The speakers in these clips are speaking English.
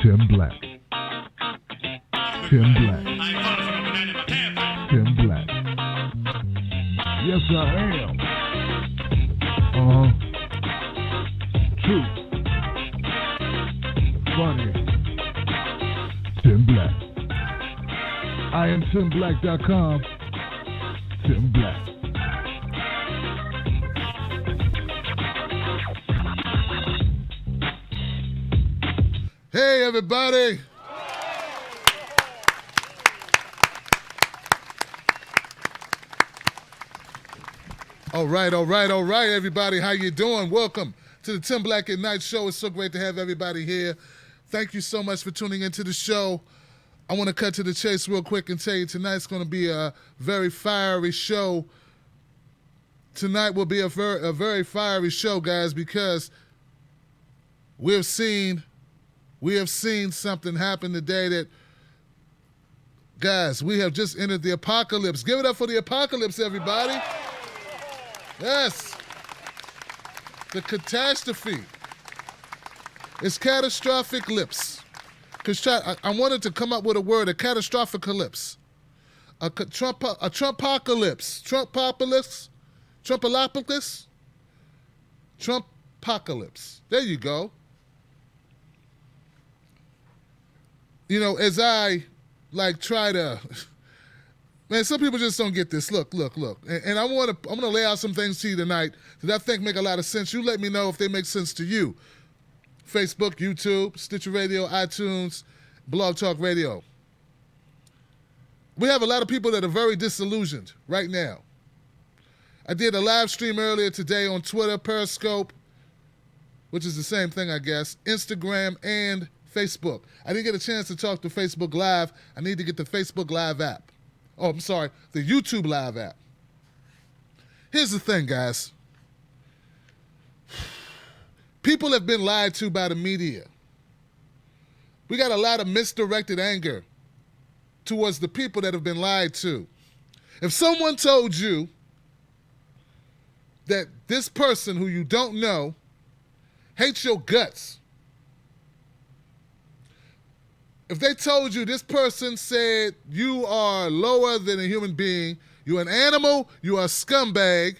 Tim Black. Tim Black. Tim Black. Yes, I am. True. Funny. Tim Black. I am TimBlack.com. Tim Black. Hey, everybody. All right, everybody. How you doing? Welcome to the Tim Black at Night Show. It's so great to have everybody here. Thank you so much for tuning into the show. I want to cut to the chase real quick and tell you tonight's going to be a very fiery show. Tonight will be a very fiery show, guys, because we have seen something happen today that, guys, we have just entered the apocalypse. Give it up for the apocalypse, everybody. Yes. The catastrophe. It's catastrophic lips. I wanted to come up with a word, a catastrophic ellipse. A Trumpocalypse. Trumpalopolis? Trumpocalypse. There you go. You know, as I try to, man, some people just don't get this. Look. And I'm gonna lay out some things to you tonight that I think make a lot of sense. You let me know if they make sense to you. Facebook, YouTube, Stitcher Radio, iTunes, Blog Talk Radio. We have a lot of people that are very disillusioned right now. I did a live stream earlier today on Twitter, Periscope, which is the same thing, I guess, Instagram, and Facebook. I didn't get a chance to talk to Facebook Live. I need to get the Facebook Live app. Oh, I'm sorry, the YouTube Live app. Here's the thing, guys. People have been lied to by the media. We got a lot of misdirected anger towards the people that have been lied to. If someone told you that this person who you don't know hates your guts, if they told you this person said you are lower than a human being, you're an animal, you're a scumbag,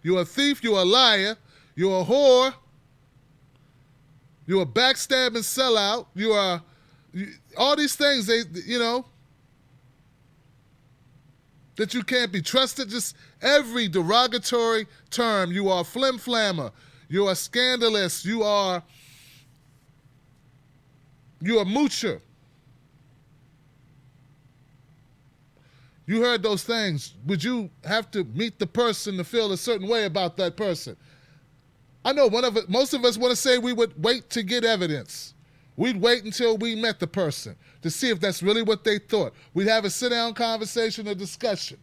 you're a thief, you're a liar, you're a whore, you're a backstabbing sellout, all these things, that you can't be trusted, just every derogatory term, you are a flim-flammer, you are scandalous, you are a moocher. You heard those things. Would you have to meet the person to feel a certain way about that person? I know most of us want to say we would wait to get evidence. We'd wait until we met the person to see if that's really what they thought. We'd have a sit-down conversation or discussion.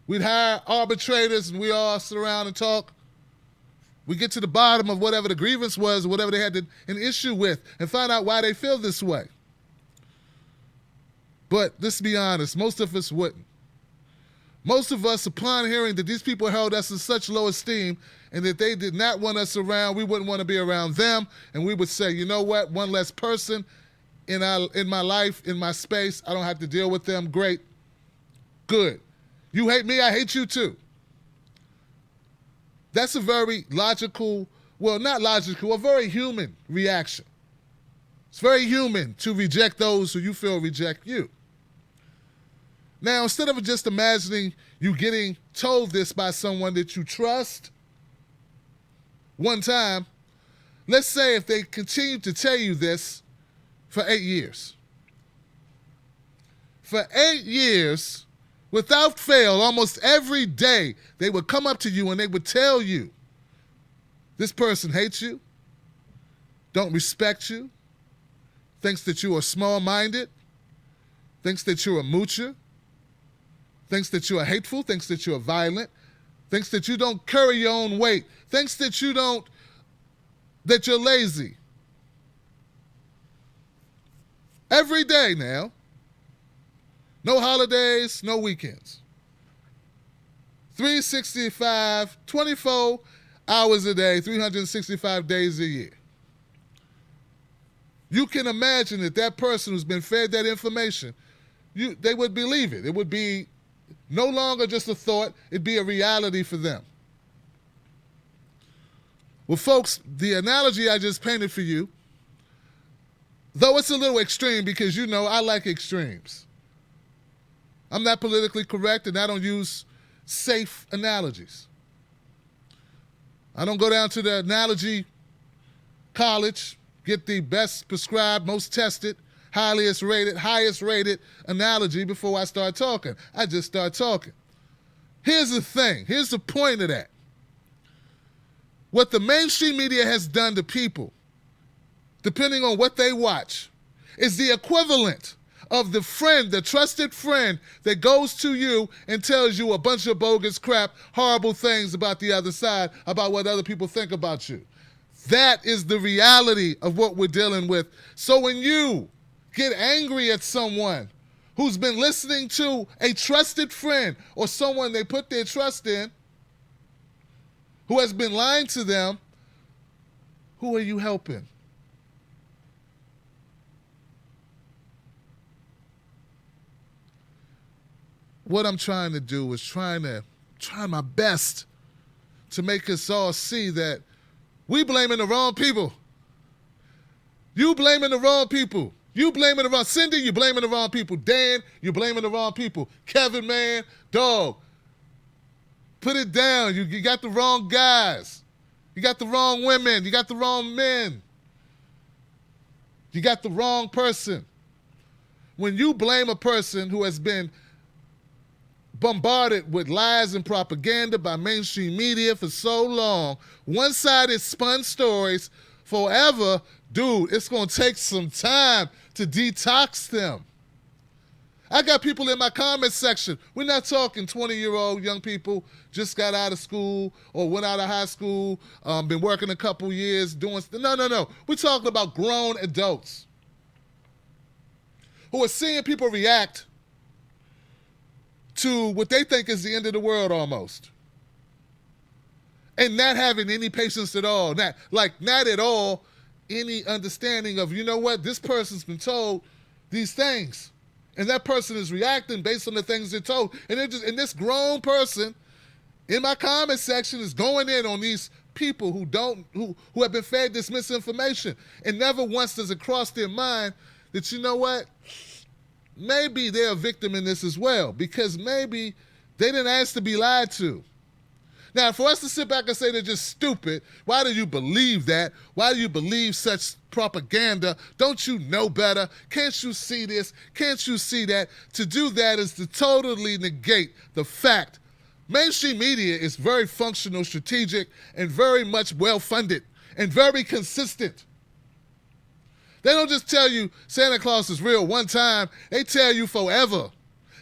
We'd hire arbitrators and we all sit around and talk. We get to the bottom of whatever the grievance was, whatever they had an issue with, and find out why they feel this way. But let's be honest, most of us wouldn't. Most of us, upon hearing that these people held us in such low esteem and that they did not want us around, we wouldn't want to be around them, and we would say, you know what, one less person in my life, in my space, I don't have to deal with them, great, good. You hate me, I hate you too. That's a very logical, well, not logical, a very human reaction. It's very human to reject those who you feel reject you. Now, instead of just imagining you getting told this by someone that you trust one time, let's say if they continue to tell you this for 8 years. For 8 years, without fail, almost every day, they would come up to you and they would tell you, this person hates you, don't respect you, thinks that you are small-minded, thinks that you're a moocher, thinks that you are hateful, thinks that you are violent, thinks that you don't carry your own weight, thinks that that you're lazy. Every day now. No holidays, no weekends. 365, 24 hours a day, 365 days a year. you can imagine that that person who's been fed that information, they would believe it. It would be no longer just a thought, it'd be a reality for them. Well, folks, the analogy I just painted for you, though it's a little extreme because you know I like extremes. I'm not politically correct and I don't use safe analogies. I don't go down to the analogy college, get the best prescribed, most tested, highest rated analogy before I start talking. I just start talking. Here's the thing. Here's the point of that. What the mainstream media has done to people, depending on what they watch, is the equivalent of the friend, the trusted friend that goes to you and tells you a bunch of bogus crap, horrible things about the other side, about what other people think about you. That is the reality of what we're dealing with. So when you get angry at someone who's been listening to a trusted friend or someone they put their trust in, who has been lying to them, who are you helping? What I'm trying to do is try my best to make us all see that we blaming the wrong people. You blaming the wrong people. You blaming the wrong, Cindy, you blaming the wrong people. Dan, you blaming the wrong people. Kevin, man, dog, put it down. You got the wrong guys. You got the wrong women. You got the wrong men. You got the wrong person. When you blame a person who has been bombarded with lies and propaganda by mainstream media for so long, one-sided spun stories forever, dude, it's going to take some time to detox them. I got people in my comment section. We're not talking 20-year-old young people just got out of school or went out of high school, been working a couple years doing. No. We're talking about grown adults who are seeing people react to what they think is the end of the world almost. And not having any patience at all. Not at all any understanding of, you know what, this person's been told these things. And that person is reacting based on the things they're told. And this grown person in my comment section is going in on these people who have been fed this misinformation. And never once does it cross their mind that, you know what, maybe they're a victim in this as well, because maybe they didn't ask to be lied to. Now, for us to sit back and say they're just stupid, why do you believe that? Why do you believe such propaganda? Don't you know better? Can't you see this? Can't you see that? To do that is to totally negate the fact mainstream media is very functional, strategic, and very much well-funded and very consistent. They don't just tell you Santa Claus is real one time. They tell you forever.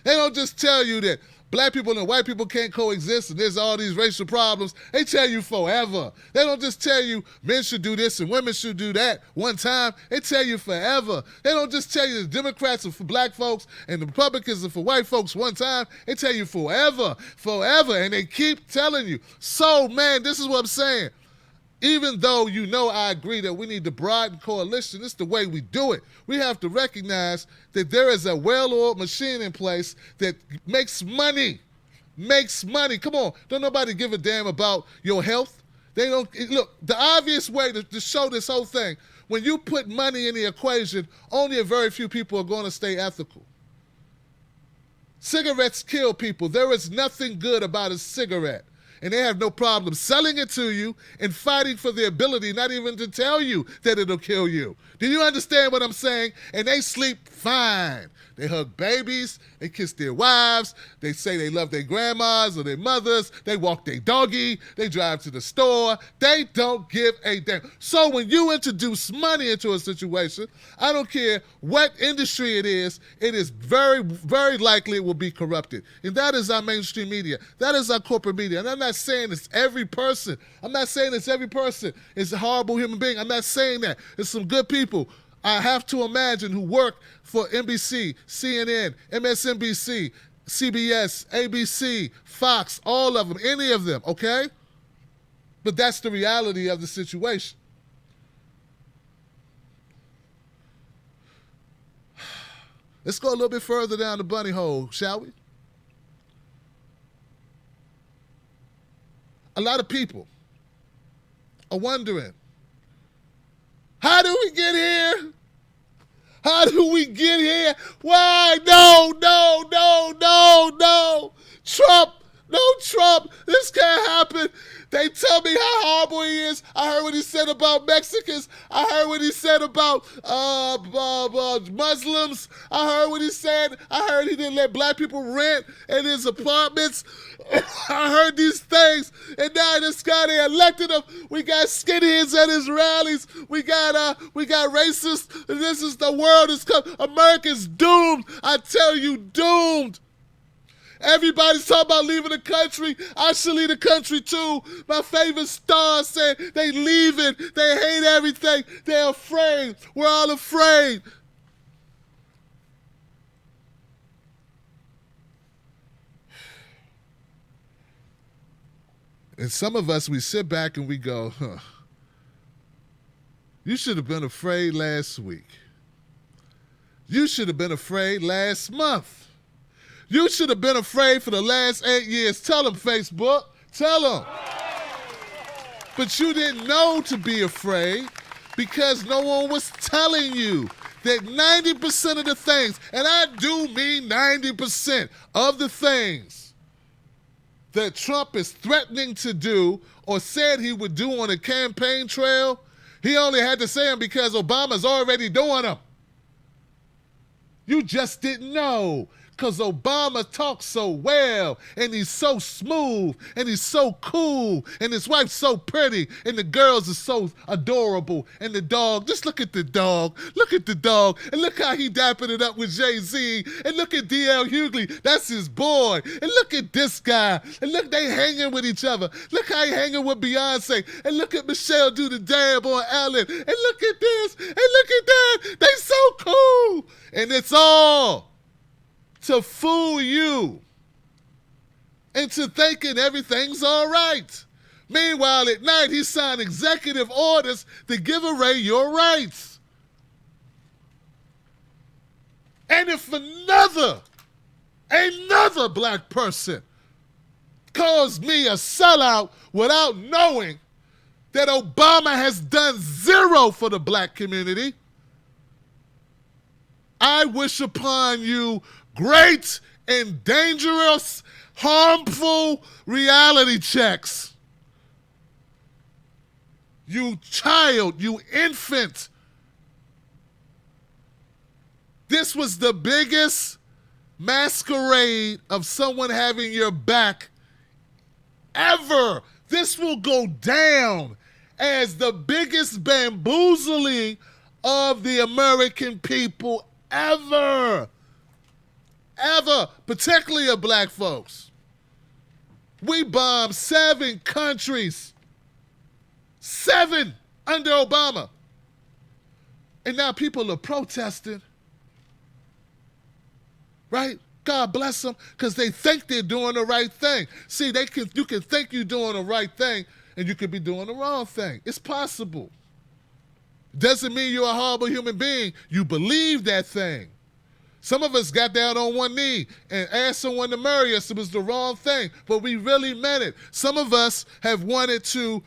They don't just tell you that black people and white people can't coexist and there's all these racial problems. They tell you forever. They don't just tell you men should do this and women should do that one time. They tell you forever. They don't just tell you the Democrats are for black folks and the Republicans are for white folks one time. They tell you forever. And they keep telling you. So, man, this is what I'm saying. Even though you know I agree that we need to broaden coalition, it's the way we do it. We have to recognize that there is a well-oiled machine in place that makes money. Come on, don't nobody give a damn about your health. They don't. Look, the obvious way to show this whole thing, when you put money in the equation, only a very few people are going to stay ethical. Cigarettes kill people. There is nothing good about a cigarette. And they have no problem selling it to you and fighting for the ability not even to tell you that it'll kill you. Do you understand what I'm saying? And they sleep fine. They hug babies. They kiss their wives. They say they love their grandmas or their mothers. They walk their doggy. They drive to the store. They don't give a damn. So when you introduce money into a situation, I don't care what industry it is very, very likely it will be corrupted. And that is our mainstream media. That is our corporate media. And I'm not saying it's every person. I'm not saying it's every person is a horrible human being. I'm not saying that. There's some good people, I have to imagine, who work for NBC, CNN, MSNBC, CBS, ABC, Fox, all of them, any of them, okay? But that's the reality of the situation. Let's go a little bit further down the bunny hole, shall we? A lot of people are wondering, how do we get here? How do we get here? Why? No. Trump. No, Trump. This can't happen. They tell me how horrible he is. I heard what he said about Mexicans. I heard what he said about Muslims. I heard what he said. I heard he didn't let black people rent in his apartments. I heard these things. And now this guy, they elected him. We got skinheads at his rallies. We got racists. This is the world is coming. America's doomed. I tell you, doomed. Everybody's talking about leaving the country. I should leave the country too. My favorite star said they leaving. They hate everything. They're afraid. We're all afraid. And some of us, we sit back and we go, you should have been afraid last week. You should have been afraid last month. You should have been afraid for the last 8 years. Tell them, Facebook. Tell them. But you didn't know to be afraid because no one was telling you that 90% of the things, and I do mean 90% of the things that Trump is threatening to do or said he would do on a campaign trail, he only had to say them because Obama's already doing them. You just didn't know. Because Obama talks so well, and he's so smooth, and he's so cool, and his wife's so pretty, and the girls are so adorable, and the dog, just look at the dog, and look how he dapping it up with Jay-Z, and look at D.L. Hughley, that's his boy, and look at this guy, and look, they hanging with each other, look how he hanging with Beyonce, and look at Michelle do the dab on Ellen, and look at this, and look at that, they so cool, and it's all to fool you into thinking everything's all right. Meanwhile, at night, he signed executive orders to give away your rights. And if another black person calls me a sellout without knowing that Obama has done zero for the black community, I wish upon you great and dangerous, harmful reality checks. You child, you infant. This was the biggest masquerade of someone having your back ever. This will go down as the biggest bamboozling of the American people ever. Ever, particularly of black folks. We bombed 7 countries. 7 under Obama. And now people are protesting. Right? God bless them, because they think they're doing the right thing. See, you can think you're doing the right thing, and you could be doing the wrong thing. It's possible. Doesn't mean you're a horrible human being. You believe that thing. Some of us got down on one knee and asked someone to marry us. It was the wrong thing, but we really meant it. Some of us have wanted to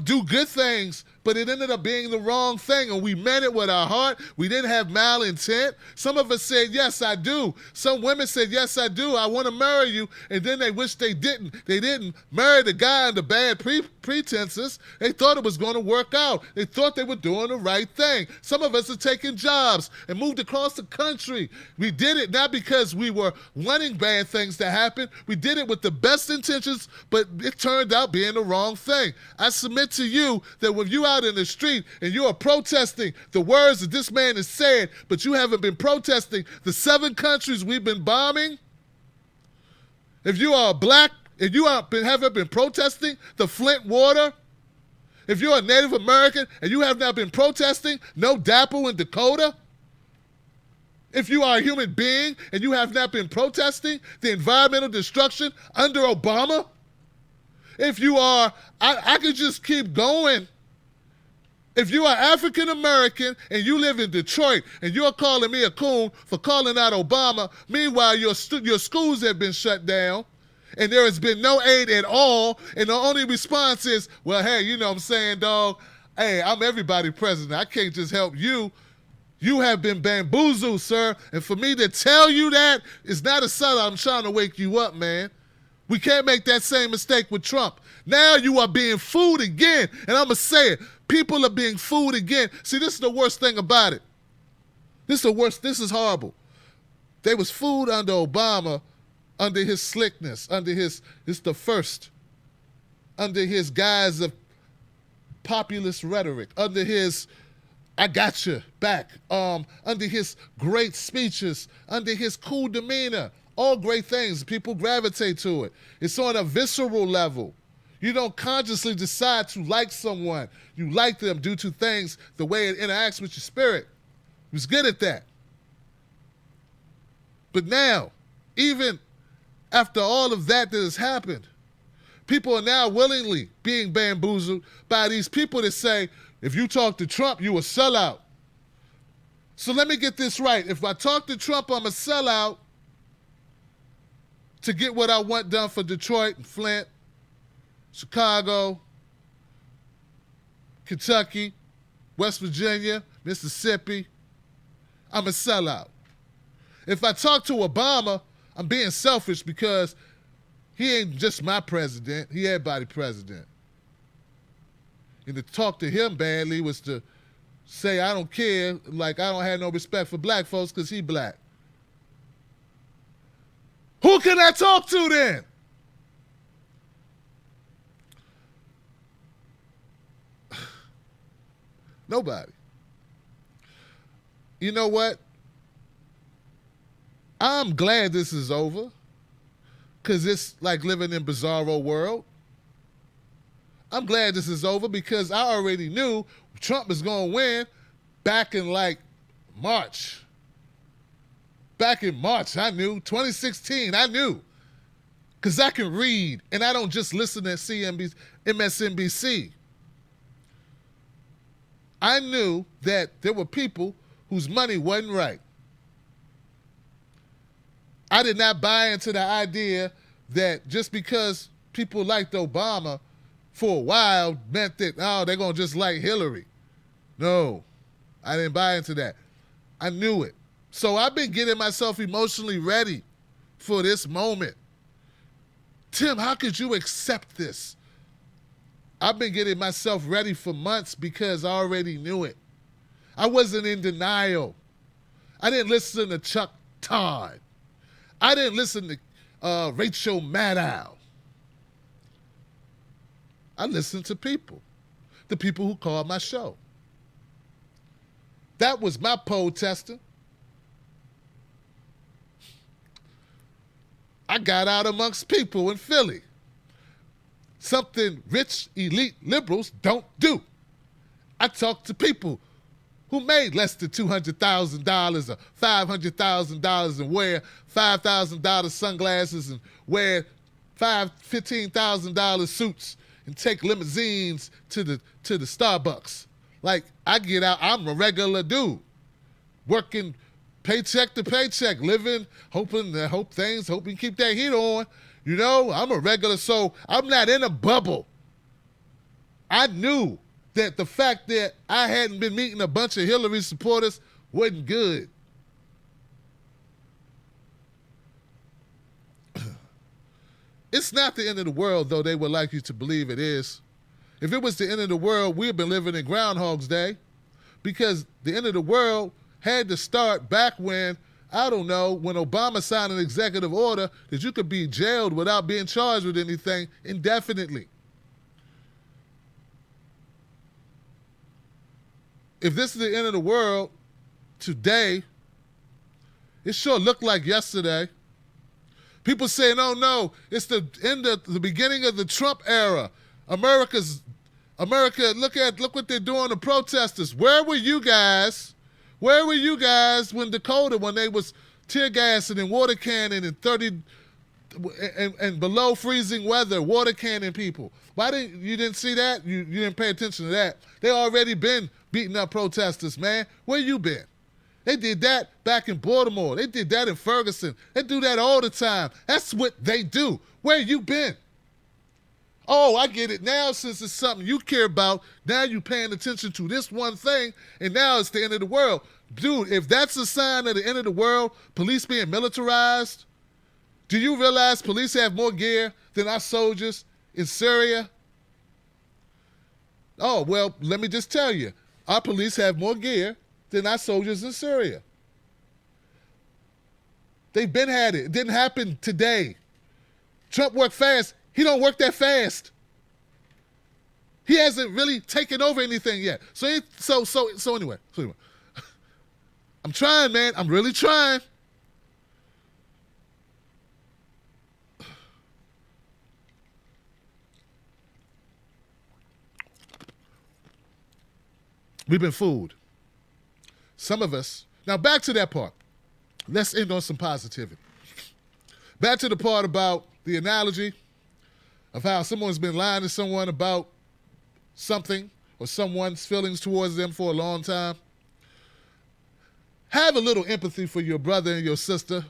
do good things, but it ended up being the wrong thing, and we meant it with our heart. We didn't have malintent. Some of us said, yes, I do. Some women said, yes, I do. I want to marry you, and then they wish they didn't. They didn't marry the guy under bad pretenses. They thought it was going to work out. They thought they were doing the right thing. Some of us are taking jobs and moved across the country. We did it not because we were wanting bad things to happen. We did it with the best intentions, but it turned out being the wrong thing. I submit to you that when you out in the street and you are protesting the words that this man has said, but you haven't been protesting the 7 countries we've been bombing, if you are black and you haven't been protesting the Flint water, if you're a Native American and you have not been protesting no DAPL in Dakota, if you are a human being and you have not been protesting the environmental destruction under Obama, if you are, I could just keep going. If you are African American and you live in Detroit and you're calling me a coon for calling out Obama, meanwhile your schools have been shut down and there has been no aid at all, and the only response is, well, hey, you know what I'm saying, dog? Hey, I'm everybody president. I can't just help you. You have been bamboozled, sir. And for me to tell you that is not a sellout. I'm trying to wake you up, man. We can't make that same mistake with Trump. Now you are being fooled again. And I'm going to say it. People are being fooled again. See, this is the worst thing about it. This is the worst. This is horrible. They was fooled under Obama, under his slickness, under his guise of populist rhetoric, under his I got you back, under his great speeches, under his cool demeanor, all great things. People gravitate to it. It's on a visceral level. You don't consciously decide to like someone. You like them due to things, the way it interacts with your spirit. He was good at that. But now, even after all of that has happened, people are now willingly being bamboozled by these people that say, if you talk to Trump, you a sellout. So let me get this right. If I talk to Trump, I'm a sellout to get what I want done for Detroit and Flint, Chicago, Kentucky, West Virginia, Mississippi. I'm a sellout. If I talk to Obama, I'm being selfish because he ain't just my president. He everybody's president. And to talk to him badly was to say I don't care, like I don't have no respect for black folks because he black. Who can I talk to then? Nobody. You know what? I'm glad this is over because it's like living in bizarro world. I'm glad this is over because I already knew Trump was going to win back in like March. Back in March, I knew. 2016, I knew. Because I can read and I don't just listen to MSNBC. I knew that there were people whose money wasn't right. I did not buy into the idea that just because people liked Obama for a while meant that, oh, they're going to just like Hillary. No, I didn't buy into that. I knew it. So I've been getting myself emotionally ready for this moment. Tim, how could you accept this? I've been getting myself ready for months because I already knew it. I wasn't in denial. I didn't listen to Chuck Todd. I didn't listen to Rachel Maddow. I listened to people, the people who called my show. That was my poll testing. I got out amongst people in Philly. Something rich, elite liberals don't do. I talked to people who made less than $200,000 or $500,000 and wear $5,000 sunglasses and wear $15,000 suits and take limousines to the Starbucks. Like, I get out, I'm a regular dude, working paycheck to paycheck, living, hoping keep that heat on. You know, I'm a regular, so I'm not in a bubble. I knew that the fact that I hadn't been meeting a bunch of Hillary supporters wasn't good. It's not the end of the world, though they would like you to believe it is. If it was the end of the world, we'd been living in Groundhog's Day, because the end of the world had to start back when, I don't know, when Obama signed an executive order that you could be jailed without being charged with anything indefinitely. If this is the end of the world today, it sure looked like yesterday. People saying, oh no, it's the end of the beginning of the Trump era. America, look what they're doing to protesters. Where were you guys? Where were you guys when they was tear gassing and water cannon and and below freezing weather, water cannon people. Why didn't you didn't see that? You didn't pay attention to that. They already been beating up protesters, man. Where you been? They did that back in Baltimore. They did that in Ferguson. They do that all the time. That's what they do. Where you been? Oh, I get it now. Since it's something you care about, now you paying attention to this one thing, and now it's the end of the world. Dude, if that's a sign of the end of the world, police being militarized, do you realize police have more gear than our soldiers in Syria? Oh, well, let me just tell you, our police have more gear than our soldiers in Syria. They've been had it. It didn't happen today. Trump worked fast. He don't work that fast. He hasn't really taken over anything yet. So anyway. I'm trying, man. I'm really trying. We've been fooled. Some of us. Now back to that part. Let's end on some positivity. Back to the part about the analogy of how someone's been lying to someone about something or someone's feelings towards them for a long time. Have a little empathy for your brother and your sister.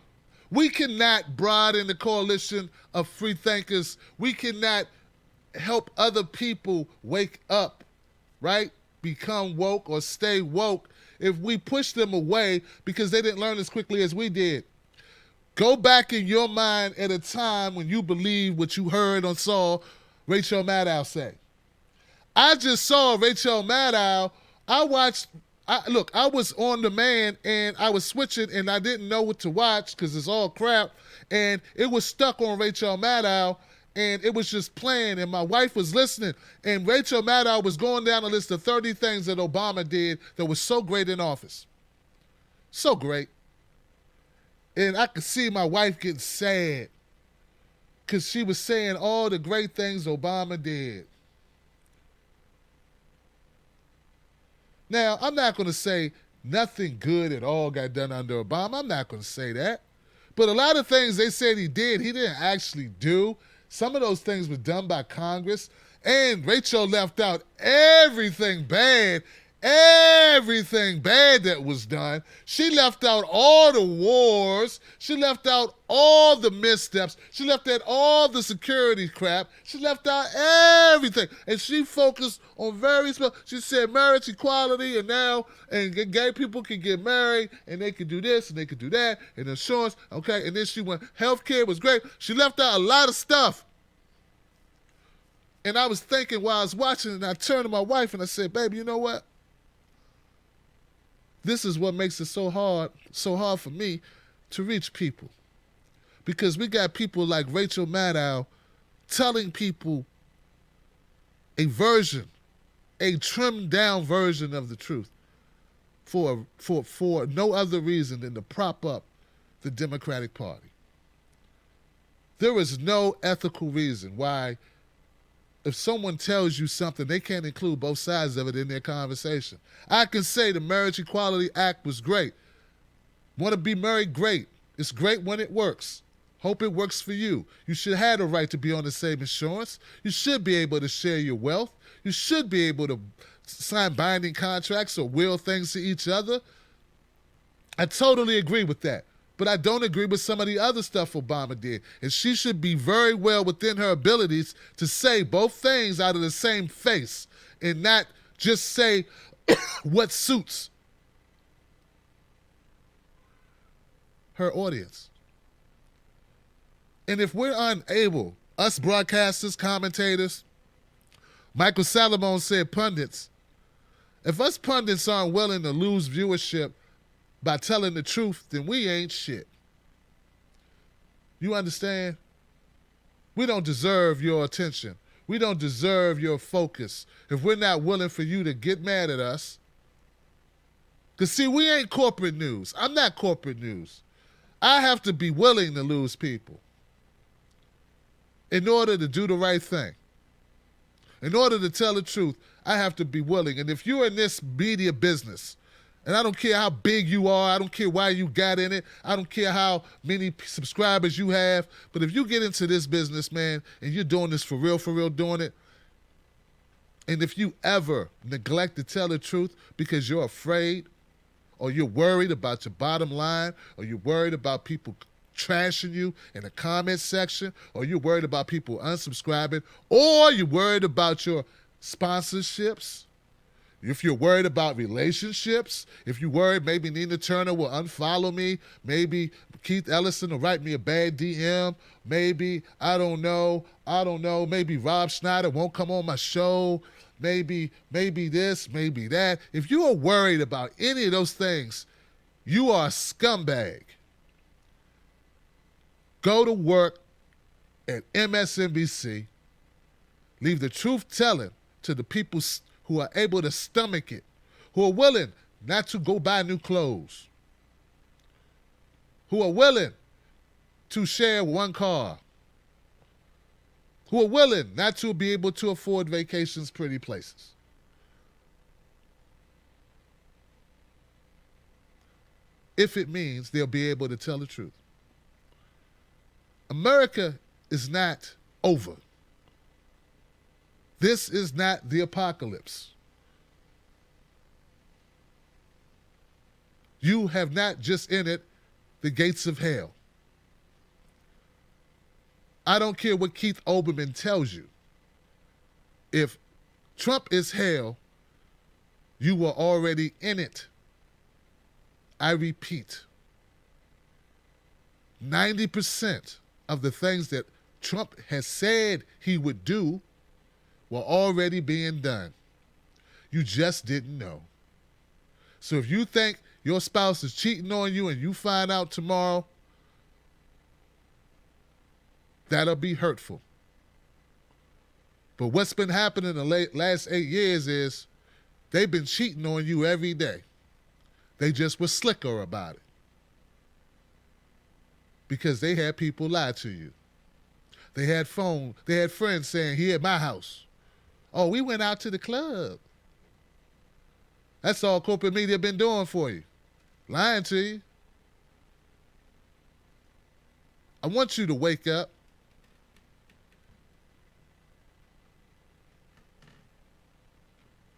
We cannot broaden the coalition of free thinkers. We cannot help other people wake up, right? Become woke or stay woke if we push them away because they didn't learn as quickly as we did. Go back in your mind at a time when you believe what you heard or saw Rachel Maddow say. I just saw Rachel Maddow. I was on demand and I was switching and I didn't know what to watch because it's all crap. And it was stuck on Rachel Maddow and it was just playing and my wife was listening. And Rachel Maddow was going down a list of 30 things that Obama did that was so great in office. So great. And I could see my wife getting sad because she was saying all the great things Obama did. Now, I'm not going to say nothing good at all got done under Obama. I'm not going to say that. But a lot of things they said he did, he didn't actually do. Some of those things were done by Congress. And Rachel left out everything bad that was done. She left out all the wars. She left out all the missteps. She left out all the security crap. She left out everything. And she focused on she said marriage equality and gay people can get married and they can do this and they can do that and insurance. Okay. And then she went, healthcare was great. She left out a lot of stuff. And I was thinking while I was watching and I turned to my wife and I said, baby, you know what? This is what makes it so hard for me to reach people. Because we got people like Rachel Maddow telling people a trimmed down version of the truth for no other reason than to prop up the Democratic Party. There is no ethical reason why if someone tells you something, they can't include both sides of it in their conversation. I can say the Marriage Equality Act was great. Want to be married? Great. It's great when it works. Hope it works for you. You should have the right to be on the same insurance. You should be able to share your wealth. You should be able to sign binding contracts or will things to each other. I totally agree with that. But I don't agree with some of the other stuff Obama did. And she should be very well within her abilities to say both things out of the same face and not just say what suits her audience. And if we're unable, us broadcasters, commentators, Michael Salomon said pundits, if us pundits aren't willing to lose viewership by telling the truth, then we ain't shit. You understand? We don't deserve your attention. We don't deserve your focus if we're not willing for you to get mad at us. Because, see, we ain't corporate news. I'm not corporate news. I have to be willing to lose people in order to do the right thing. In order to tell the truth, I have to be willing. And if you're in this media business, And I don't care how big you are. I don't care why you got in it. I don't care how many subscribers you have. But if you get into this business, man, and you're doing this for real doing it, and if you ever neglect to tell the truth because you're afraid or you're worried about your bottom line or you're worried about people trashing you in the comment section or you're worried about people unsubscribing or you're worried about your sponsorships, if you're worried about relationships, if you're worried maybe Nina Turner will unfollow me, maybe Keith Ellison will write me a bad DM, maybe, I don't know, maybe Rob Schneider won't come on my show, maybe this, maybe that. If you are worried about any of those things, you are a scumbag. Go to work at MSNBC, leave the truth telling to the people who are able to stomach it, who are willing not to go buy new clothes, who are willing to share one car, who are willing not to be able to afford vacations, pretty places. If it means they'll be able to tell the truth. America is not over. This is not the apocalypse. You have not just entered the gates of hell. I don't care what Keith Olbermann tells you. If Trump is hell, you were already in it. I repeat, 90% of the things that Trump has said he would do were already being done. You just didn't know. So if you think your spouse is cheating on you and you find out tomorrow, that'll be hurtful. But what's been happening in the last 8 years is they've been cheating on you every day. They just were slicker about it. Because they had people lie to you. They had friends saying, he at my house. Oh, we went out to the club. That's all corporate media been doing for you. Lying to you. I want you to wake up.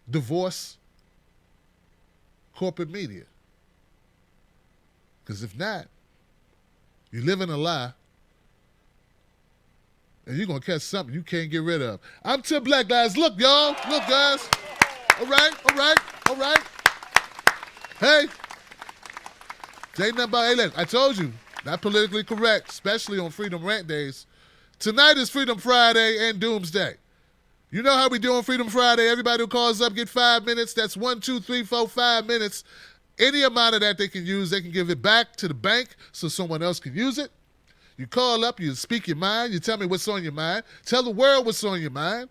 Divorce corporate media. Because if not, you live in a lie, and you're going to catch something you can't get rid of. I'm Tim Black, guys. Look, y'all. Look, guys. All right. Hey. Ain't nothing about, hey, look, I told you, not politically correct, especially on Freedom Rant days. Tonight is Freedom Friday and Doomsday. You know how we do on Freedom Friday? Everybody who calls up get 5 minutes. That's 1, 2, 3, 4, 5 minutes. Any amount of that they can use, they can give it back to the bank so someone else can use it. You call up, you speak your mind, you tell me what's on your mind. Tell the world what's on your mind.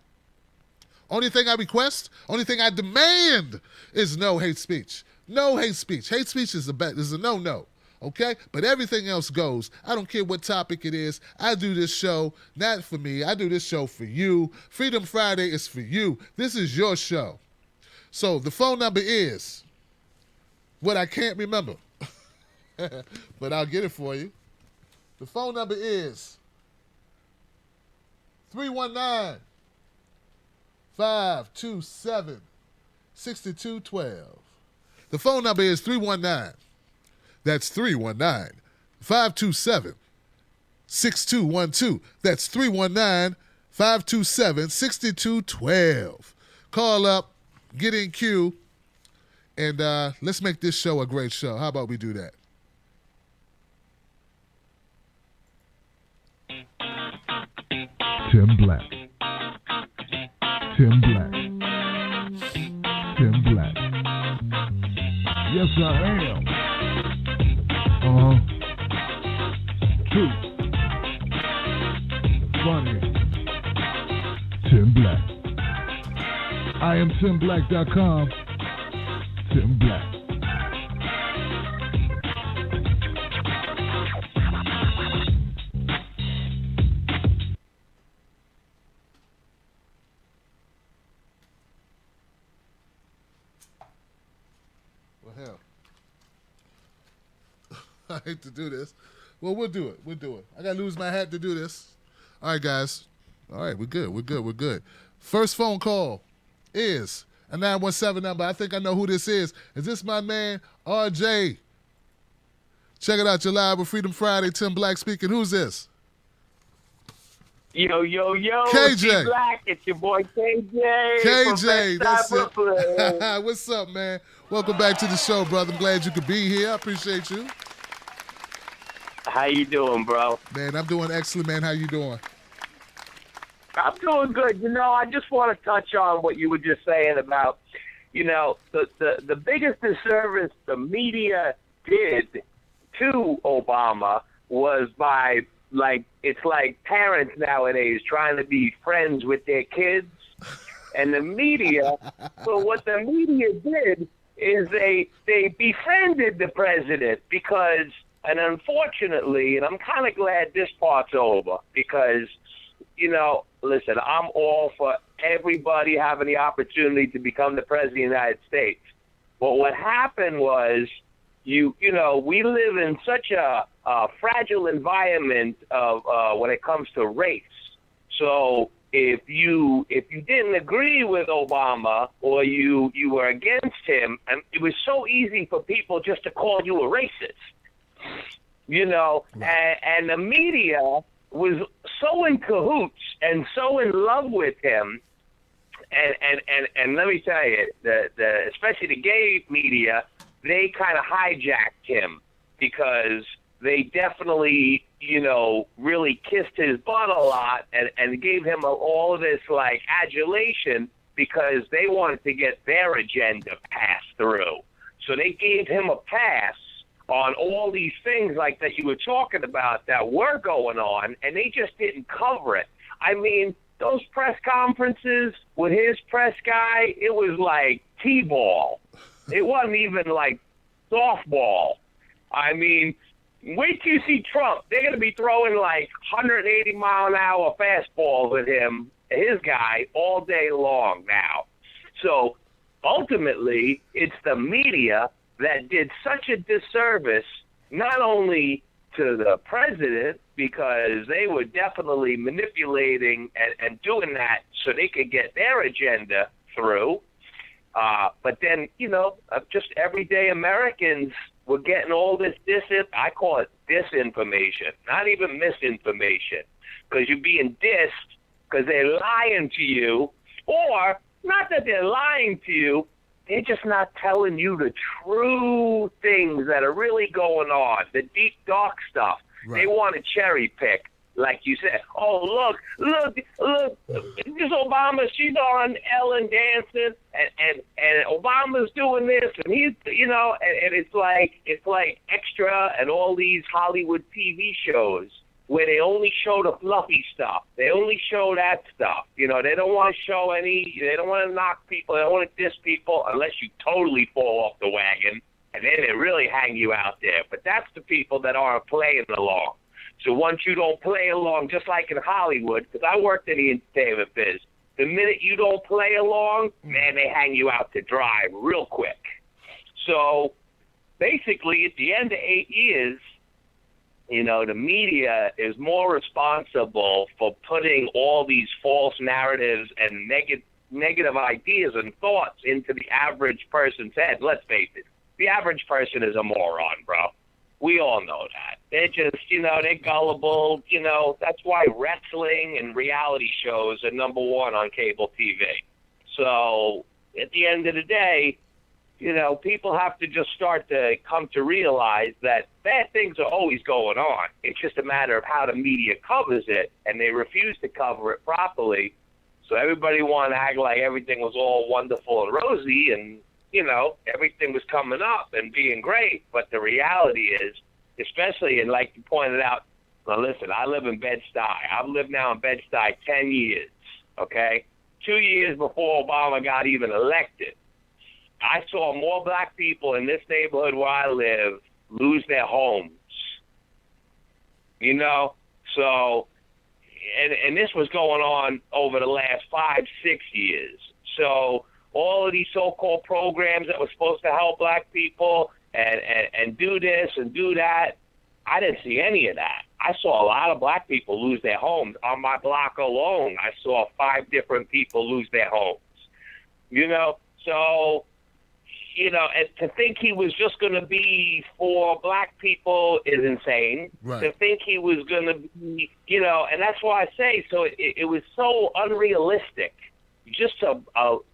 Only thing I request, only thing I demand is no hate speech. No hate speech. Hate speech is a no-no, okay? But everything else goes. I don't care what topic it is. I do this show not for me. I do this show for you. Freedom Friday is for you. This is your show. So the phone number is what I can't remember, but I'll get it for you. The phone number is 319-527-6212. The phone number is 319. That's 319-527-6212. That's 319-527-6212. Call up, get in queue, and let's make this show a great show. How about we do that? Tim Black. Tim Black. Tim Black. Yes, I am. True. Funny. Tim Black. I am TimBlack.com. Tim Black. Well, hell. I hate to do this. Well, we'll do it. We'll do it. I got to lose my hat to do this. All right, guys. All right, we're good. We're good. We're good. First phone call is a 917 number. I think I know who this is. Is this my man, RJ? Check it out. You're live with Freedom Friday. Tim Black speaking. Who's this? Yo, KJ. Black, it's your boy KJ. KJ, that's it. Brooklyn. What's up, man? Welcome back to the show, brother. I'm glad you could be here. I appreciate you. How you doing, bro? Man, I'm doing excellent, man. How you doing? I'm doing good. I just want to touch on what you were just saying about, the biggest disservice the media did to Obama was by, it's like parents nowadays trying to be friends with their kids. And the media, so what the media did is they befriended the president because, and unfortunately, and I'm kind of glad this part's over because, listen, I'm all for everybody having the opportunity to become the president of the United States. But what happened was, we live in such a fragile environment of when it comes to race. So if you didn't agree with Obama or you were against him, and it was so easy for people just to call you a racist, and the media was so in cahoots and so in love with him. And let me tell you, especially the gay media, they kind of hijacked him because they definitely, really kissed his butt a lot and gave him all of this, adulation because they wanted to get their agenda passed through. So they gave him a pass on all these things like that you were talking about that were going on, and they just didn't cover it. I mean, those press conferences with his press guy, it was like T-ball. It wasn't even like softball. I mean, wait till you see Trump. They're going to be throwing 180-mile-an-hour fastballs at him, his guy, all day long now. So ultimately, it's the media that did such a disservice, not only to the president, because they were definitely manipulating and doing that so they could get their agenda through. But then, just everyday Americans were getting all this I call it disinformation, not even misinformation, because you're being dissed because they're lying to you, or not that they're lying to you, they're just not telling you the true things that are really going on, the deep, dark stuff. Right. They want to cherry pick, like you said. Oh, look, this Obama, she's on Ellen dancing, and Obama's doing this, and he's, and it's like Extra and all these Hollywood TV shows where they only show the fluffy stuff. They only show that stuff. They don't want to show they don't want to knock people, they don't want to diss people unless you totally fall off the wagon, and then they really hang you out there. But that's the people that aren't playing along. So once you don't play along, just like in Hollywood, because I worked in the entertainment biz, the minute you don't play along, man, they hang you out to dry real quick. So basically, at the end of 8 years, the media is more responsible for putting all these false narratives and negative ideas and thoughts into the average person's head. Let's face it, the average person is a moron, bro. We all know that. They're just, they're gullible. That's why wrestling and reality shows are number one on cable TV. So at the end of the day, people have to just start to come to realize that bad things are always going on. It's just a matter of how the media covers it, and they refuse to cover it properly. So everybody wanted to act like everything was all wonderful and rosy, and, everything was coming up and being great. But the reality is, especially, and like you pointed out, now listen, I live in Bed-Stuy. I've lived now in Bed-Stuy 10 years, okay? 2 years before Obama got even elected. I saw more black people in this neighborhood where I live lose their homes. So, and this was going on over the last 5-6 years. So all of these so-called programs that were supposed to help black people and do this and do that. I didn't see any of that. I saw a lot of black people lose their homes. On my block alone, I saw 5 different people lose their homes. So, and to think he was just going to be for black people is insane. Right. To think he was going to be, and that's why I say, so it was so unrealistic just to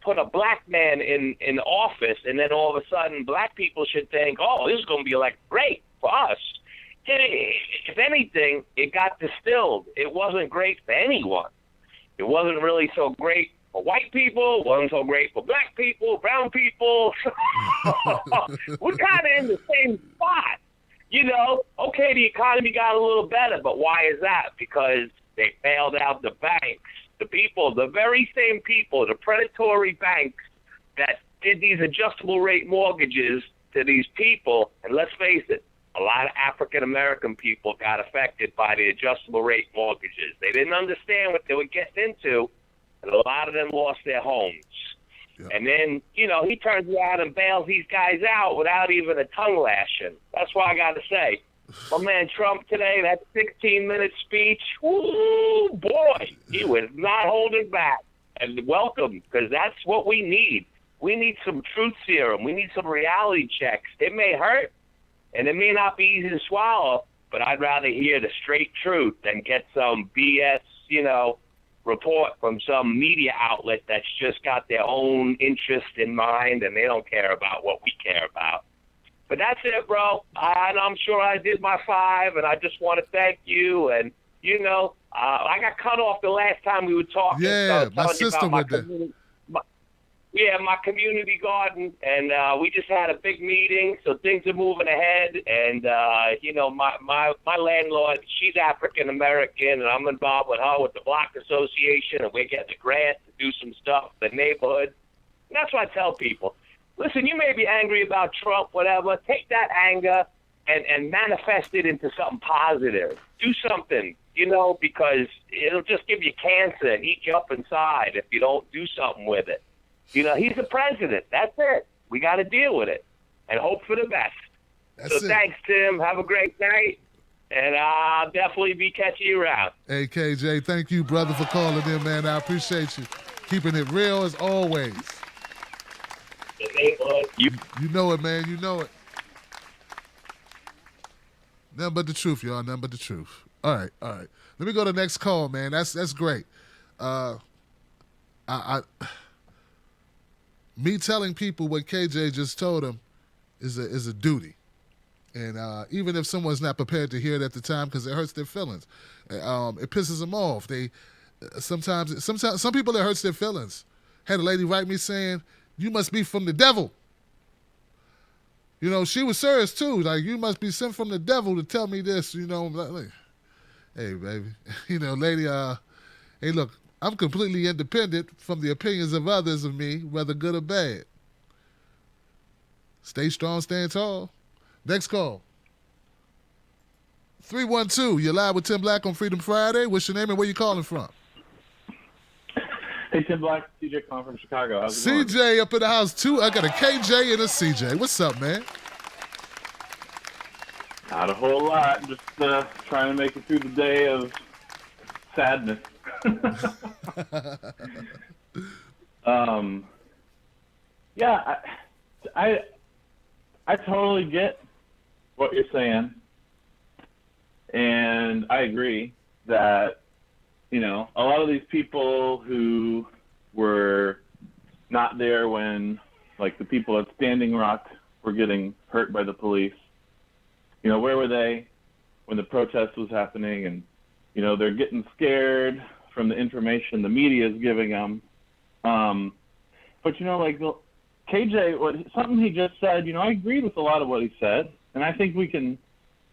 put a black man in office, and then all of a sudden black people should think, oh, this is going to be like great for us. If anything, it got distilled. It wasn't great for anyone. It wasn't really so great for white people. It wasn't so great for black people, brown people. We're kind of in the same spot. Okay, the economy got a little better, but why is that? Because they bailed out the banks. The people, the very same people, the predatory banks that did these adjustable rate mortgages to these people, and let's face it, a lot of African-American people got affected by the adjustable rate mortgages. They didn't understand what they were getting into, and a lot of them lost their homes. Yeah. And then, he turns around and bails these guys out without even a tongue lashing. That's why I got to say, my man Trump today, that 16-minute speech, woo, boy, he was not holding back. And welcome, because that's what we need. We need some truth serum. We need some reality checks. It may hurt, and it may not be easy to swallow, but I'd rather hear the straight truth than get some BS, report from some media outlet that's just got their own interest in mind, and they don't care about what we care about. But that's it, bro. I'm sure I did my 5, and I just want to thank you. And, I got cut off the last time we were talking. Yeah, my sister with that. My community garden, and we just had a big meeting, so things are moving ahead. And my landlord, she's African American, and I'm involved with her with the block association, and we're getting a grant to do some stuff in the neighborhood. And that's what I tell people. Listen, you may be angry about Trump, whatever. Take that anger and manifest it into something positive. Do something, because it'll just give you cancer and eat you up inside if you don't do something with it. He's the president. That's it. We got to deal with it and hope for the best. Thanks, Tim. Have a great night, and I'll definitely be catching you around. Hey, KJ, thank you, brother, for calling in, man. I appreciate you. Keeping it real as always. You know it, man. You know it. Nothing but the truth, y'all. Nothing but the truth. All right. Let me go to the next call, man. That's great. Me telling people what KJ just told them is a duty, and even if someone's not prepared to hear it at the time because it hurts their feelings, it pisses them off. Sometimes some people it hurts their feelings. Had a lady write me saying, "You must be from the devil." She was serious too. Like, you must be sent from the devil to tell me this. Like, hey, baby, lady. Hey, look. I'm completely independent from the opinions of others of me, whether good or bad. Stay strong, stand tall. Next call. 312, you're live with Tim Black on Freedom Friday. What's your name and where you calling from? Hey, Tim Black, CJ calling from Chicago. How's it going? CJ up in the house, too. I got a KJ and a CJ. What's up, man? Not a whole lot. Just trying to make it through the day of sadness. I totally get what you're saying, and I agree that a lot of these people who were not there when the people at Standing Rock were getting hurt by the police, where were they when the protest was happening? And they're getting scared from the information the media is giving them. But, KJ, something he just said, I agreed with a lot of what he said, and I think we can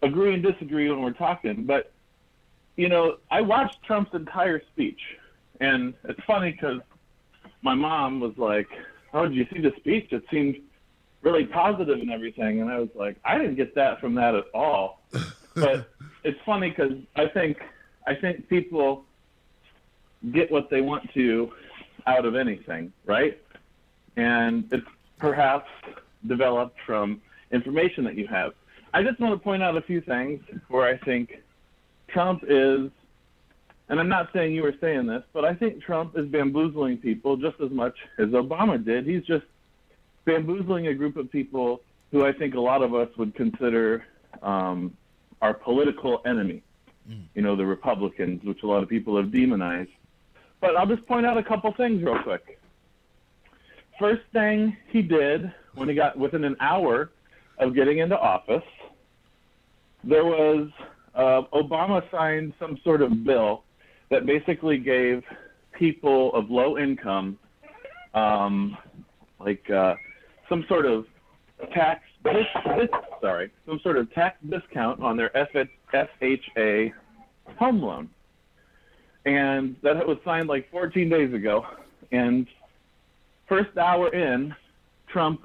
agree and disagree when we're talking. But, I watched Trump's entire speech, and it's funny because my mom was like, "Oh, did you see the speech? It seemed really positive and everything." And I was like, I didn't get that from that at all. But it's funny because I think people get what they want to out of anything, right? And it's perhaps developed from information that you have. I just want to point out a few things where I think Trump is, and I'm not saying you were saying this, but I think Trump is bamboozling people just as much as Obama did. He's just bamboozling a group of people who I think a lot of us would consider our political enemy, you know, the Republicans, which a lot of people have demonized. But I'll just point out a couple things real quick. First thing he did when he got within an hour of getting into office, there was Obama signed some sort of bill that basically gave people of low income some sort of tax discount on their FHA home loan. And that was signed like 14 days ago. And first hour in, Trump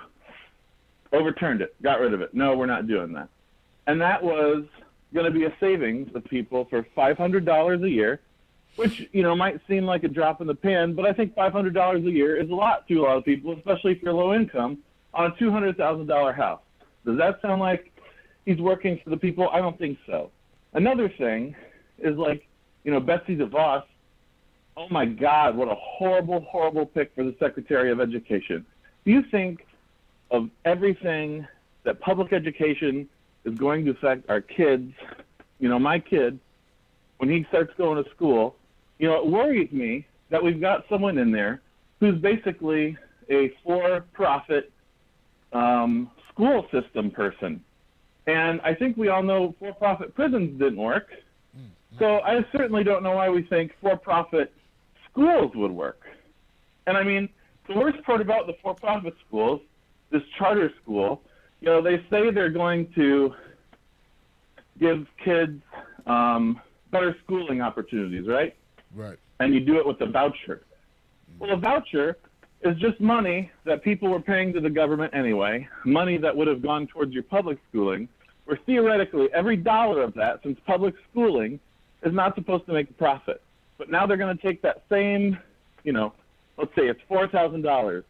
overturned it, got rid of it. No, we're not doing that. And that was going to be a savings of people for $500 a year, which, you know, might seem like a drop in the pan, but I think $500 a year is a lot to a lot of people, especially if you're low income, on a $200,000 house. Does that sound like he's working for the people? I don't think so. Another thing is, like, you know, Betsy DeVos, oh my God, what a horrible, horrible pick for the Secretary of Education. Do you think of everything that public education is going to affect our kids, you know, my kid, when he starts going to school, you know, it worries me that we've got someone in there who's basically a for-profit school system person. And I think we all know for-profit prisons didn't work. So I certainly don't know why we think for-profit schools would work. And I mean, the worst part about the for-profit schools, this charter school, you know, they say they're going to give kids better schooling opportunities, right? Right. And you do it with a voucher. Well, a voucher is just money that people were paying to the government anyway, money that would have gone towards your public schooling, where theoretically every dollar of that, since public schooling is not supposed to make a profit. But now they're going to take that same, you know, let's say it's $4,000.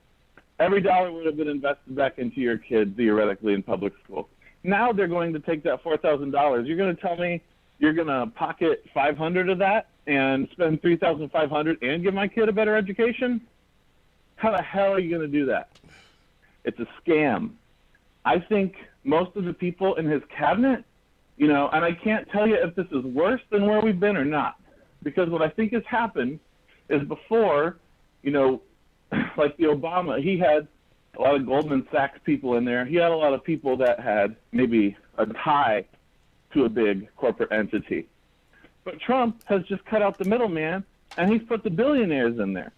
Every dollar would have been invested back into your kid theoretically in public school. Now they're going to take that $4,000. You're going to tell me you're going to pocket $500 of that and spend $3,500 and give my kid a better education? How the hell are you going to do that? It's a scam. I think most of the people in his cabinet, you know, and I can't tell you if this is worse than where we've been or not, because what I think has happened is before, you know, like the Obama, he had a lot of Goldman Sachs people in there. He had a lot of people that had maybe a tie to a big corporate entity. But Trump has just cut out the middleman, and he's put the billionaires in there.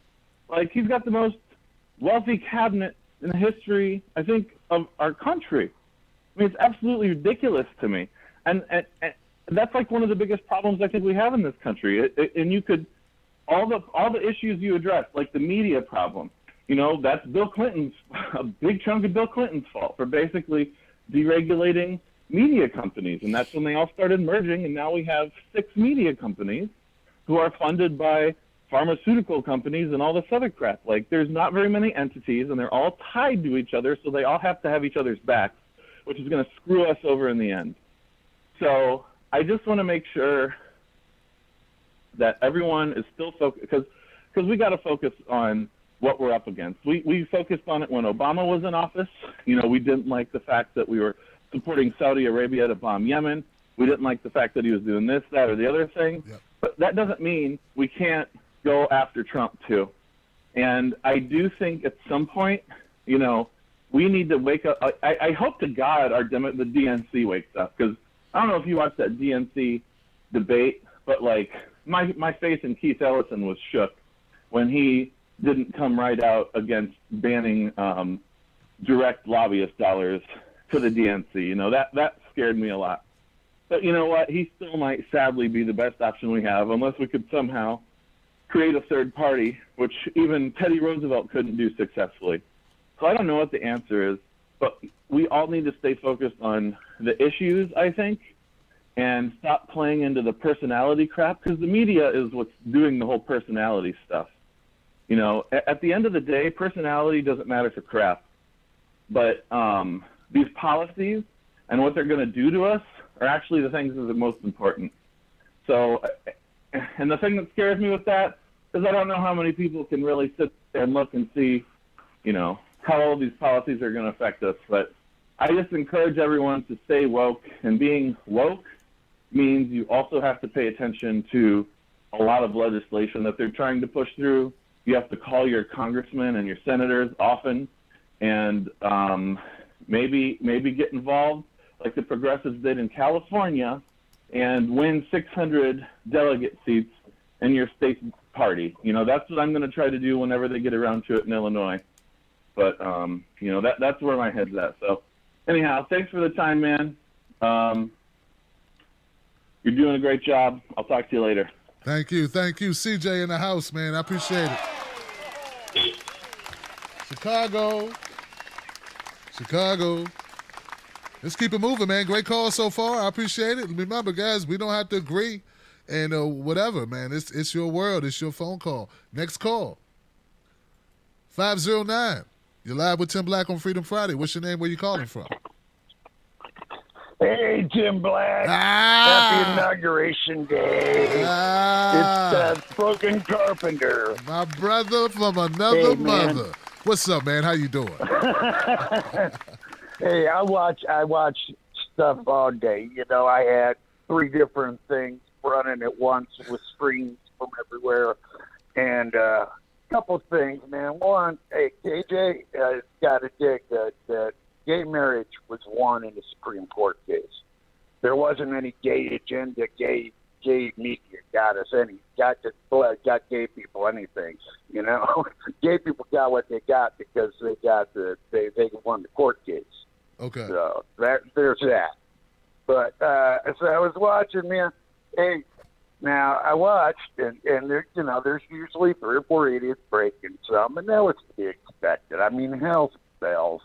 Like, he's got the most wealthy cabinet in the history, I think, of our country. I mean, it's absolutely ridiculous to me. And that's like one of the biggest problems I think we have in this country. And you could, all the issues you address, like the media problem, you know, that's Bill Clinton's, a big chunk of Bill Clinton's fault for basically deregulating media companies. And that's when they all started merging. And now we have 6 media companies who are funded by pharmaceutical companies and all this other crap. Like, there's not very many entities, and they're all tied to each other, so they all have to have each other's backs, which is going to screw us over in the end. So I just want to make sure that everyone is still focused, because we got to focus on what we're up against. We focused on it when Obama was in office. You know, we didn't like the fact that we were supporting Saudi Arabia to bomb Yemen. We didn't like the fact that he was doing this, that, or the other thing. Yep. But that doesn't mean we can't go after Trump too. And I do think at some point, you know, we need to wake up. I hope to God the DNC wakes up, because I don't know if you watched that DNC debate, but like my faith in Keith Ellison was shook when he didn't come right out against banning direct lobbyist dollars to the DNC. You know, that scared me a lot. But you know what? He still might sadly be the best option we have, unless we could somehow create a third party, which even Teddy Roosevelt couldn't do successfully. So I don't know what the answer is, but we all need to stay focused on the issues, I think, and stop playing into the personality crap, because the media is what's doing the whole personality stuff. You know, at the end of the day, personality doesn't matter for crap. But these policies and what they're going to do to us are actually the things that are the most important. So, and the thing that scares me with that is I don't know how many people can really sit there and look and see, how all these policies are going to affect us. But I just encourage everyone to stay woke, and being woke means you also have to pay attention to a lot of legislation that they're trying to push through. You have to call your congressmen and your senators often, and maybe get involved like the progressives did in California and win 600 delegate seats in your state party. That's what I'm going to try to do whenever they get around to it in Illinois. But, that's where my head's at. So anyhow, thanks for the time, man. You're doing a great job. I'll talk to you later. Thank you. CJ in the house, man. I appreciate it. Chicago. Let's keep it moving, man. Great call so far. I appreciate it. Remember, guys, we don't have to agree and whatever, man. It's your world. It's your phone call. Next call. 509. You're live with Tim Black on Freedom Friday. What's your name? Where you calling from? Hey, Tim Black. Happy Inauguration Day. It's Broken Carpenter. My brother from another mother. What's up, man? How you doing? Hey, I watch stuff all day. I had 3 different things running at once with streams from everywhere. And couple things, man. One, hey, KJ, got to dig that gay marriage was won in the Supreme Court case. There wasn't any gay agenda, gay media got gay people anything. Gay people got what they got because they won the court case. Okay. So there's that. But so I was watching, man. Hey, now I watched, and there's usually 3 or 4 idiots breaking some, and that was to be expected. I mean, hell bells.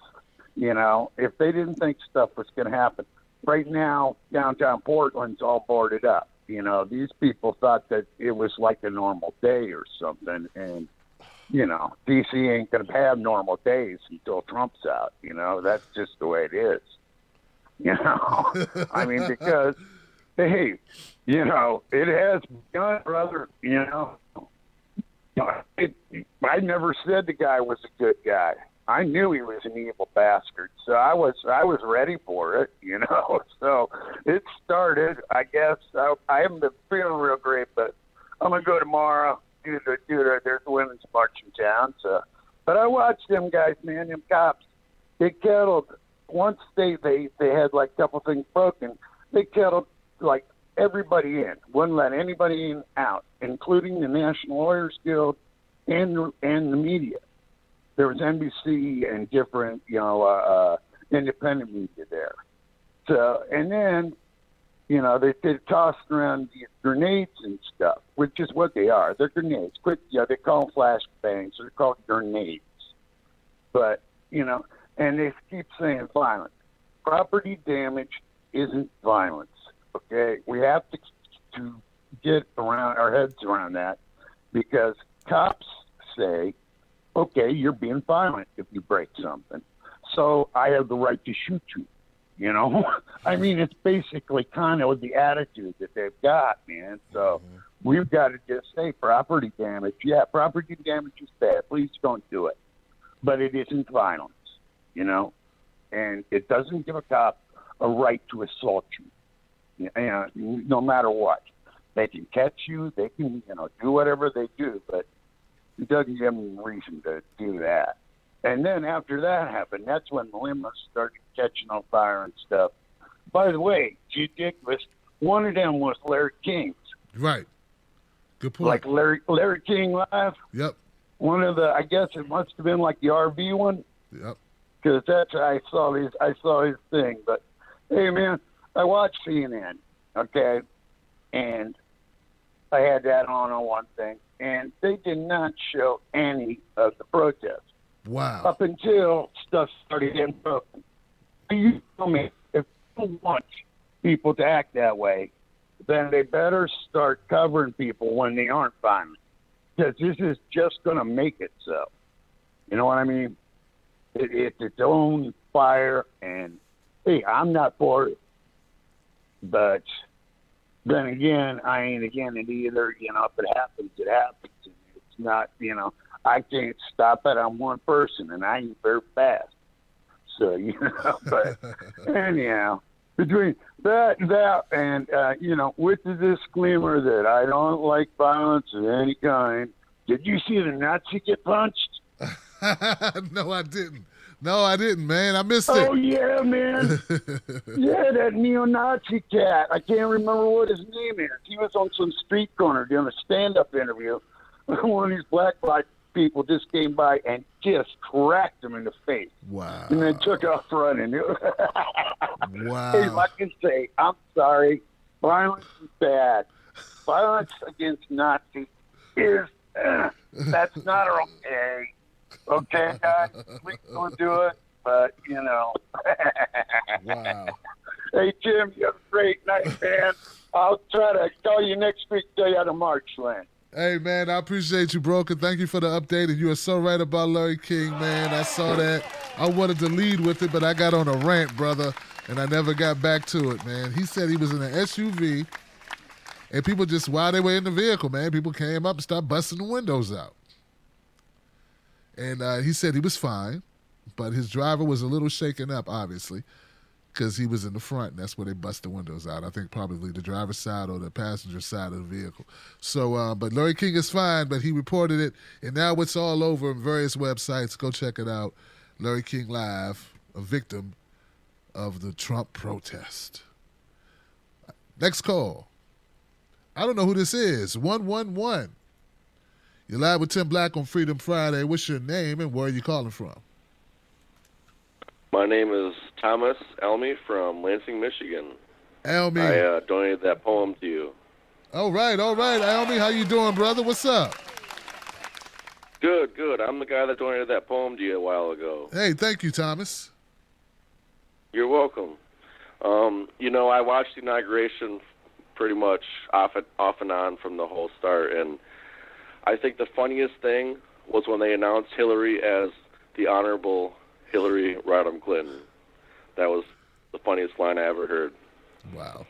If they didn't think stuff was going to happen, right now downtown Portland's all boarded up. These people thought that it was like a normal day or something, and DC ain't going to have normal days until Trump's out. That's just the way it is. I mean, because hey, it has begun, brother. I never said the guy was a good guy. I knew he was an evil bastard, so I was ready for it, So it started. I guess I haven't been feeling real great, but I'm gonna go tomorrow. There's the women's march in town. So, but I watched them guys, man. Them cops. They kettled. Once they had like a couple things broken. They kettled like everybody in. Wouldn't let anybody in out, including the National Lawyers Guild and the media. There was NBC and different, independent media there. So, and then, they tossed around these grenades and stuff, which is what they are. They're grenades. They call them flashbangs. They're called grenades. But, and they keep saying violence. Property damage isn't violence, okay? We have to get our heads around that, because cops say, okay, you're being violent if you break something, so I have the right to shoot you. I mean, it's basically kind of the attitude that they've got, man. So we've got to just say property damage. Yeah, property damage is bad. Please don't do it. But it isn't violence, and it doesn't give a cop a right to assault you, no matter what. They can catch you. They can, do whatever they do, but it doesn't give them reason to do that. And then after that happened, that's when the limos started catching on fire and stuff. By the way, ridiculous. One of them was Larry King's. Right. Good point. Like Larry King Live. Yep. One of the, I guess it must have been like the RV one. Yep. Because I saw his thing. But hey, man, I watched CNN. Okay, and I had that on one thing, and they did not show any of the protests. Wow. Up until stuff started getting broken. You tell me, if people want people to act that way, then they better start covering people when they aren't violent. Because this is just going to make it so. You know what I mean? It's its own fire, and hey, I'm not for it. But then again, I ain't again it either. You know, if it happens, it happens. It's not, you know, I can't stop it. I'm one person, and I ain't very fast. So, you know, but anyhow, between that and, you know, with the disclaimer that I don't like violence of any kind, did you see the Nazi get punched? No, I didn't. No, I didn't, man. I missed it. Oh, yeah, man. Yeah, that neo-Nazi cat. I can't remember what his name is. He was on some street corner doing a stand-up interview. One of these black people just came by and just cracked him in the face. Wow. And then took off running. Wow. Hey, like I say, I'm sorry. Violence is bad. Violence against Nazis is, that's not okay. Okay, guys, please don't do it. But, you know. Wow. Hey, Jim, you have a great night, man. I'll try to call you next week, tell you how to march, Lynn. Hey, man, I appreciate you, Broken. Thank you for the update. And you are so right about Larry King, man. I saw that. I wanted to lead with it, but I got on a rant, brother, and I never got back to it, man. He said he was in an SUV, and people just, while they were in the vehicle, man, people came up and started busting the windows out. And he said he was fine, but his driver was a little shaken up, obviously, because he was in the front, and that's where they bust the windows out. I think probably the driver's side or the passenger side of the vehicle. So, but Larry King is fine, but he reported it, and now it's all over on various websites. Go check it out. Larry King Live, a victim of the Trump protest. Next call. I don't know who this is. 111. You're live with Tim Black on Freedom Friday. What's your name and where are you calling from? My name is Thomas Elmy from Lansing, Michigan. Elmy. I donated that poem to you. All right. Elmy, how you doing, brother? What's up? Good. I'm the guy that donated that poem to you a while ago. Hey, thank you, Thomas. You're welcome. You know, I watched the inauguration pretty much off and on from the whole start, and I think the funniest thing was when they announced Hillary as the Honorable Hillary Rodham Clinton. That was the funniest line I ever heard. Wow.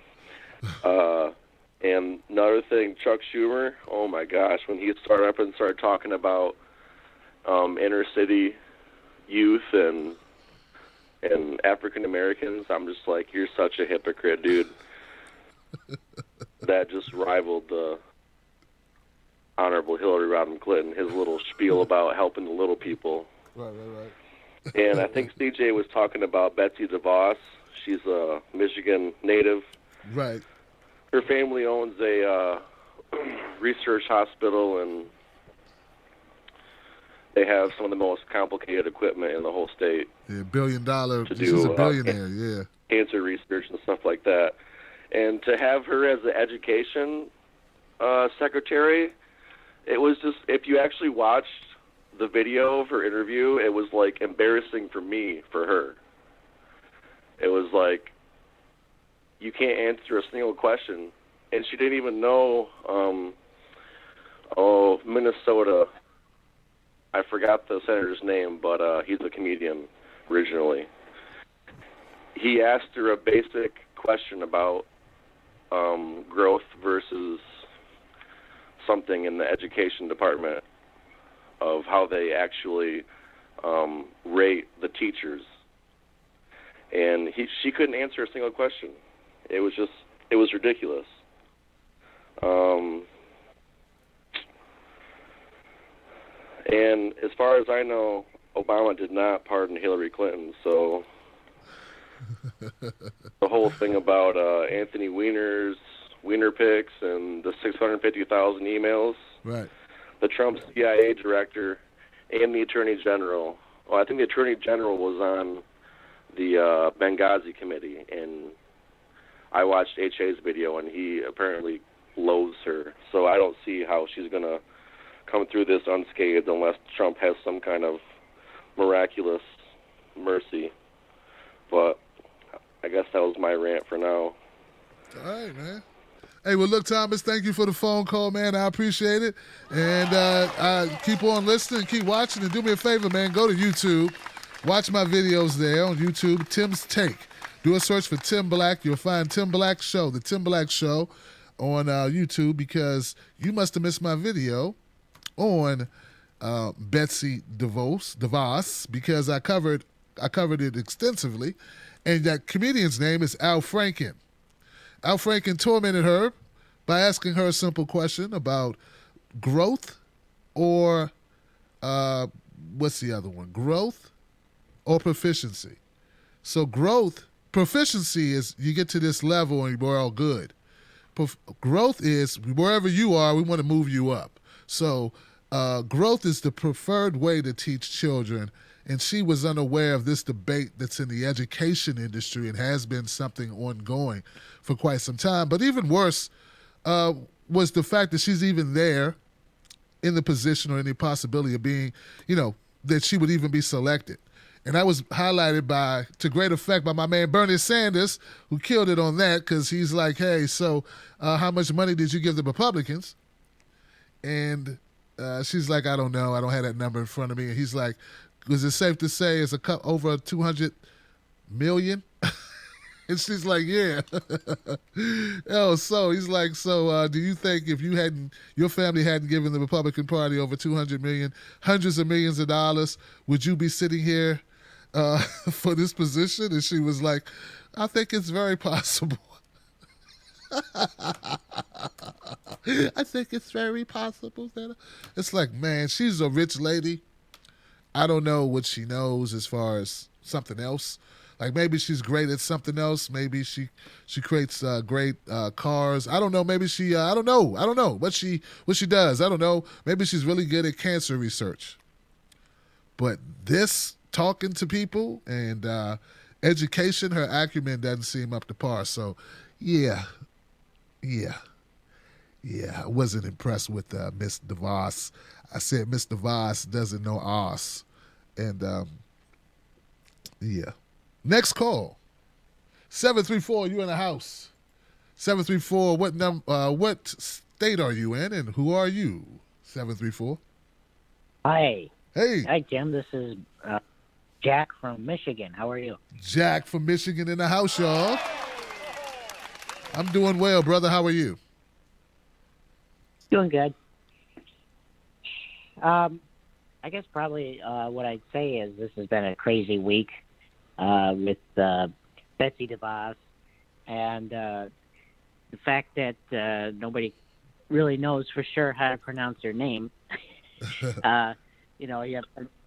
And another thing, Chuck Schumer, oh my gosh, when he started up and started talking about inner city youth and African Americans, I'm just like, you're such a hypocrite, dude. That just rivaled the Honorable Hillary Rodham Clinton, his little spiel about helping the little people. Right. And I think CJ was talking about Betsy DeVos. She's a Michigan native. Right. Her family owns a research hospital, and they have some of the most complicated equipment in the whole state. Yeah, $1 billion. To She's do, a billionaire, yeah. Cancer research and stuff like that. And to have her as the education secretary, it was just, if you actually watched the video of her interview, it was like embarrassing for me, for her. It was like, you can't answer a single question. And she didn't even know, Minnesota, I forgot the senator's name, but he's a comedian originally. He asked her a basic question about growth versus something in the education department of how they actually rate the teachers. And she couldn't answer a single question. It was ridiculous. And as far as I know, Obama did not pardon Hillary Clinton, so the whole thing about Anthony Weiner's Weiner picks and the 650,000 emails, Right. the Trump CIA director and the Attorney General. Well, I think the Attorney General was on the Benghazi committee, and I watched HA's video, and he apparently loathes her. So I don't see how she's going to come through this unscathed unless Trump has some kind of miraculous mercy. But I guess that was my rant for now. All right, man. Hey, well, look, Thomas, thank you for the phone call, man. I appreciate it. And keep on listening, keep watching, and do me a favor, man. Go to YouTube Watch my videos there on YouTube, Tim's Take. Do a search for Tim Black. You'll find Tim Black Show, the Tim Black Show on YouTube, because you must have missed my video on Betsy DeVos, because I covered it extensively. And that comedian's name is Al Franken. Al Franken tormented her by asking her a simple question about growth or what's the other one? Growth or proficiency. So proficiency is you get to this level and we're all good. Growth is wherever you are, we want to move you up. So growth is the preferred way to teach children. And she was unaware of this debate that's in the education industry and has been something ongoing for quite some time. But even worse was the fact that she's even there in the position or any possibility of being, that she would even be selected. And that was highlighted to great effect by my man Bernie Sanders, who killed it on that, because he's like, hey, so how much money did you give the Republicans? And she's like, I don't know. I don't have that number in front of me. And he's like, was it safe to say it's over 200 million? And she's like, yeah. So he's like, do you think if your family hadn't given the Republican Party over 200 million, hundreds of millions of dollars, would you be sitting here for this position? And she was like, I think it's very possible. I think it's very possible. It's like, man, she's a rich lady. I don't know what she knows as far as something else. Like maybe she's great at something else. Maybe she creates great cars. I don't know. Maybe she I don't know what she does. I don't know. Maybe she's really good at cancer research. But this talking to people and education, her acumen doesn't seem up to par. So yeah. I wasn't impressed with Miss DeVos. I said Miss DeVos doesn't know us. And yeah. Next call. 734, you in the house. 734, what state are you in and who are you? 734. Hi. Hey. Hi, Tim. This is Jack from Michigan. How are you? Jack from Michigan in the house, y'all. I'm doing well, brother. How are you? Doing good. I guess probably what I'd say is this has been a crazy week with Betsy DeVos and the fact that nobody really knows for sure how to pronounce her name. You have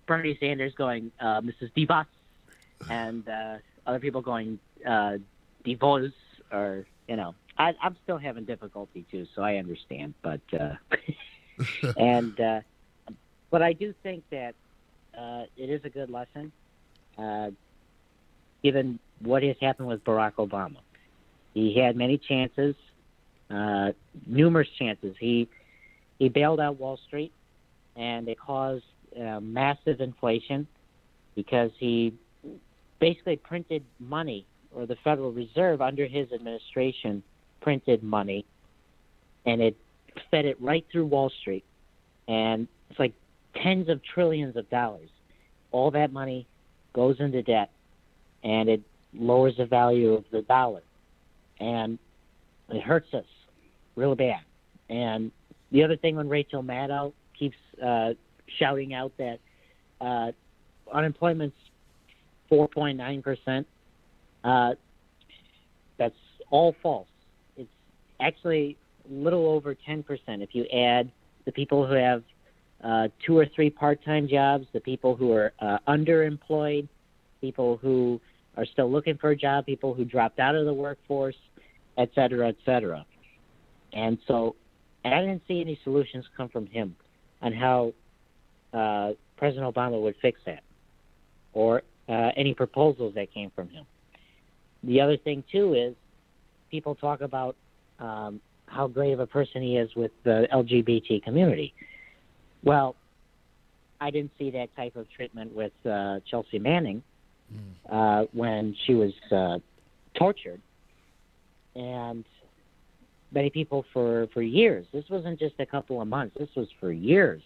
Bernie Sanders going, Mrs. DeVos, and other people going, DeVos, or, I'm still having difficulty too, so I understand. But but I do think that it is a good lesson, given what has happened with Barack Obama. He had many chances, numerous chances. He bailed out Wall Street, and it caused massive inflation because he basically printed money, or the Federal Reserve under his administration printed money, and it fed it right through Wall Street. And it's like tens of trillions of dollars. All that money goes into debt, and it lowers the value of the dollar. And it hurts us real bad. And the other thing, when Rachel Maddow keeps shouting out that unemployment's 4.9%, that's all false. It's actually a little over 10% if you add the people who have 2 or 3 part-time jobs, the people who are underemployed, people who are still looking for a job, people who dropped out of the workforce, et cetera, et cetera. And so I didn't see any solutions come from him on how President Obama would fix that, or any proposals that came from him. The other thing, too, is people talk about how great of a person he is with the LGBT community. Well, I didn't see that type of treatment with Chelsea Manning when she was tortured. And many people for years, this wasn't just a couple of months, this was for years,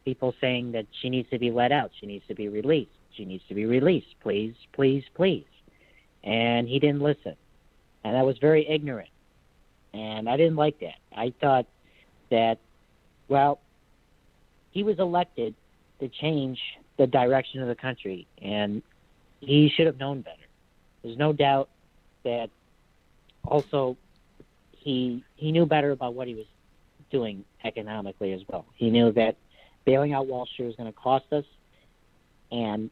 people saying that she needs to be let out, she needs to be released, She needs to be released. Please, please, please. And he didn't listen. And that was very ignorant. And I didn't like that. I thought that, well, he was elected to change the direction of the country, and he should have known better. There's no doubt that also he knew better about what he was doing economically as well. He knew that bailing out Wall Street was going to cost us, and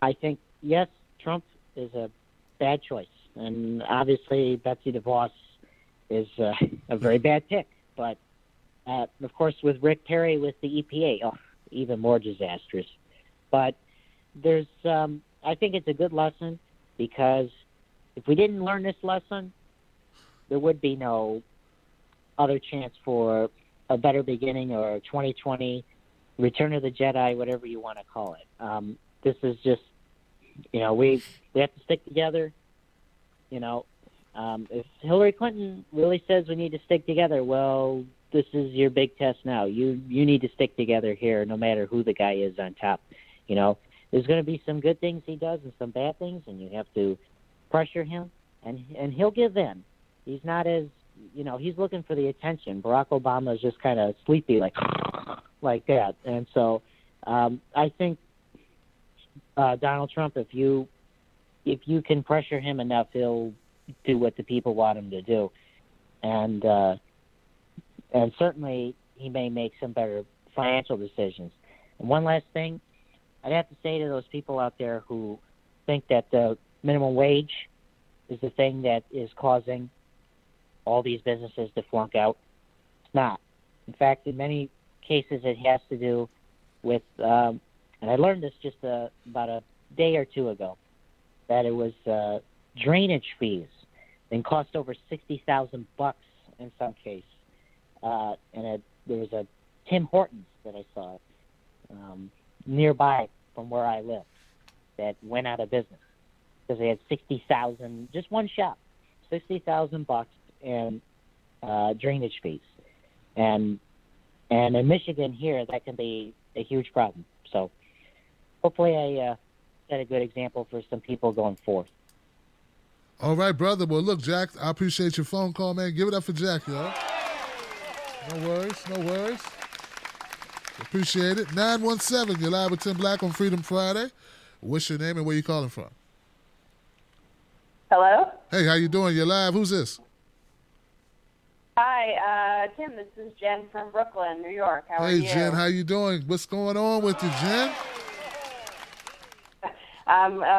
I think, yes, Trump is a bad choice, and obviously Betsy DeVos is a very bad pick, but of course with Rick Perry with the EPA, even more disastrous. But there's, I think it's a good lesson, because if we didn't learn this lesson, there would be no other chance for a better beginning, or 2020, Return of the Jedi, whatever you want to call it. This is just, we have to stick together. If Hillary Clinton really says we need to stick together, well, this is your big test now. You need to stick together here, no matter who the guy is on top. There's going to be some good things he does and some bad things, and you have to pressure him, and he'll give in. He's not as, he's looking for the attention. Barack Obama is just kind of sleepy, like that. And so I think Donald Trump, if you can pressure him enough, he'll do what the people want him to do. And certainly he may make some better financial decisions. And one last thing, I'd have to say to those people out there who think that the minimum wage is the thing that is causing all these businesses to flunk out. It's not. In fact, in many cases, it has to do with, and I learned this just about a day or two ago, that it was drainage fees, and cost over $60,000 in some case. And there was a Tim Hortons that I saw nearby from where I live that went out of business because they had 60,000, just one shop, $60,000 in drainage fees, and in Michigan here that can be a huge problem. So hopefully I set a good example for some people going forth. All right, brother. Well, look, Jack, I appreciate your phone call, man. Give it up for Jack, y'all. No worries. Appreciate it. 917, you're live with Tim Black on Freedom Friday. What's your name and where you calling from? Hello? Hey, how you doing? You're live. Who's this? Hi, Tim. This is Jen from Brooklyn, New York. How are you? Hey, Jen, how you doing? What's going on with you, Jen?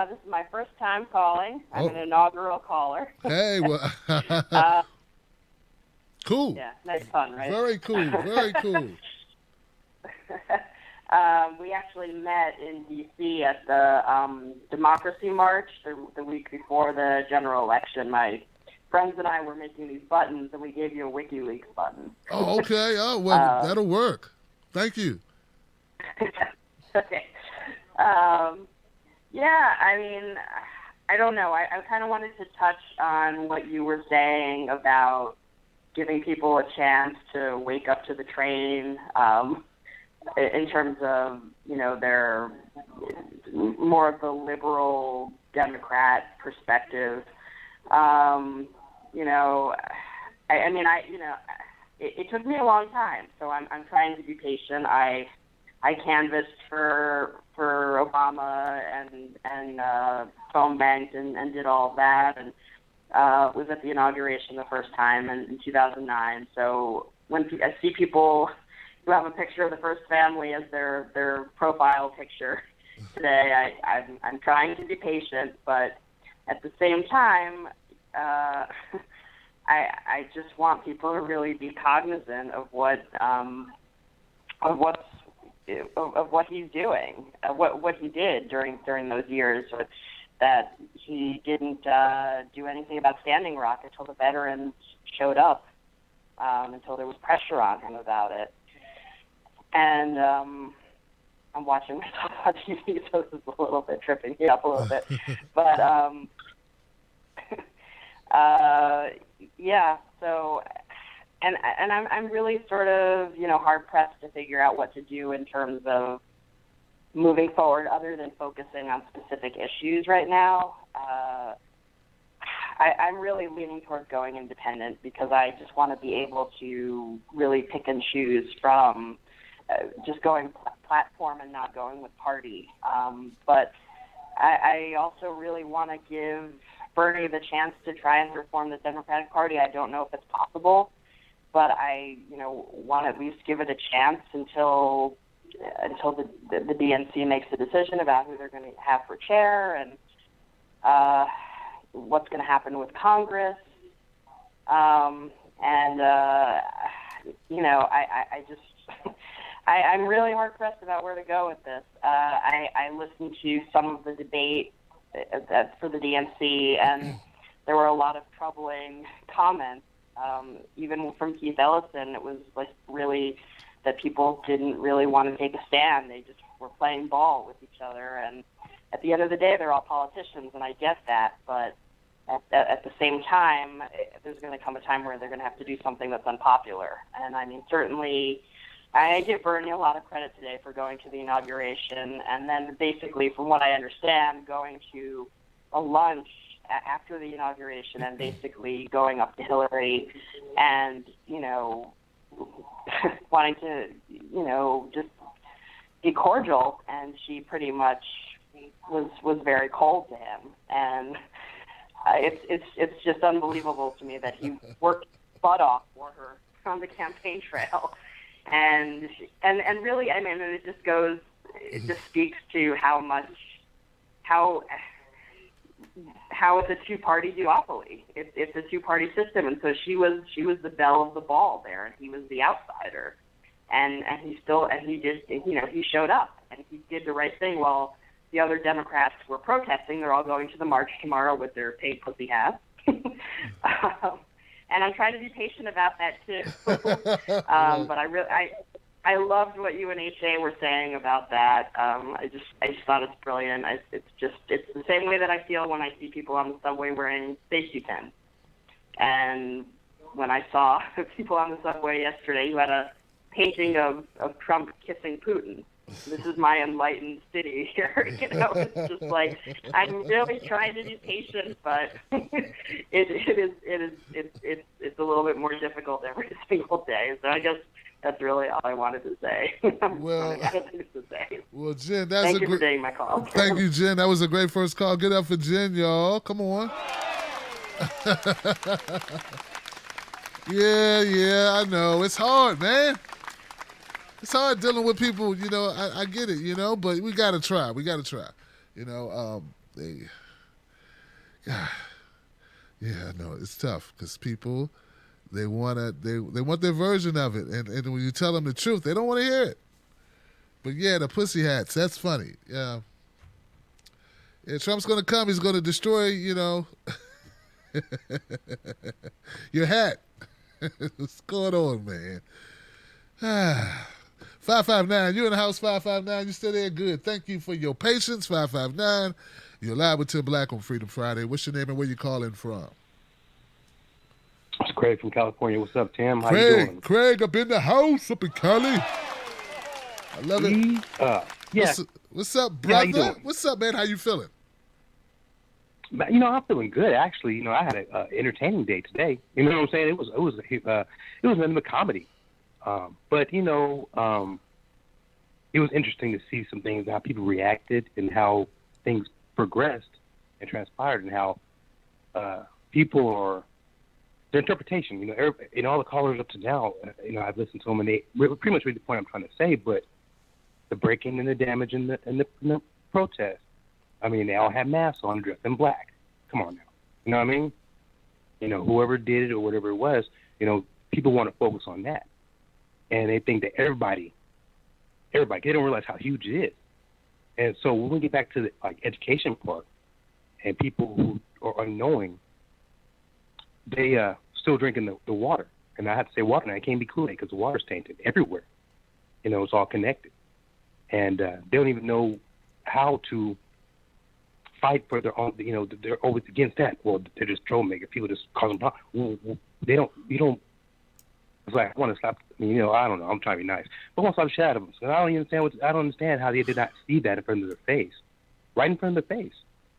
This is my first time calling. I'm an inaugural caller. Hey, well, cool. Yeah, nice fun, right? Very cool. We actually met in D.C. at the Democracy March the week before the general election. My friends and I were making these buttons, and we gave you a WikiLeaks button. Oh, okay. Oh, well, that'll work. Thank you. Okay. Yeah, I mean, I don't know. I kind of wanted to touch on what you were saying about giving people a chance to wake up to the train, in terms of, their more of the liberal Democrat perspective. It took me a long time, so I'm trying to be patient. I canvassed for Obama and phone banked and did all of that, and was at the inauguration the first time in 2009. So when I see people who have a picture of the first family as their profile picture today, I'm trying to be patient, but at the same time, I just want people to really be cognizant of what he's doing, what he did during those years, that he didn't do anything about Standing Rock until the veterans showed up, until there was pressure on him about it. And I'm watching myself on TV, so this is a little bit tripping me up a little bit. But yeah, so and I'm really sort of hard pressed to figure out what to do in terms of moving forward, other than focusing on specific issues right now. I'm really leaning towards going independent because I just want to be able to really pick and choose from just going platform and not going with party. But I also really want to give Bernie the chance to try and reform the Democratic Party. I don't know if it's possible, but I, want to at least give it a chance until the DNC makes a decision about who they're going to have for chair and what's going to happen with Congress. I'm really hard pressed about where to go with this. I listened to some of the debate for the DNC, and there were a lot of troubling comments, even from Keith Ellison. It was like really that people didn't really want to take a stand. They just were playing ball with each other. And at the end of the day, they're all politicians, and I get that. But at the same time, there's going to come a time where they're going to have to do something that's unpopular. And I mean, certainly, I give Bernie a lot of credit today for going to the inauguration, and then basically, from what I understand, going to a lunch after the inauguration and basically going up to Hillary and, wanting to, just be cordial, and she pretty much was very cold to him. And it's just unbelievable to me that he worked butt off for her on the campaign trail. And really, I mean, it just speaks to how it's a two-party duopoly. It's a two-party system, and so she was the belle of the ball there, and he was the outsider, and he showed up, and he did the right thing while the other Democrats were protesting. They're all going to the march tomorrow with their paid pussy hats. And I'm trying to be patient about that too. But I loved what you and HA were saying about that. I just thought it's brilliant. It's the same way that I feel when I see people on the subway wearing safety pins. And when I saw people on the subway yesterday who had a painting of Trump kissing Putin. This is my enlightened city here. It's just like I'm really trying to be patient, but it's a little bit more difficult every single day. So I guess that's really all I wanted to say. Well, Jen, thank you for taking my call. Thank you, Jen. That was a great first call. Get up for Jen, y'all. Come on. Yeah, I know. It's hard, man. It's hard dealing with people, I get it, but we got to try. Yeah, no, it's tough because people, they want their version of it. And when you tell them the truth, they don't want to hear it. But yeah, the pussy hats, that's funny. Yeah, Trump's going to come. He's going to destroy, your hat. What's going on, man? 559, you in the house, 559. You still there? Good. Thank you for your patience, 559. You're live with Tim Black on Freedom Friday. What's your name and where you calling from? It's Craig from California. What's up, Tim? How you doing? Craig, up in the house, up in Cali. I love it. Yeah. What's up, brother? How you doing? What's up, man? How you feeling? I'm feeling good, actually. I had an entertaining day today. You know what I'm saying? It was nothing but comedy. But it was interesting to see some things, how people reacted and how things progressed and transpired, and how people are their interpretation. All the callers up to now, I've listened to them, and they pretty much made the point I'm trying to say. But the breaking and the damage and the protest. I mean, they all had masks on, dressed in black. Come on now, you know what I mean? Whoever did it or whatever it was, people want to focus on that. And they think that everybody, they don't realize how huge it is. And so when we get back to the education part, and people who are unknowing, they still drinking the water. And I have to say water now. It can't be Kool-Aid because the water's tainted everywhere. It's all connected. And they don't even know how to fight for their own. They're always against that. Well, they're just troublemaker. People just cause them problems. You don't It's like I want to slap. I mean, I don't know. I'm trying to be nice, but I want to slap the shit out of them. So I don't understand how they did not see that in front of their face, right in front of their face,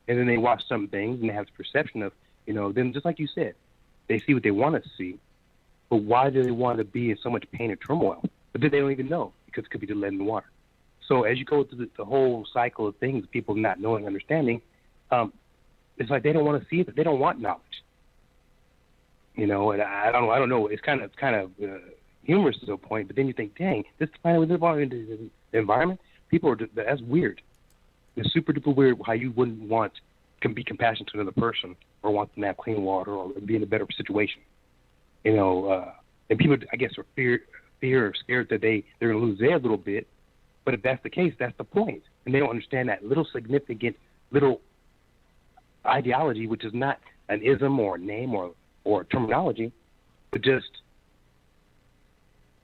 and then they watch some things and they have the perception of, then just like you said, they see what they want to see, but why do they want to be in so much pain and turmoil? But then they don't even know because it could be the lead in the water. So as you go through the whole cycle of things, people not knowing, understanding, it's like they don't want to see it. They don't want knowledge. And I don't know. It's kind of humorous to a point, but then you think, dang, this planet we live on, in the environment, people are, that's weird. It's super duper weird how you wouldn't want to be compassionate to another person or want them to have clean water or be in a better situation. And people, I guess, are fear or scared that they're going to lose their little bit. But if that's the case, that's the point. And they don't understand that little significant little ideology, which is not an ism or a name or terminology, but just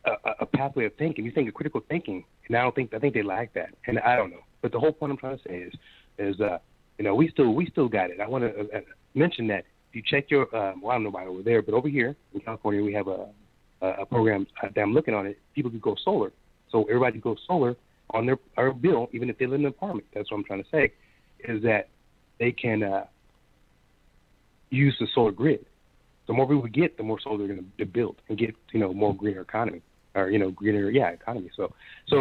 a pathway of thinking. You think of critical thinking, and I think they lack that. And I don't know. But the whole point I'm trying to say is we still got it. I want to mention that if you check your, I don't know about over there, but over here in California, we have a program that I'm looking on it. People can go solar. So everybody goes solar on their bill, even if they live in an apartment. That's what I'm trying to say, is that they can use the solar grid. The more people get, the more solar they're going to build and get, more greener economy or, greener, economy. So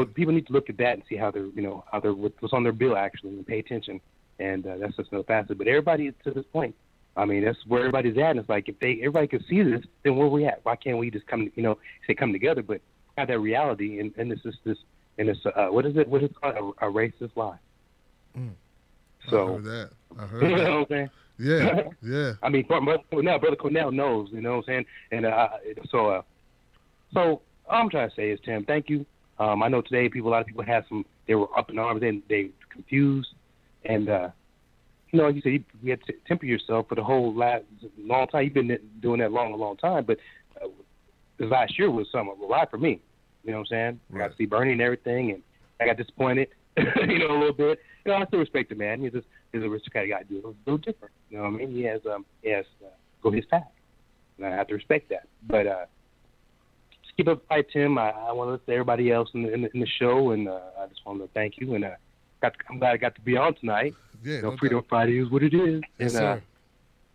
people need to look at that and see how they're, what's on their bill actually and pay attention. And that's just no facet. But everybody to this point, I mean, that's where everybody's at. And it's like, if everybody can see this, then where are we at? Why can't we just come together, but have that reality? And this what is it? What is it called? A racist lie. So I heard that. You know what I'm saying? Yeah. I mean, Brother Cornell knows, you know what I'm saying? And so all I'm trying to say is, Tim, thank you. I know today a lot of people they were up in arms and they were confused. And, like you said, you had to temper yourself for the whole long time. You've been doing that a long time. But this last year was a ride for me. You know what I'm saying? Right. I got to see Bernie and everything, and I got disappointed, a little bit. I still respect the man. He's a aristocratic guy. He's a little different. You know what I mean? He has go his path, and I have to respect that. But just keep up the fight, Tim. I want to listen to everybody else in the show, and I just want to thank you. And I'm glad I got to be on tonight. Yeah, Freedom Friday is what it is. Yes, and sir.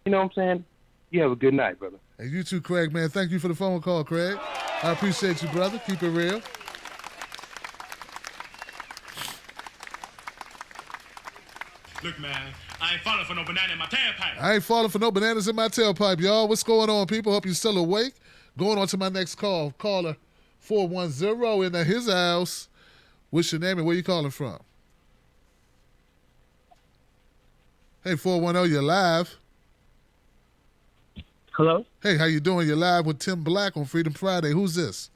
You know what I'm saying? You have a good night, brother. And you too, Craig, man. Thank you for the phone call, Craig. I appreciate you, brother. Keep it real. Look, man, I ain't falling for no banana in my tailpipe. I ain't falling for no bananas in my tailpipe, y'all. What's going on, people? Hope you're still awake. Going on to my next call. Caller 410 in his house. What's your name and where you calling from? Hey, 410, you're live. Hello? Hey, how you doing? You're live with Tim Black on Freedom Friday. Who's this?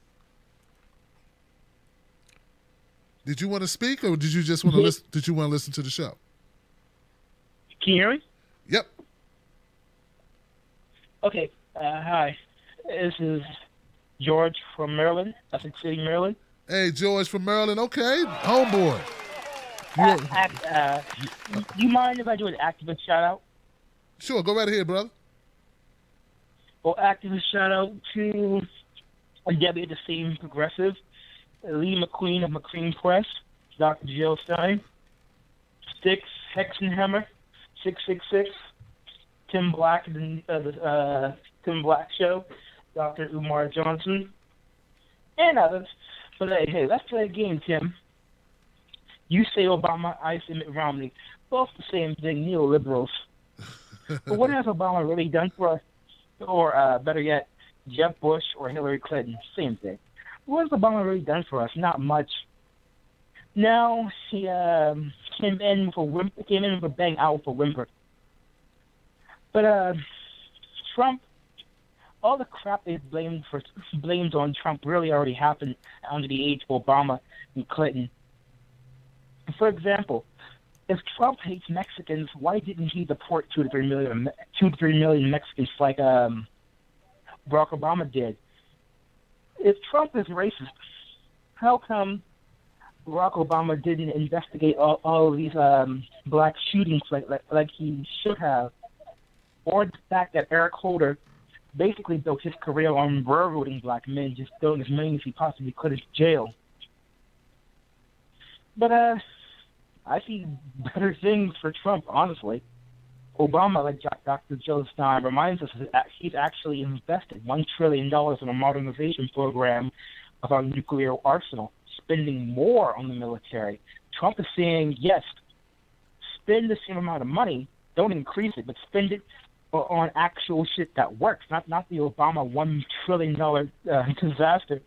Did you want to speak or did you just want to listen? Did you want to listen to the show? Can you hear me? Yep. Okay. Hi. This is George from Maryland, Essex City, Maryland. Hey, George from Maryland. Okay, homeboy. You mind if I do an activist shout out? Sure, go right ahead, brother. Well, activist shout out to Debbie the Same Progressive, Lee McQueen of McQueen Press, Dr. Jill Stein, Sticks Hexenhammer, 666, Tim Black, the Tim Black Show, Dr. Umar Johnson, and others. But hey, let's play a game, Tim. You say Obama, I say Mitt Romney. Both the same thing, neoliberals. But what has Obama really done for us? Or better yet, Jeb Bush or Hillary Clinton? Same thing. What has Obama really done for us? Not much. Now he came in with a bang out for whimper. But Trump, all the crap they blamed on Trump really already happened under the age of Obama and Clinton. For example, if Trump hates Mexicans, why didn't he deport 2 to 3 million Mexicans like Barack Obama did? If Trump is racist, how come Barack Obama didn't investigate all of these black shootings like he should have? Or the fact that Eric Holder basically built his career on railroading black men, just throwing as many as he possibly could into jail. But I see better things for Trump, honestly. Obama, like Dr. Joe Stein reminds us, that he's actually invested $1 trillion in a modernization program of our nuclear arsenal, spending more on the military. Trump is saying, yes, spend the same amount of money, don't increase it, but spend it on actual shit that works, not the Obama $1 trillion disaster.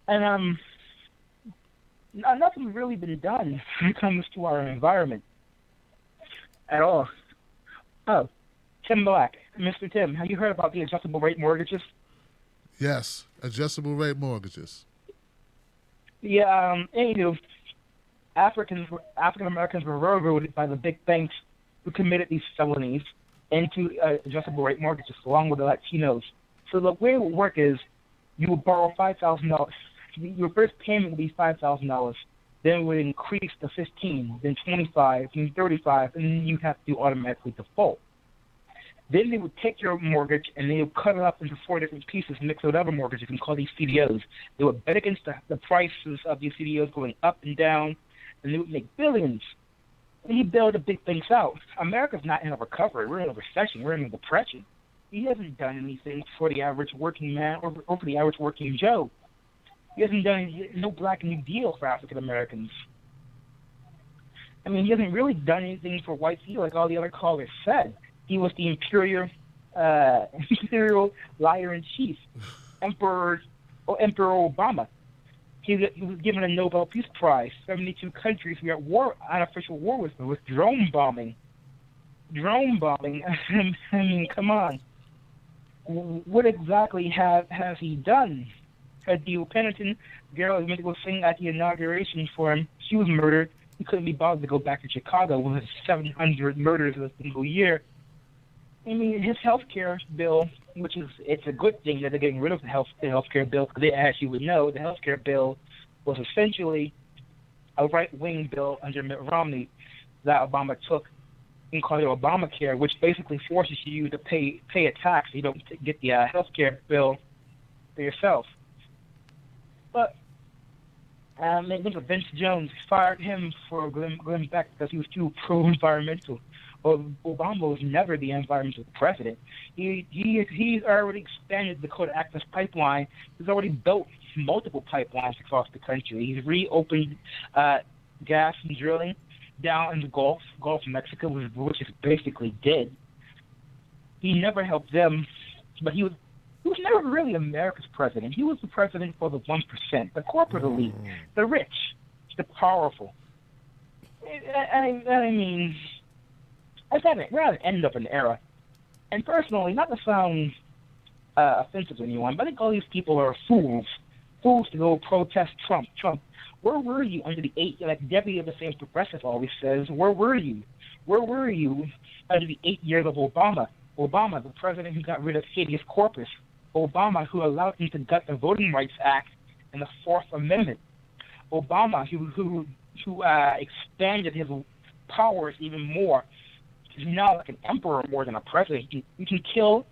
And nothing's really been done when it comes to our environment at all. Oh, Tim Black. Mr. Tim, have you heard about the adjustable rate mortgages? Yes, adjustable rate mortgages. Yeah, anywho, African Americans were railroaded by the big banks who committed these felonies into adjustable rate mortgages along with the Latinos. So the way it would work is you would borrow $5,000. Your first payment would be $5,000. Then it would increase to 15, then 25, then 35, and then you have to automatically default. Then they would take your mortgage and they would cut it up into 4 different pieces, mix it with other mortgages, and call these CDOs. They would bet against the prices of these CDOs going up and down, and they would make billions. And he bailed the big things out. America's not in a recovery. We're in a recession. We're in a depression. He hasn't done anything for the average working man or for the average working Joe. He hasn't done no Black New Deal for African Americans. I mean, he hasn't really done anything for white people like all the other callers said. He was the imperial liar-in-chief, Emperor Obama. He was given a Nobel Peace Prize. 72 countries were at war, unofficial war with him, with drone bombing. Drone bombing. I mean, come on. What exactly has he done? The penitent girl was singing at the inauguration for him. She was murdered. He couldn't be bothered to go back to Chicago with 700 murders in a single year. I mean, his health care bill, which is, it's a good thing that they're getting rid of the health care bill, because as you would know, the health care bill was essentially a right-wing bill under Mitt Romney that Obama took and called it Obamacare, which basically forces you to pay a tax if you don't get the health care bill for yourself. But I think Vince Jones fired him for going back because he was too pro-environmental. Obama was never the environmental president. He's already expanded the Dakota Access Pipeline. He's already built multiple pipelines across the country. He's reopened gas and drilling down in the Gulf of Mexico, which is basically dead. He never helped them, but he was never really America's president. He was the president for the 1%, the corporate elite, the rich, the powerful. I mean, we're at the end of an era. And personally, not to sound offensive to anyone, but I think all these people are fools to go protest Trump. Where were you under the like Debbie of the same progressive always says, where were you? Where were you under the 8 years of Obama? Obama, the president who got rid of habeas corpus. Obama, who allowed him to gut the Voting Rights Act and the Fourth Amendment. Obama, who expanded his powers even more. He's now like an emperor more than a president. You can kill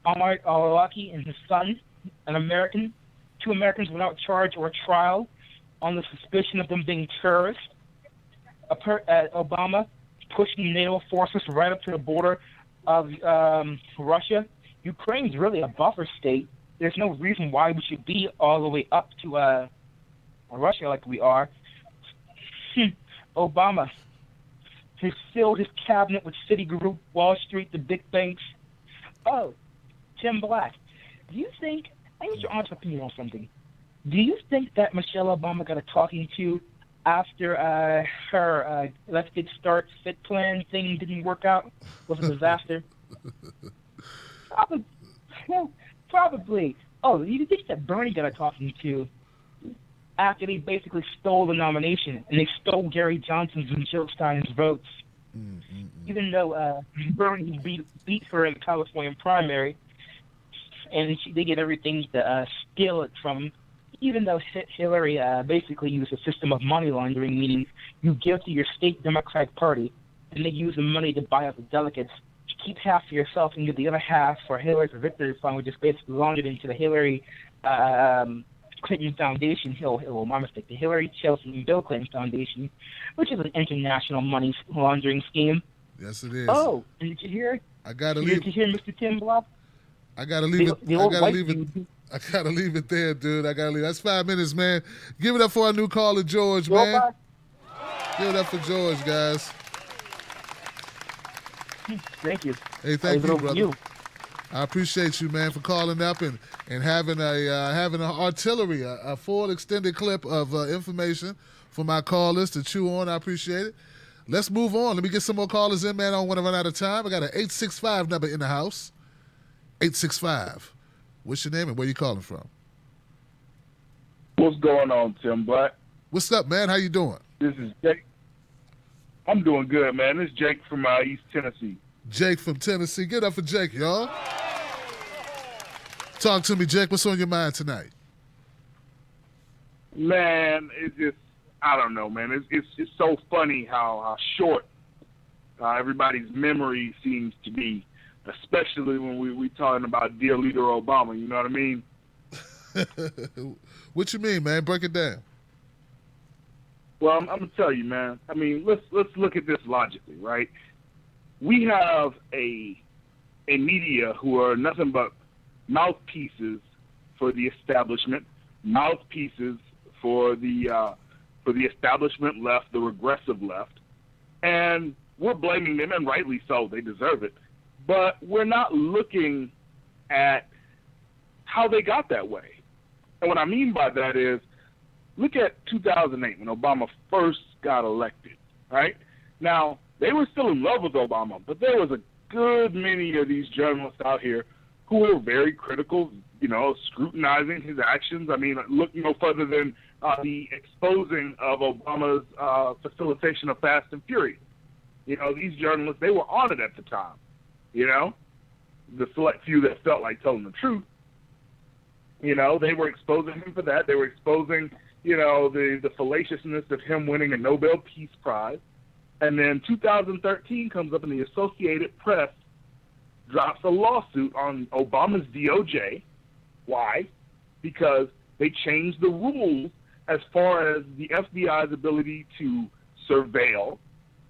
Omar al-Awlaki and his son, two Americans without charge or trial on the suspicion of them being terrorists. Obama pushing NATO forces right up to the border of Russia. Ukraine's really a buffer state. There's no reason why we should be all the way up to Russia like we are. Obama has filled his cabinet with Citigroup, Wall Street, the big banks. Oh, Tim Black, do you think, I need your honest opinion on something. Do you think that Michelle Obama got a talking to after her Let's Get Started Fit plan thing didn't work out? Was a disaster? Probably. Oh, you think that Bernie got a talking to after they basically stole the nomination and they stole Gary Johnson's and Jill Stein's votes? Even though Bernie beat her in the California primary, and they did everything to steal it from him. Even though Hillary basically used a system of money laundering, meaning you give to your state Democratic Party, and they use the money to buy up the delegates keep half for yourself and give the other half for Hillary for Victory Fund, which is basically laundered into the Hillary Clinton Foundation, the Hillary, Chelsea, and Bill Clinton Foundation, which is an international money laundering scheme. Yes, it is. Oh, and did you hear? I gotta leave. Did you hear Mr. Tim Block? I gotta leave it. The I old gotta white leave it. dude. I gotta leave it there, dude. I gotta leave. That's 5 minutes, man. Give it up for our new caller, George, man. Bye. Give it up for George, guys. Thank you. Hey, thank you, brother. You. I appreciate you, man, for calling up and having an artillery, a full extended clip of information for my callers to chew on. I appreciate it. Let's move on. Let me get some more callers in, man. I don't want to run out of time. I got an 865 number in the house. 865. What's your name and where you calling from? What's going on, Tim Black? What's up, man? How you doing? This is Jake. I'm doing good, man. This is Jake from East Tennessee. Jake from Tennessee. Get up for Jake, y'all. Talk to me, Jake. What's on your mind tonight? Man, it's just, I don't know, man. It's so funny how short everybody's memory seems to be, especially when we talking about dear leader Obama. You know what I mean? What you mean, man? Break it down. Well, I'm gonna tell you, man. I mean, let's look at this logically, right? We have a media who are nothing but mouthpieces for the establishment, mouthpieces for the establishment left, the regressive left, and we're blaming them, and rightly so. They deserve it. But we're not looking at how they got that way. And what I mean by that is, look at 2008 when Obama first got elected, right? Now, they were still in love with Obama, but there was a good many of these journalists out here who were very critical, scrutinizing his actions. I mean, look no further than the exposing of Obama's facilitation of Fast and Furious. These journalists, they were on it at the time, the select few that felt like telling the truth. They were exposing him for that. They were exposing, the fallaciousness of him winning a Nobel Peace Prize. And then 2013 comes up and the Associated Press drops a lawsuit on Obama's DOJ. Why? Because they changed the rules as far as the FBI's ability to surveil,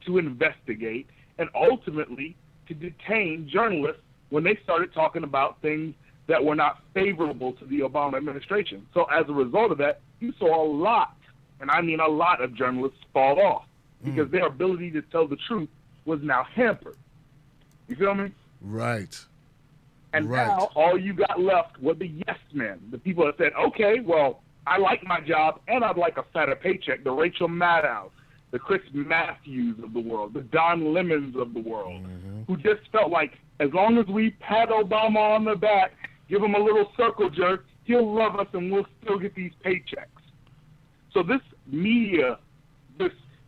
to investigate, and ultimately to detain journalists when they started talking about things that were not favorable to the Obama administration. So as a result of that, you saw a lot, and I mean a lot, of journalists fall off because their ability to tell the truth was now hampered. You feel me? Right. And now all you got left were the yes men, the people that said, okay, well, I like my job and I'd like a fatter paycheck, the Rachel Maddows, the Chris Matthews of the world, the Don Lemons of the world, who just felt like as long as we pat Obama on the back, give him a little circle jerk, he'll love us and we'll still get these paychecks. So this media,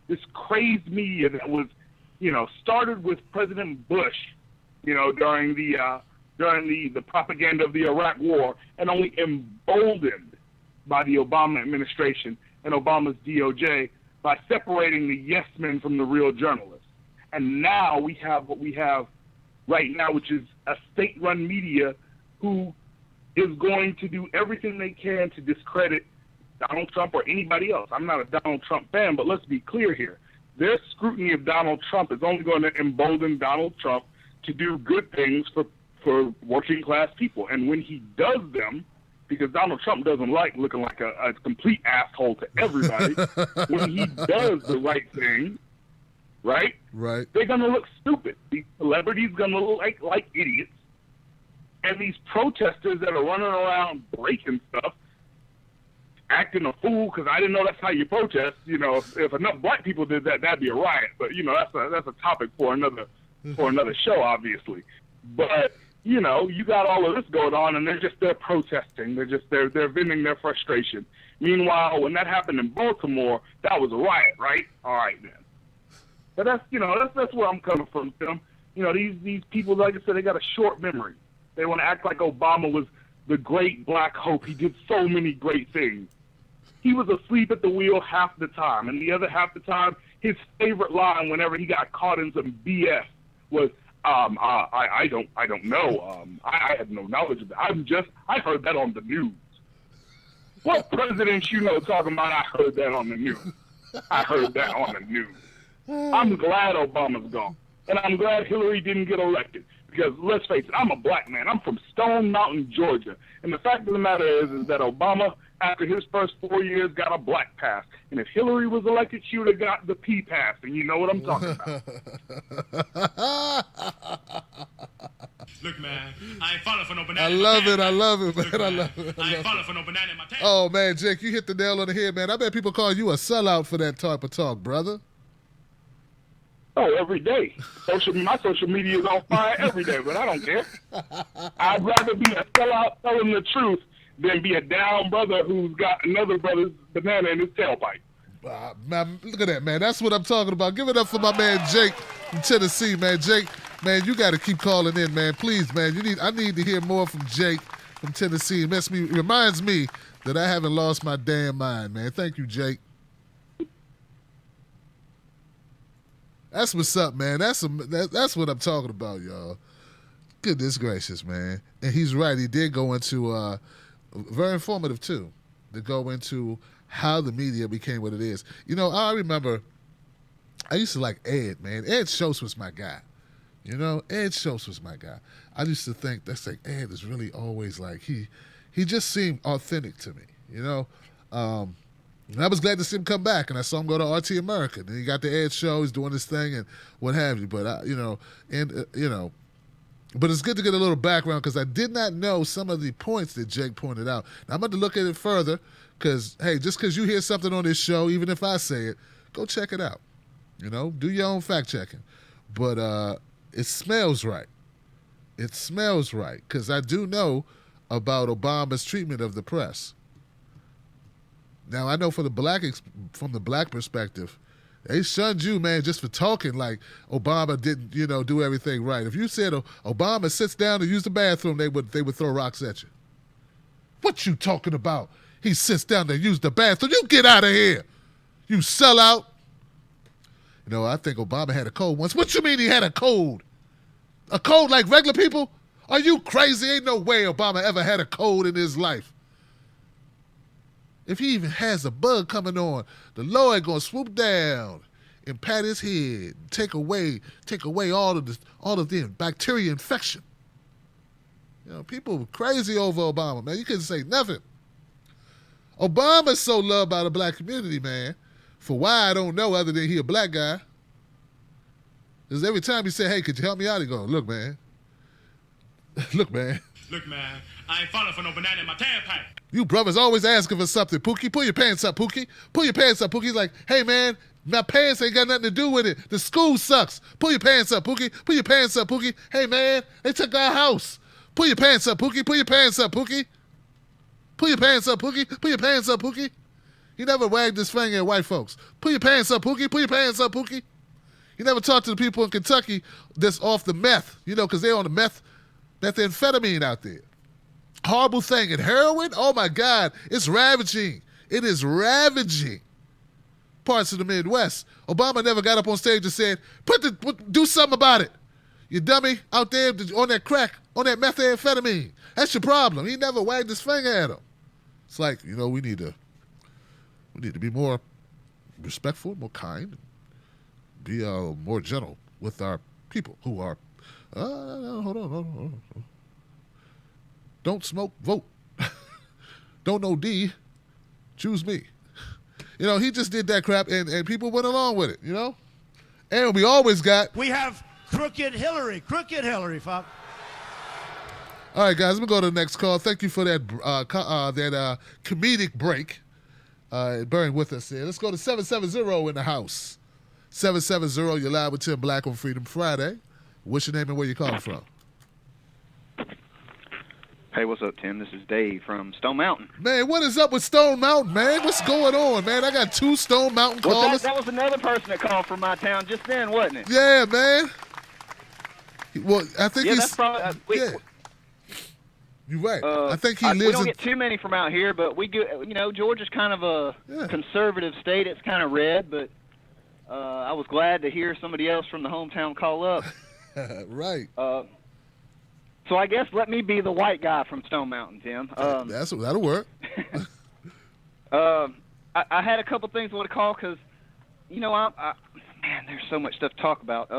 this crazed media that was, started with President Bush, during the propaganda of the Iraq War, and only emboldened by the Obama administration and Obama's DOJ by separating the yes men from the real journalists. And now we have what we have right now, which is a state-run media who is going to do everything they can to discredit Donald Trump or anybody else. I'm not a Donald Trump fan, but let's be clear here. Their scrutiny of Donald Trump is only going to embolden Donald Trump to do good things for working-class people. And when he does them, because Donald Trump doesn't like looking like a complete asshole to everybody, when he does the right thing, right? Right. They're going to look stupid. These celebrities going to look like idiots. And these protesters that are running around breaking stuff, acting a fool, because I didn't know that's how you protest. If enough black people did that, that'd be a riot. But that's a topic for another show, obviously. But you got all of this going on, and they're protesting. They're venting their frustration. Meanwhile, when that happened in Baltimore, that was a riot, right? All right then. But that's where I'm coming from, Tim. These people, like I said, they got a short memory. They want to act like Obama was the great black hope. He did so many great things. He was asleep at the wheel half the time, and the other half the time, his favorite line whenever he got caught in some BS was, I don't know. I have no knowledge of that. I heard that on the news. What presidents you know talking about? I heard that on the news. I heard that on the news. I'm glad Obama's gone, and I'm glad Hillary didn't get elected. Because let's face it, I'm a black man. I'm from Stone Mountain, Georgia, and the fact of the matter is that Obama, after his first 4 years, got a black pass. And if Hillary was elected, she would have got the P pass, and you know what I'm talking about. Look, man, I ain't falling for no banana. I love it, man. Look, I love it. I ain't falling for no banana in my tail. Oh, man, Jake, you hit the nail on the head, man. I bet people call you a sellout for that type of talk, brother. Oh, every day. My social media is on fire every day, but I don't care. I'd rather be a sellout telling the truth than be a down brother who's got another brother's banana in his tailpipe. Man, look at that, man. That's what I'm talking about. Give it up for my man Jake from Tennessee, man. Jake, man, you got to keep calling in, man. Please, man. I need to hear more from Jake from Tennessee. It reminds me that I haven't lost my damn mind, man. Thank you, Jake. That's what's up, man. That's what I'm talking about, y'all. Goodness gracious, man. And he's right. He did go into very informative too, to go into how the media became what it is. You know, I remember I used to like Ed, man. Ed Schultz was my guy. You know, Ed Schultz was my guy. I used to think that's like Ed is really always like he just seemed authentic to me. You know. And I was glad to see him come back, and I saw him go to RT America. Then he got the Ed show, he's doing his thing, and what have you. But but it's good to get a little background because I did not know some of the points that Jake pointed out. Now I'm going to look at it further because, hey, just because you hear something on this show, even if I say it, go check it out. You know, do your own fact checking. But it smells right. It smells right because I do know about Obama's treatment of the press. Now, I know from the black perspective, they shunned you, man, just for talking like Obama didn't, do everything right. If you said Obama sits down to use the bathroom, they would throw rocks at you. What you talking about? He sits down to use the bathroom. You get out of here, you sellout. I think Obama had a cold once. What you mean he had a cold? A cold like regular people? Are you crazy? Ain't no way Obama ever had a cold in his life. If he even has a bug coming on, the Lord gonna swoop down and pat his head, take away all of the bacteria infection. People were crazy over Obama, man. You couldn't say nothing. Obama's so loved by the black community, man. For why, I don't know, other than he a black guy. Because every time he say, "Hey, could you help me out?" He go, "Look, man. Look, man. Look, man, I ain't falling for no banana in my tailpipe." You brothers always asking for something, Pookie. Pull your pants up, Pookie. Pull your pants up, Pookie. He's like, "Hey, man, my pants ain't got nothing to do with it. The school sucks. Pull your pants up, Pookie. Pull your pants up, Pookie. Hey, man, they took our house. Pull your pants up, Pookie. Pull your pants up, Pookie. Pull your pants up, Pookie. Pull your pants up, Pookie." He never wagged his finger at white folks. Pull your pants up, Pookie. Pull your pants up, Pookie. He never talked to the people in Kentucky that's off the meth, because they're on the methamphetamine out there. Horrible thing. And heroin, oh my God, it's ravaging. It is ravaging parts of the Midwest. Obama never got up on stage and said, do something about it. You dummy out there on that crack, on that methamphetamine. That's your problem. He never wagged his finger at him. It's like, we need to be more respectful, more kind, be more gentle with our people who are, hold on. Don't smoke, vote. Don't OD, choose me. He just did that crap, and people went along with it, And we always got... We have crooked Hillary, fuck. All right, guys, we'll go to the next call. Thank you for that comedic break. Bearing with us here. Let's go to 770 in the house. 770, you're live with Tim Black on Freedom Friday. What's your name and where you calling from? Hey, what's up, Tim? This is Dave from Stone Mountain. Man, what is up with Stone Mountain, man? What's going on, man? I got 2 Stone Mountain callers. That was another person that called from my town just then, wasn't it? Yeah, man. Well, I think he's... that's probably... You're right. I think he lives we don't get too many from out here, but we do. Georgia's kind of a conservative state. It's kind of red, but I was glad to hear somebody else from the hometown call up. Right. So I guess let me be the white guy from Stone Mountain, Tim. That'll work. I had a couple things I want to call because, man, there's so much stuff to talk about.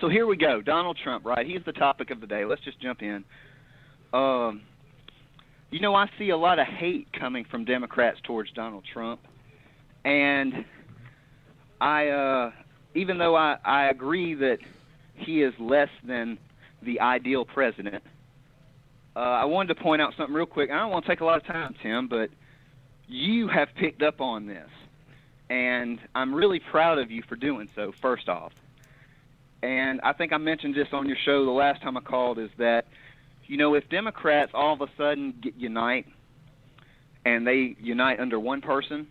So here we go. Donald Trump, right? He's the topic of the day. Let's just jump in. I see a lot of hate coming from Democrats towards Donald Trump. And even though I agree that he is less than the ideal president, I wanted to point out something real quick. I don't want to take a lot of time, Tim, but you have picked up on this. And I'm really proud of you for doing so, first off. And I think I mentioned this on your show the last time I called, is that, if Democrats all of a sudden unite, and they unite under one person,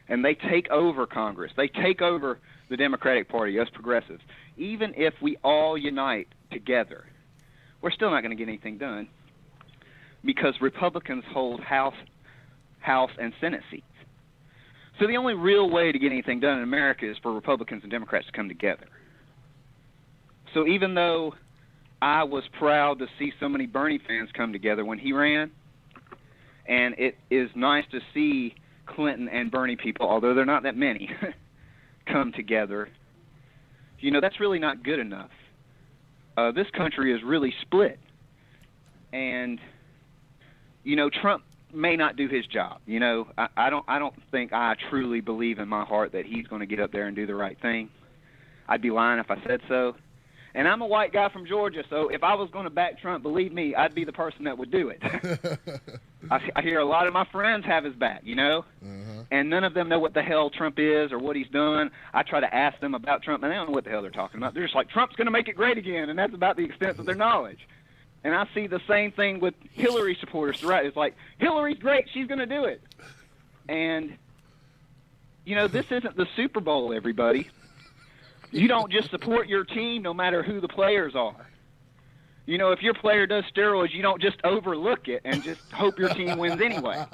and they take over Congress, they take over the Democratic Party, us progressives, even if we all unite together, we're still not going to get anything done because Republicans hold House and Senate seats. So the only real way to get anything done in America is for Republicans and Democrats to come together. So even though I was proud to see so many Bernie fans come together when he ran, and it is nice to see Clinton and Bernie people, although they're not that many, come together, that's really not good enough. This country is really split. And, Trump may not do his job. I don't think I truly believe in my heart that he's going to get up there and do the right thing. I'd be lying if I said so. And I'm a white guy from Georgia, so if I was going to back Trump, believe me, I'd be the person that would do it. I hear a lot of my friends have his back, and none of them know what the hell Trump is or what he's done. I try to ask them about Trump, and they don't know what the hell they're talking about. They're just like, Trump's going to make it great again, and that's about the extent of their knowledge. And I see the same thing with Hillary supporters, right? It's like, Hillary's great, she's going to do it. And, this isn't the Super Bowl, everybody. You don't just support your team no matter who the players are. If your player does steroids, you don't just overlook it and just hope your team wins anyway.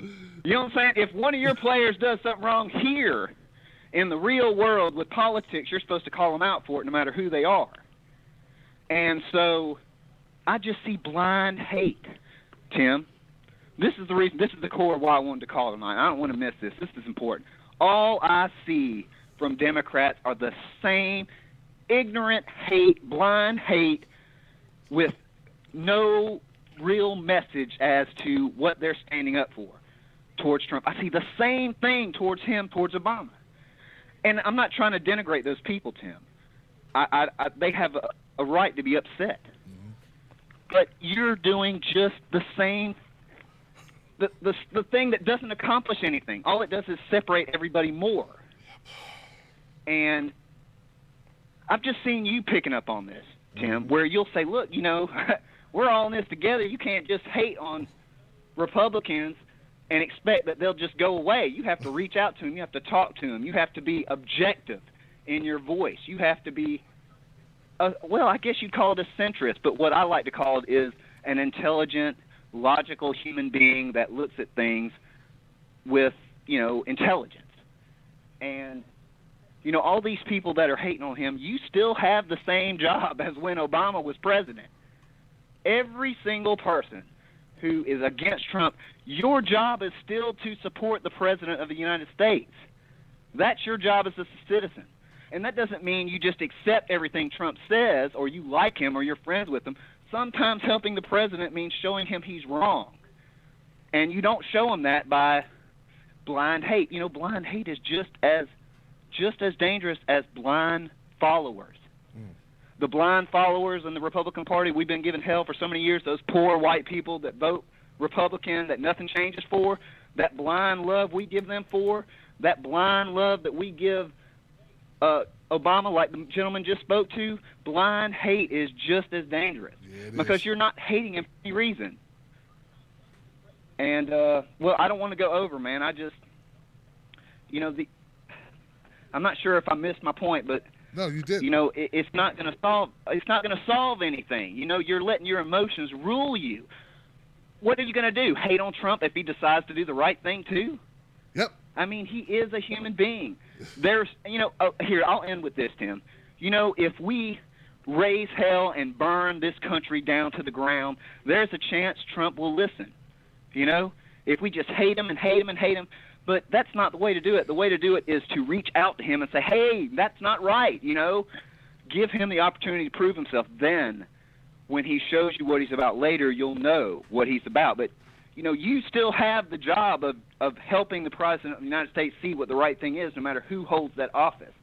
You know what I'm saying? If one of your players does something wrong here in the real world with politics, you're supposed to call them out for it no matter who they are. And so I just see blind hate, Tim. This is the reason. This is the core of why I wanted to call tonight. I don't want to miss this. This is important. All I see from Democrats are the same ignorant hate, blind hate, with no real message as to what they're standing up for towards Trump. I see the same thing towards him, towards Obama. And I'm not trying to denigrate those people, Tim. They have a right to be upset. But you're doing just the same, the thing that doesn't accomplish anything. All it does is separate everybody more. And I've just seen you picking up on this, Tim, where you'll say, look, we're all in this together. You can't just hate on Republicans and expect that they'll just go away. You have to reach out to them. You have to talk to them. You have to be objective in your voice. You have to be, I guess you'd call it a centrist, but what I like to call it is an intelligent, logical human being that looks at things with, intelligence. And all these people that are hating on him, you still have the same job as when Obama was president. Every single person who is against Trump, your job is still to support the president of the United States. That's your job as a citizen. And that doesn't mean you just accept everything Trump says or you like him or you're friends with him. Sometimes helping the president means showing him he's wrong. And you don't show him that by blind hate. Blind hate is just as dangerous as blind followers. The blind followers in the Republican Party, we've been giving hell for so many years, those poor white people that vote Republican, that nothing changes for, that blind love we give them for, that blind love that we give Obama, like the gentleman just spoke to, blind hate is just as dangerous because you're not hating him for any reason. And, I don't want to go over, man. I just, I'm not sure if I missed my point, but no, you did. It's not going to solve. It's not going to solve anything. You're letting your emotions rule you. What are you going to do? Hate on Trump if he decides to do the right thing too? Yep. I mean, he is a human being. There's, here, I'll end with this, Tim. You know, if we raise hell and burn this country down to the ground, there's a chance Trump will listen. You know, if we just hate him and hate him and hate him. But that's not the way to do it. The way to do it is to reach out to him and say, hey, that's not right, you know. Give him the opportunity to prove himself. Then when he shows you what he's about later, you'll know what he's about. But, you know, you still have the job of helping the President of the United States see what the right thing is, no matter who holds that office.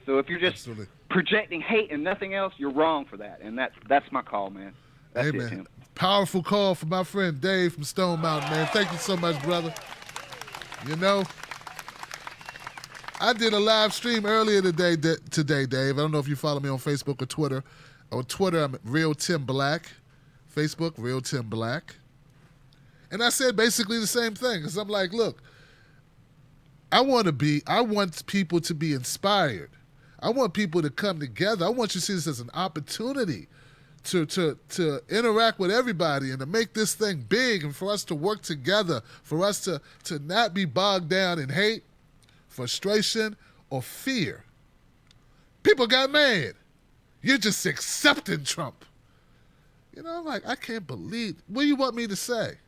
So if you're just projecting hate and nothing else, you're wrong for that. And that's my call, man. That's Hey, it, man. Tim. Powerful call from my friend Dave from Stone Mountain, man. Thank you so much, brother. You know, I did a live stream earlier today, Dave. I don't know if you follow me on Facebook or Twitter. On Twitter, I'm Real Tim Black. Facebook, Real Tim Black. And I said basically the same thing, because I'm like, look, I want people to be inspired. I want people to come together. I want you to see this as an opportunity to interact with everybody and to make this thing big, and for us to work together, for us to not be bogged down in hate, frustration, or fear. People got mad. You're just accepting Trump. You know, I'm like, I can't believe. What do you want me to say?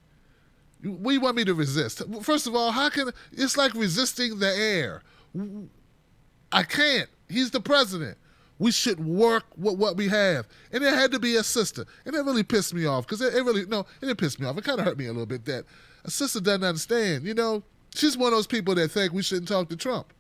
What do you want me to resist? First of all, it's like resisting the air. I can't. He's the president. We should work with what we have. And it had to be a sister. And it really pissed me off, because it didn't piss me off. It kind of hurt me a little bit that a sister doesn't understand. You know, she's one of those people that think we shouldn't talk to Trump.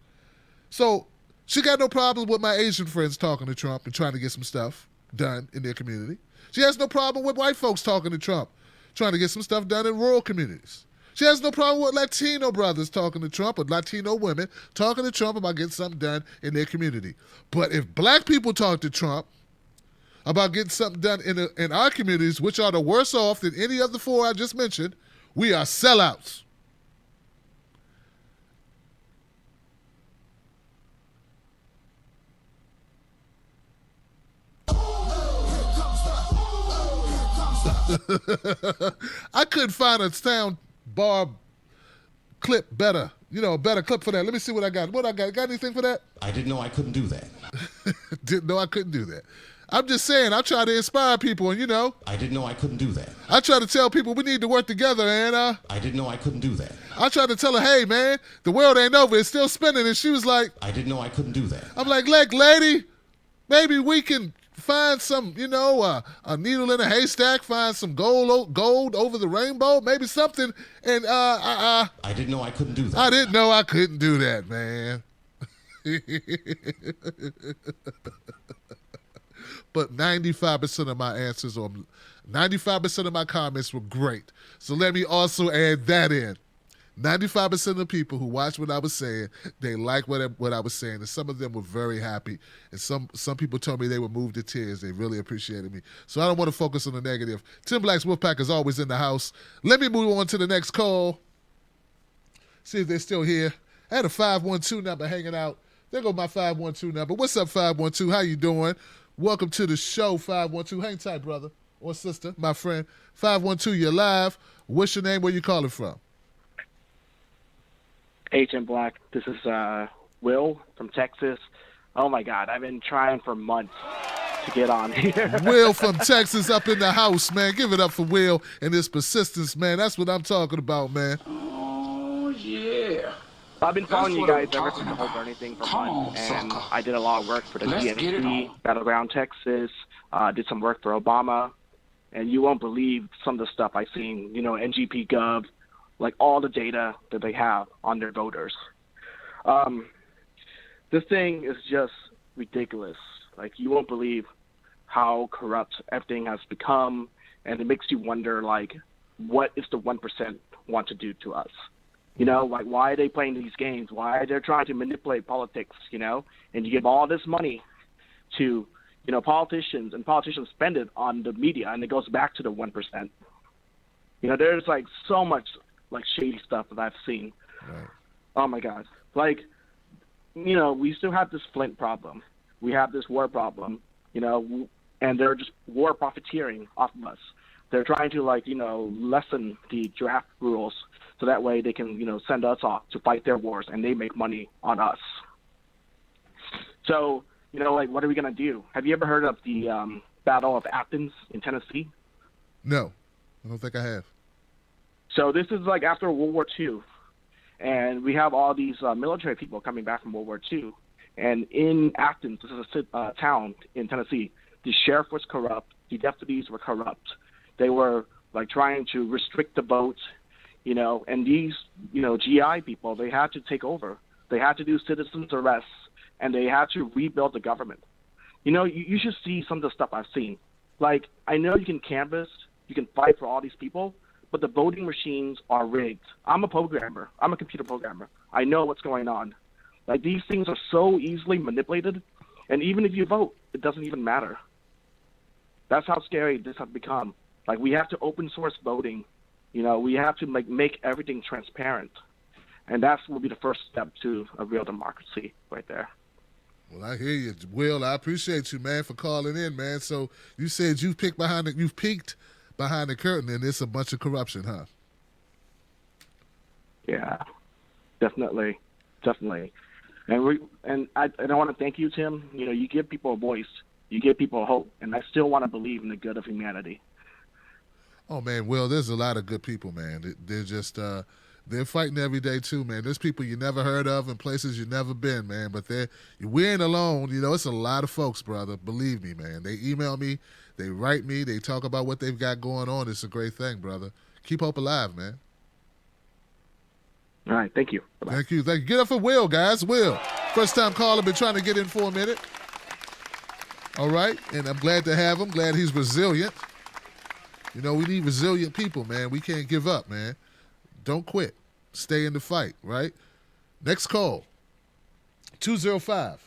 So she got no problem with my Asian friends talking to Trump and trying to get some stuff done in their community. She has no problem with white folks talking to Trump, trying to get some stuff done in rural communities. She has no problem with Latino brothers talking to Trump, or Latino women talking to Trump about getting something done in their community. But if black people talk to Trump about getting something done in our communities, which are the worse off than any of the four I just mentioned, we are sellouts. I couldn't find a sound bar clip better. You know, a better clip for that. Let me see what I got. Got anything for that? I didn't know I couldn't do that. Didn't know I couldn't do that. I'm just saying, I try to inspire people, and you know. I didn't know I couldn't do that. I try to tell people we need to work together, and I didn't know I couldn't do that. I tried to tell her, hey man, the world ain't over, it's still spinning, and she was like, I didn't know I couldn't do that. I'm like, lady, maybe we can find some, you know, a needle in a haystack, find some gold over the rainbow, maybe something. And I didn't know I couldn't do that. I didn't know I couldn't do that, man. But 95% of my answers, or 95% of my comments were great. So let me also add that in. 95% of the people who watched what I was saying, they liked what I was saying, and some of them were very happy. And some people told me they were moved to tears. They really appreciated me. So I don't want to focus on the negative. Tim Black's Wolfpack is always in the house. Let me move on to the next call. See if they're still here. I had a 512 number hanging out. There go my 512 number. What's up, 512? How you doing? Welcome to the show, 512. Hang tight, brother or sister, my friend. 512, you're live. What's your name? Where you calling from? Hey, Tim Black. This is Will from Texas. Oh, my God. I've been trying for months to get on here. Will from Texas up in the house, man. Give it up for Will and his persistence, man. That's what I'm talking about, man. Oh, yeah. I've been following you guys ever since the whole Bernie thing for months, and I did a lot of work for the DNC, Battleground Texas, did some work for Obama, and you won't believe some of the stuff I've seen, you know, NGP Gov, like all the data that they have on their voters. This thing is just ridiculous. Like, you won't believe how corrupt everything has become, and it makes you wonder, like, what is the 1% want to do to us? You know, like, why are they playing these games? Why are they trying to manipulate politics, you know? And you give all this money to, you know, politicians, and politicians spend it on the media, and it goes back to the 1%. You know, there's, like, so much, like, shady stuff that I've seen. Right. Oh, my God. Like, you know, we still have this Flint problem. We have this war problem, you know, and they're just war profiteering off of us. They're trying to, like, you know, lessen the draft rules so that way they can, you know, send us off to fight their wars, and they make money on us. So, like, what are we going to do? Have you ever heard of the Battle of Athens in Tennessee? No, I don't think I have. So this is like after World War II, and we have all these military people coming back from World War II. And in Athens, this is a town in Tennessee, the sheriff was corrupt, the deputies were corrupt. They were like trying to restrict the vote, and these, GI people, they had to take over. They had to do citizens arrests, and they had to rebuild the government. You should see some of the stuff I've seen. Like, I know you can canvass, you can fight for all these people, but the voting machines are rigged. I'm a programmer. I'm a computer programmer. I know what's going on. Like, these things are so easily manipulated, and even if you vote, it doesn't even matter. That's how scary this has become. Like, we have to open source voting. We have to make everything transparent. And that will be the first step to a real democracy right there. Well, I hear you, Will. I appreciate you, man, for calling in, man. So you said you've peeked behind the curtain, and it's a bunch of corruption, huh? Yeah, definitely. And I want to thank you, Tim. You give people a voice, you give people hope, and I still want to believe in the good of humanity. Oh man, Will, there's a lot of good people, man. They're just they're fighting every day too, man. There's people you never heard of in places you've never been, man. But we ain't alone. It's a lot of folks, brother. Believe me, man. They email me, they write me, they talk about what they've got going on. It's a great thing, brother. Keep hope alive, man. All right, thank you. Bye-bye. Thank you. Get up for Will, guys. Will, first time caller, been trying to get in for a minute. All right, and I'm glad to have him. Glad he's resilient. We need resilient people, man. We can't give up, man. Don't quit. Stay in the fight, right? Next call, 205.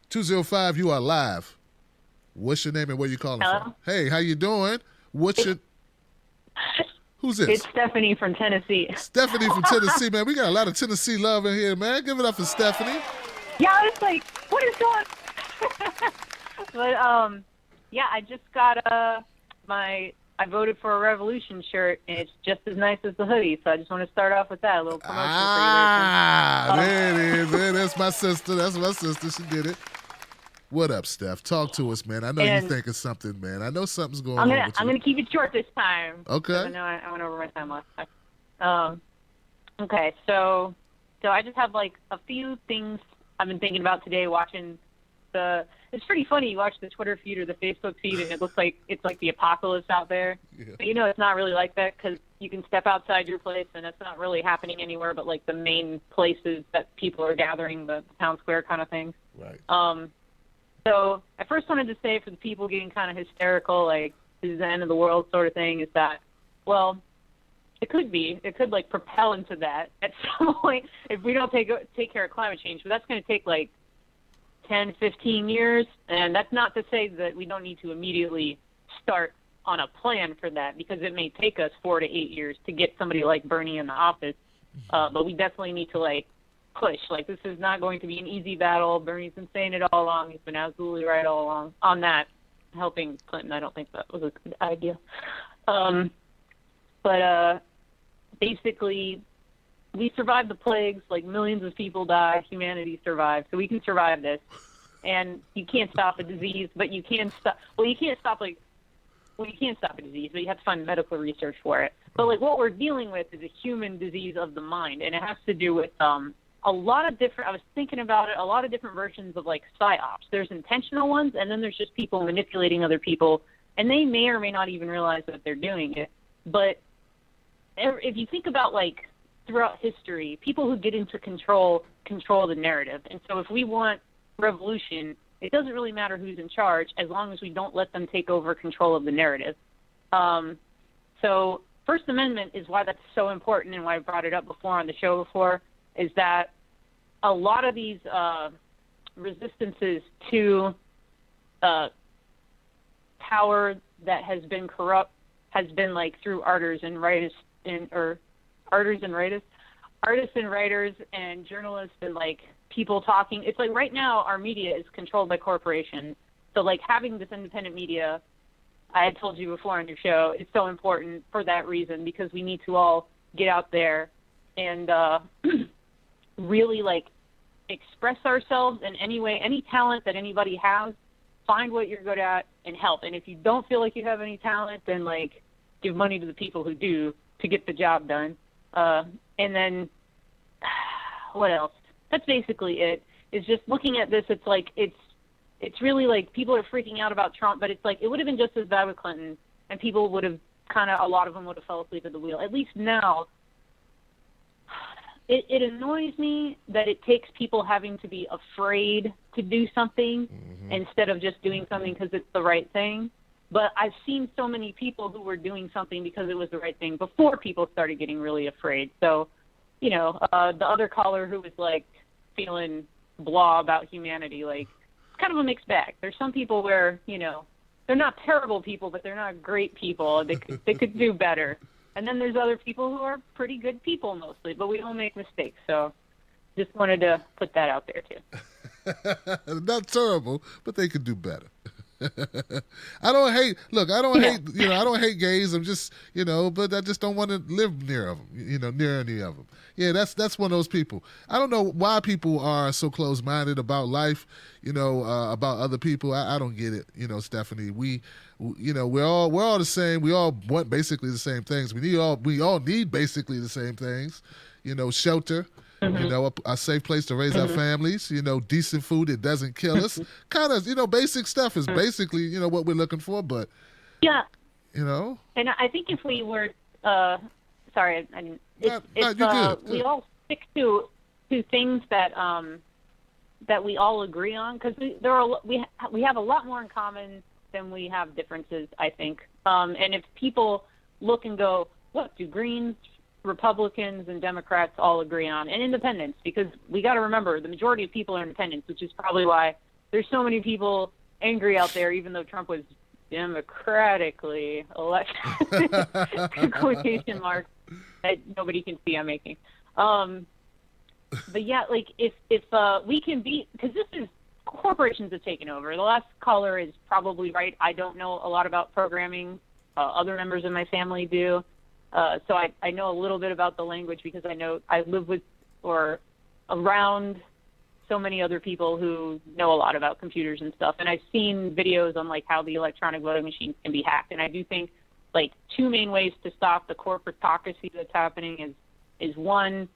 205, you are live. What's your name and where you calling from? Hey, how you doing? Who's this? It's Stephanie from Tennessee. Stephanie from Tennessee, man. We got a lot of Tennessee love in here, man. Give it up for Stephanie. Yeah, I was like, what is going on? But, yeah, I just got I voted for a Revolution shirt, and it's just as nice as the hoodie, so I just want to start off with that. A little promotion for you there. There it is. Man, that's my sister. That's my sister. She did it. What up, Steph? Talk to us, man. I know you think of something, man. I know something's going on with you. I'm gonna keep it short this time. Okay. I know I went over my time last time. Okay, so I just have like a few things I've been thinking about today. Watching it's pretty funny. You watch the Twitter feed or the Facebook feed, and it looks like it's like the apocalypse out there. Yeah. But it's not really like that because you can step outside your place, and it's not really happening anywhere but like the main places that people are gathering, the town square kind of thing. Right. So I first wanted to say for the people getting kind of hysterical, like this is the end of the world sort of thing, is that, well, it could like propel into that at some point if we don't take care of climate change. But that's going to take like 10, 15 years, and that's not to say that we don't need to immediately start on a plan for that, because it may take us 4 to 8 years to get somebody like Bernie in the office. But we definitely need to like push. Like, this is not going to be an easy battle. Bernie's been saying it all along. He's been absolutely right all along on that. Helping Clinton, I don't think that was a good idea. But basically, we survived the plagues. Like, millions of people died. Humanity survived. So we can survive this. And you can't stop a disease, but you can stop. Well, you can't stop you can't stop a disease, but you have to find medical research for it. But like what we're dealing with is a human disease of the mind, and it has to do with a lot of different. I was thinking about it. A lot of different versions of like psyops. There's intentional ones, and then there's just people manipulating other people, and they may or may not even realize that they're doing it. But if you think about like throughout history, people who get into control the narrative. And so if we want revolution, it doesn't really matter who's in charge as long as we don't let them take over control of the narrative. So First Amendment is why that's so important, and why I brought it up before on the show before, is that a lot of these resistances to power that has been corrupt has been like through artists and writers and journalists and like people talking. It's like right now our media is controlled by corporations. So like having this independent media, I had told you before on your show, is so important for that reason, because we need to all get out there and really like express ourselves in any way, any talent that anybody has, find what you're good at and help. And if you don't feel like you have any talent, then like give money to the people who do to get the job done. And then what else? That's basically it. It's just looking at this, it's like it's really like people are freaking out about Trump, but it's like it would have been just as bad with Clinton, and people would have a lot of them would have fell asleep at the wheel. At least now, it annoys me that it takes people having to be afraid to do something instead of just doing something because it's the right thing. But I've seen so many people who were doing something because it was the right thing before people started getting really afraid. So, you know, the other caller who was like feeling blah about humanity, like it's kind of a mixed bag. There's some people where, you know, they're not terrible people, but they're not great people. They could do better. And then there's other people who are pretty good people mostly, but we all make mistakes. So just wanted to put that out there too. Not terrible, but they could do better. I don't hate gays. I'm just, you know, but I just don't want to live near any of them. Yeah, that's one of those people. I don't know why people are so close-minded about life, you know, about other people. I don't get it, you know, Stephanie. We're all the same. We all want basically the same things. We all need basically the same things, you know, shelter. You know, a safe place to raise our families, you know, decent food that doesn't kill us. Kind of, you know, basic stuff is basically, you know, what we're looking for. But, yeah, you know. And I think if we were, sorry, we all stick to things that we all agree on, because we have a lot more in common than we have differences, I think. And if people look and go, what do Greens, Republicans, and Democrats all agree on, and independents, because we got to remember the majority of people are independents, which is probably why there's so many people angry out there, even though Trump was democratically elected. Quotation marks that nobody can see I'm making. But yeah, like if we can beat, because this is corporations have taken over. The last caller is probably right. I don't know a lot about programming. Other members of my family do. So I know a little bit about the language because I live with or around so many other people who know a lot about computers and stuff. And I've seen videos on like how the electronic voting machines can be hacked. And I do think like two main ways to stop the corporatocracy that's happening is one,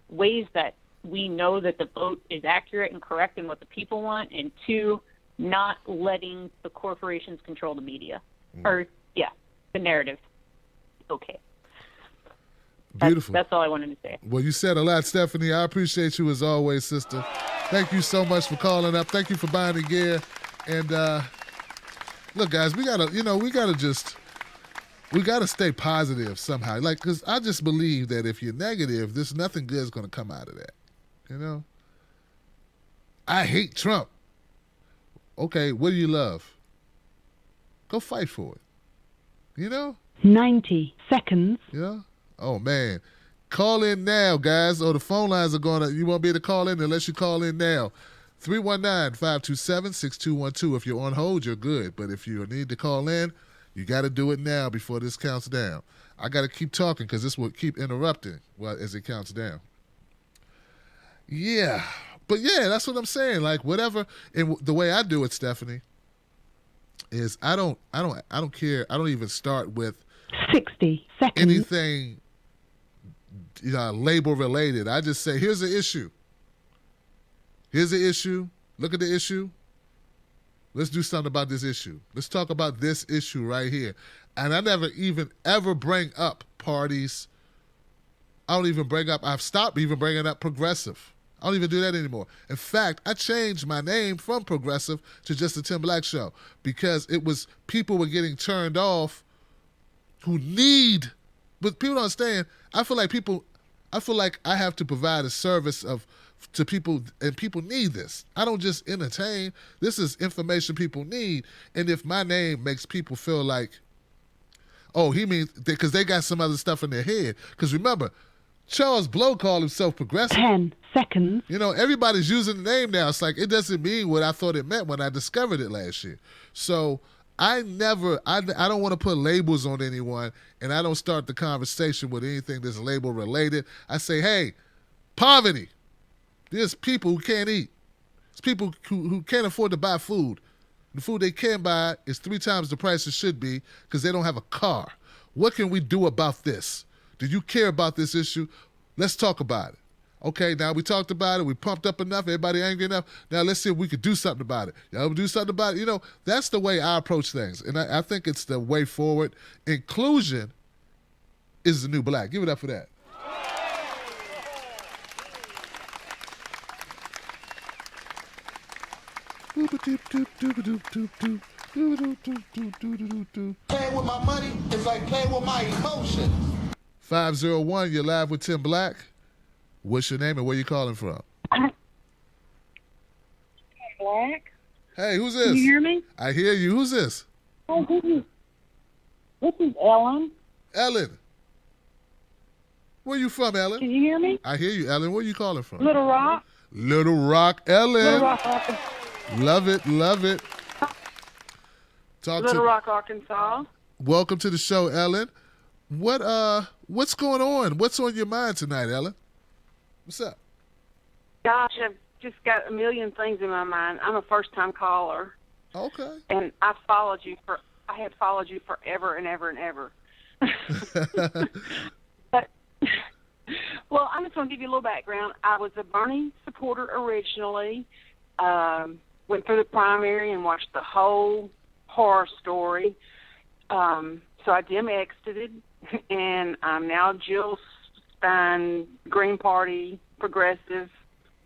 ways that we know that the vote is accurate and correct and what the people want, and two, not letting the corporations control the media the narrative. Okay. Beautiful. That's all I wanted to say. Well, you said a lot, Stephanie. I appreciate you as always, sister. Thank you so much for calling up. Thank you for buying the gear. And look, guys, we gotta stay positive somehow. Like, because I just believe that if you're negative, there's nothing good is gonna come out of that. You know. I hate Trump. Okay, what do you love? Go fight for it. You know. 90 seconds. Yeah. Oh, man. Call in now, guys, or the phone lines are going to, you won't be able to call in unless you call in now. 319-527-6212. If you're on hold, you're good. But if you need to call in, you got to do it now before this counts down. I got to keep talking because this will keep interrupting as it counts down. Yeah. But, yeah, that's what I'm saying. Like, whatever. And the way I do it, Stephanie, is I don't care. I don't even start with 60 seconds. Anything label related. I just say, here's the issue. Here's the issue. Look at the issue. Let's do something about this issue. Let's talk about this issue right here. And I never even ever bring up parties. I've stopped even bringing up progressive. I don't even do that anymore. In fact, I changed my name from progressive to just the Tim Black Show because people were getting turned off who need, but people don't understand. I feel like I have to provide a service to people, and people need this. I don't just entertain. This is information people need. And if my name makes people feel like, oh, he means, because they got some other stuff in their head. Because remember, Charles Blow called himself progressive. 10 seconds. You know, everybody's using the name now. It's like, it doesn't mean what I thought it meant when I discovered it last year. So I don't want to put labels on anyone, and I don't start the conversation with anything that's label related. I say, hey, poverty, There's people who can't eat. There's people who can't afford to buy food. The food they can buy is 3 times the price it should be because they don't have a car. What can we do about this? Do you care about this issue? Let's talk about it. Okay, now we talked about it. We pumped up enough. Everybody angry enough. Now let's see if we could do something about it. Y'all do something about it. You know, that's the way I approach things. And I think it's the way forward. Inclusion is the new black. Give it up for that. Playing with my money is like playing with my emotions. 501, you're live with Tim Black. What's your name and where you calling from? Black. Hey, who's this? Can you hear me? I hear you. Who's this? Oh, this is Ellen. Ellen. Where you from, Ellen? Can you hear me? I hear you, Ellen. Where you calling from? Little Rock. Little Rock, Ellen. Little Rock, Arkansas. Love it, love it. Little Rock, Arkansas. Welcome to the show, Ellen. What's going on? What's on your mind tonight, Ellen? What's up? Gosh, I've just got a million things in my mind. I'm a first-time caller. Okay. And I had followed you forever and ever and ever. But, well, I'm just going to give you a little background. I was a Bernie supporter originally. Went through the primary and watched the whole horror story. So I exited, and I'm now Jill Stein, Green Party progressive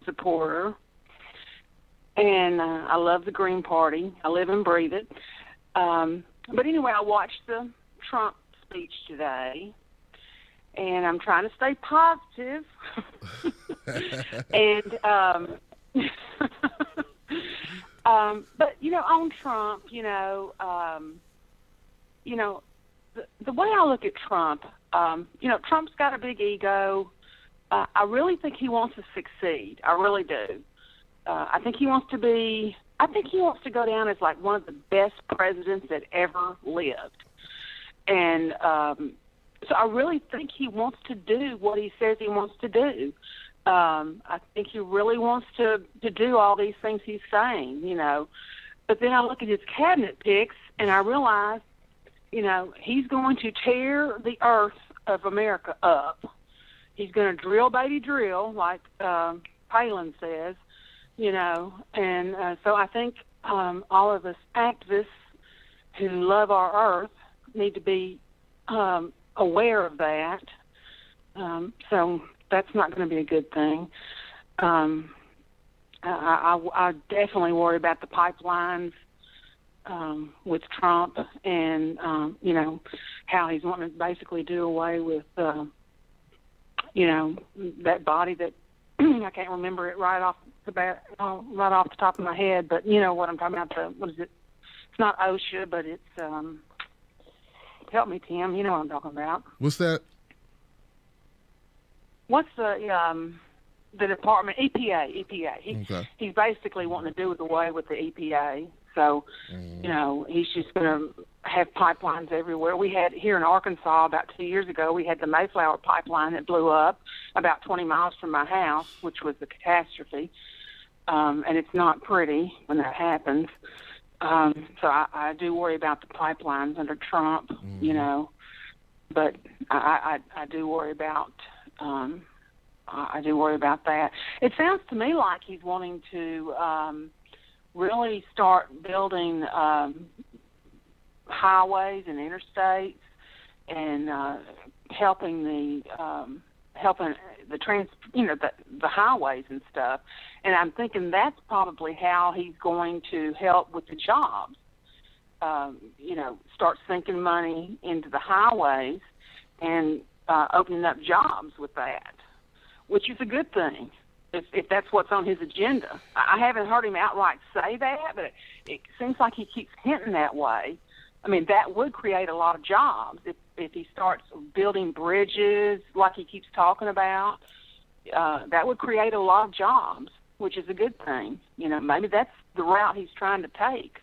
supporter. And I love the Green Party. I live and breathe it. But anyway, I watched the Trump speech today, and I'm trying to stay positive. And but on Trump, the way I look at Trump, Trump's got a big ego. I really think he wants to succeed. I really do. I think he wants to go down as like one of the best presidents that ever lived. And so I really think he wants to do what he says he wants to do. I think he really wants to do all these things he's saying, But then I look at his cabinet picks and I realize, he's going to tear the earth of America up. He's going to drill, baby, drill, like Palin says, And so I think all of us activists who love our earth need to be aware of that. So that's not going to be a good thing. I definitely worry about the pipelines with Trump and, how he's wanting to basically do away with, that body that I can't remember it right off the top of my head, but you know what I'm talking about. What is it? It's not OSHA, but it's, help me, Tim. You know what I'm talking about. What's that? What's the department? EPA. He's basically wanting to do away with the EPA. So, he's just going to have pipelines everywhere. We had here in Arkansas about 2 years ago, we had the Mayflower pipeline that blew up about 20 miles from my house, which was a catastrophe. And it's not pretty when that happens. So I do worry about the pipelines under Trump, but I do worry about that. It sounds to me like he's wanting to really start building highways and interstates and helping the highways and stuff. And I'm thinking that's probably how he's going to help with the jobs. Start sinking money into the highways and opening up jobs with that, which is a good thing if that's what's on his agenda. I haven't heard him outright say that, but it seems like he keeps hinting that way. I mean, that would create a lot of jobs if he starts building bridges like he keeps talking about. That would create a lot of jobs, which is a good thing. Maybe that's the route he's trying to take.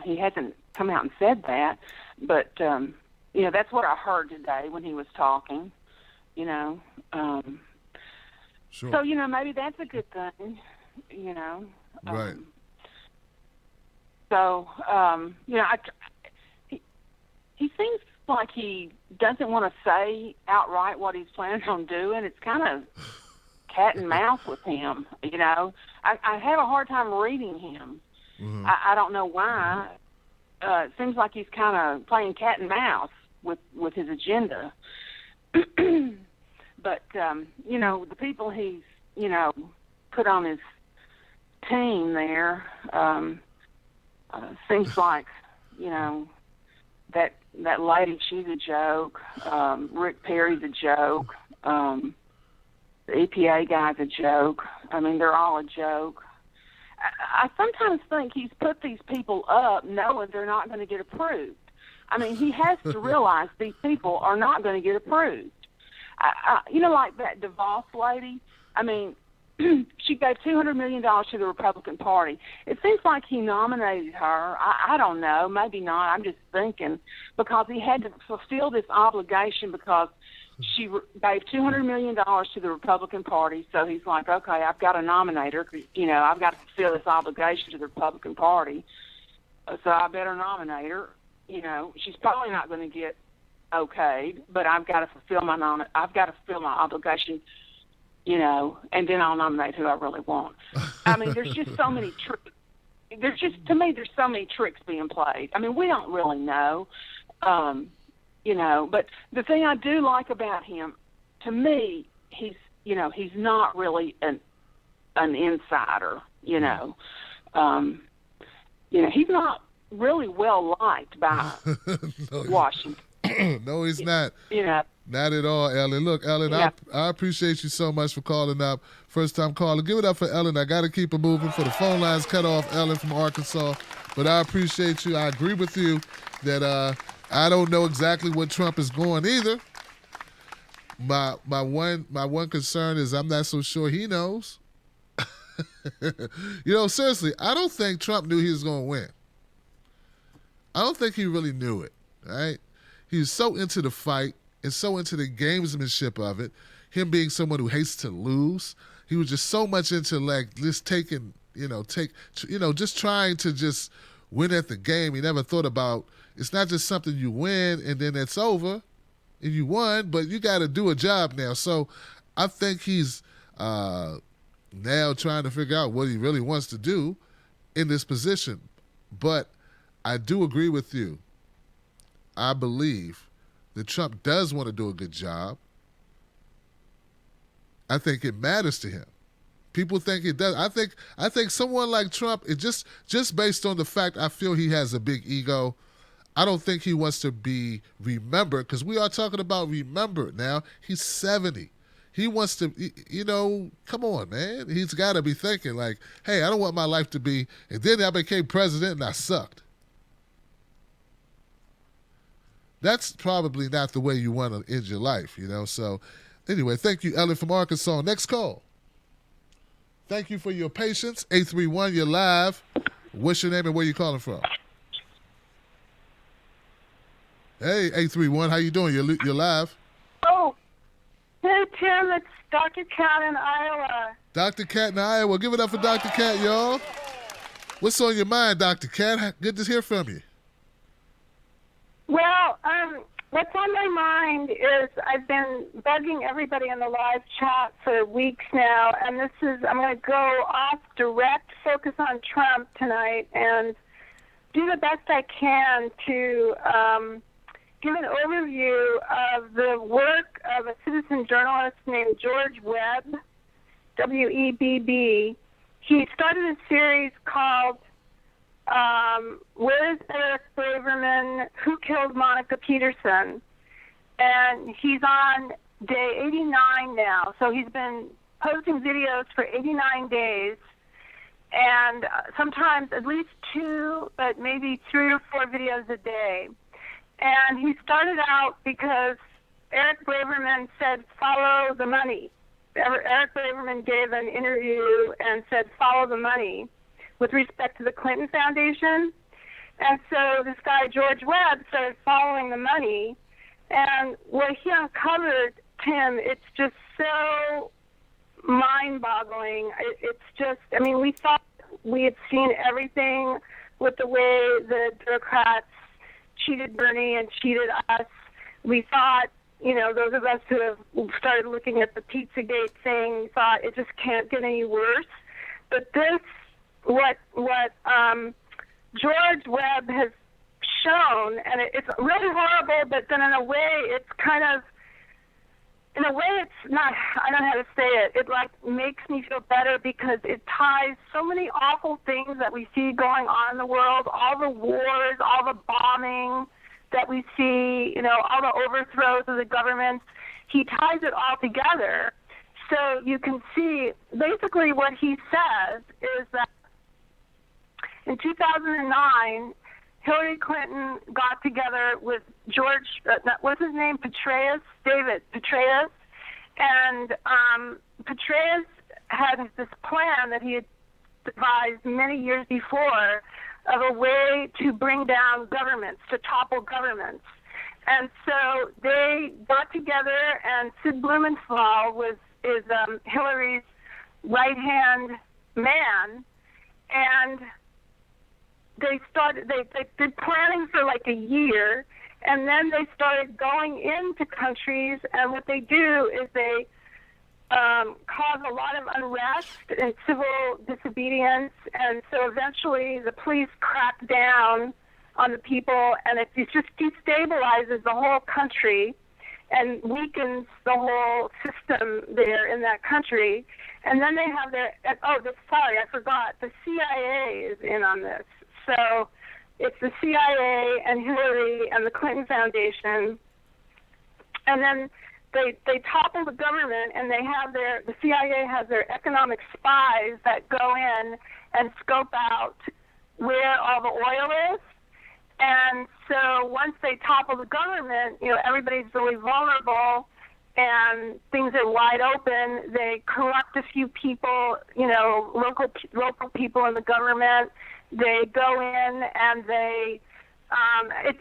He hasn't come out and said that, but that's what I heard today when he was talking. Sure. So, maybe that's a good thing, Right. So, he seems like he doesn't want to say outright what he's planning on doing. It's kind of cat and mouse with him, I have a hard time reading him. Mm-hmm. I don't know why. It seems like he's kind of playing cat and mouse with his agenda. But, the people he's, put on his team there, seems like, that lady, she's a joke. Rick Perry's a joke. The EPA guy's a joke. I mean, they're all a joke. I sometimes think he's put these people up knowing they're not going to get approved. I mean, he has to realize these people are not going to get approved. Like that DeVos lady, I mean, she gave $200 million to the Republican Party. It seems like he nominated her. I don't know, maybe not. I'm just thinking because he had to fulfill this obligation because she gave $200 million to the Republican Party. So he's like, okay, I've got to nominate her. I've got to fulfill this obligation to the Republican Party. So I better nominate her. She's probably not going to get okayed, but I've got to fulfill my obligation. And then I'll nominate who I really want. I mean, there's just so many tricks. There's so many tricks being played. I mean, we don't really know, but the thing I do like about him, to me, he's not really an insider, he's not really well liked by Washington. No, he's not. Yeah. Not at all, Ellen. Look, Ellen, Yeah. I appreciate you so much for calling up. First-time caller. Give it up for Ellen. I got to keep it moving for the phone lines cut off. Ellen from Arkansas. But I appreciate you. I agree with you that I don't know exactly what Trump is going either. My one concern is I'm not so sure he knows. Seriously, I don't think Trump knew he was going to win. I don't think he really knew it, right? He was so into the fight and so into the gamesmanship of it, him being someone who hates to lose. He was just so much into just just trying to just win at the game. He never thought about it's not just something you win and then it's over and you won, but you got to do a job now. So I think he's now trying to figure out what he really wants to do in this position. But I do agree with you. I believe that Trump does want to do a good job. I think it matters to him. People think it does. I think someone like Trump, it just based on the fact I feel he has a big ego, I don't think he wants to be remembered because we are talking about remembered now. He's 70. He wants to, come on, man. He's got to be thinking like, hey, I don't want my life to be, and then I became president and I sucked. That's probably not the way you want to end your life, So anyway, thank you, Ellen from Arkansas. Next call. Thank you for your patience. 831, you're live. What's your name and where you calling from? Hey, 831, how you doing? You're live. Oh, hey, Tim, it's Dr. Cat in Iowa. Dr. Cat in Iowa. Give it up for Dr. Cat, y'all. What's on your mind, Dr. Cat? Good to hear from you. Well, what's on my mind is I've been bugging everybody in the live chat for weeks now, and I'm going to go off direct, focus on Trump tonight, and do the best I can to give an overview of the work of a citizen journalist named George Webb, W-E-B-B. He started a series called Where is Eric Braverman? Who Killed Monica Peterson? And he's on day 89 now. So he's been posting videos for 89 days. And sometimes at least 2, but maybe 3 or 4 videos a day. And he started out because Eric Braverman said, follow the money. Eric Braverman gave an interview and said, follow the money, with respect to the Clinton Foundation. And so this guy, George Webb, started following the money. And what he uncovered, Tim, it's just so mind-boggling. It's just, I mean, we thought we had seen everything with the way the Democrats cheated Bernie and cheated us. We thought, you know, those of us who have started looking at the Pizzagate thing thought it just can't get any worse. But this, what George Webb has shown, and it's really horrible, but then in a way it's not, I don't know how to say it. It like makes me feel better because it ties so many awful things that we see going on in the world, all the wars, all the bombing that we see, you know, all the overthrows of the government. He ties it all together. So you can see basically what he says is that in 2009, Hillary Clinton got together with George, what's his name, David Petraeus, and Petraeus had this plan that he had devised many years before of a way to bring down governments, to topple governments. And so they got together, and Sid Blumenthal is Hillary's right-hand man, and they did planning for like a year, and then they started going into countries, and what they do is they cause a lot of unrest and civil disobedience, and so eventually the police crack down on the people, and it just destabilizes the whole country and weakens the whole system there in that country. And then they have sorry, I forgot, the CIA is in on this. So it's the CIA and Hillary and the Clinton Foundation. And then they topple the government, and the CIA has their economic spies that go in and scope out where all the oil is. And so once they topple the government, you know, everybody's really vulnerable and things are wide open. They corrupt a few people, you know, local people in the government. They go in and they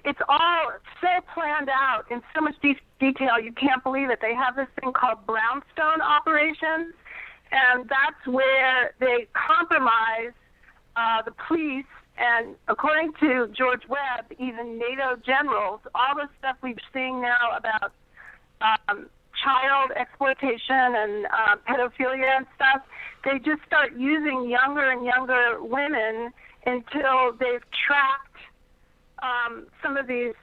it's all so planned out in so much detail. You can't believe it. They have this thing called brownstone operations, and that's where they compromise the police. And according to George Webb, even NATO generals, all the stuff we're seeing now about child exploitation and pedophilia and stuff, they just start using younger and younger women until they've tracked some of these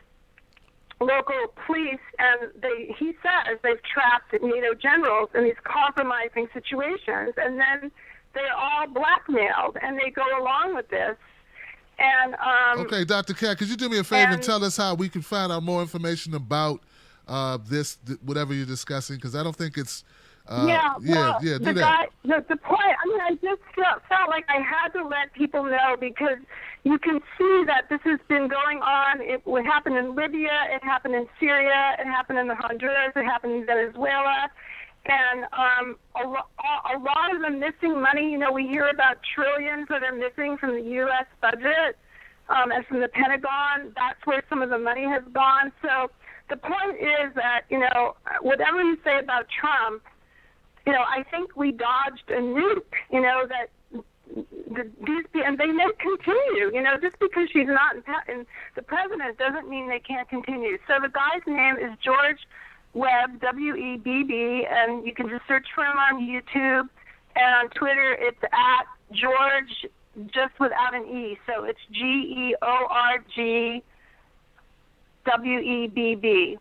local police, and he says they've trapped NATO generals in these compromising situations, and then they're all blackmailed, and they go along with this. And okay, Dr. Cat, could you do me a favor and tell us how we can find out more information about this, whatever you're discussing? Because I don't think it's do that. The point, I mean, I just felt like I had to let people know, because you can see that this has been going on. It happened in Libya, it happened in Syria, it happened in Honduras, it happened in Venezuela. And a lot of the missing money, you know, we hear about trillions that are missing from the U.S. budget and from the Pentagon. That's where some of the money has gone. So the point is that, you know, whatever you say about Trump, you know, I think we dodged a nuke, you know, that and they may continue, you know, just because she's not in the president doesn't mean they can't continue. So the guy's name is George Webb, W-E-B-B, and you can just search for him on YouTube, and on Twitter it's at George, just without an E, so it's Georg W-E-B-B.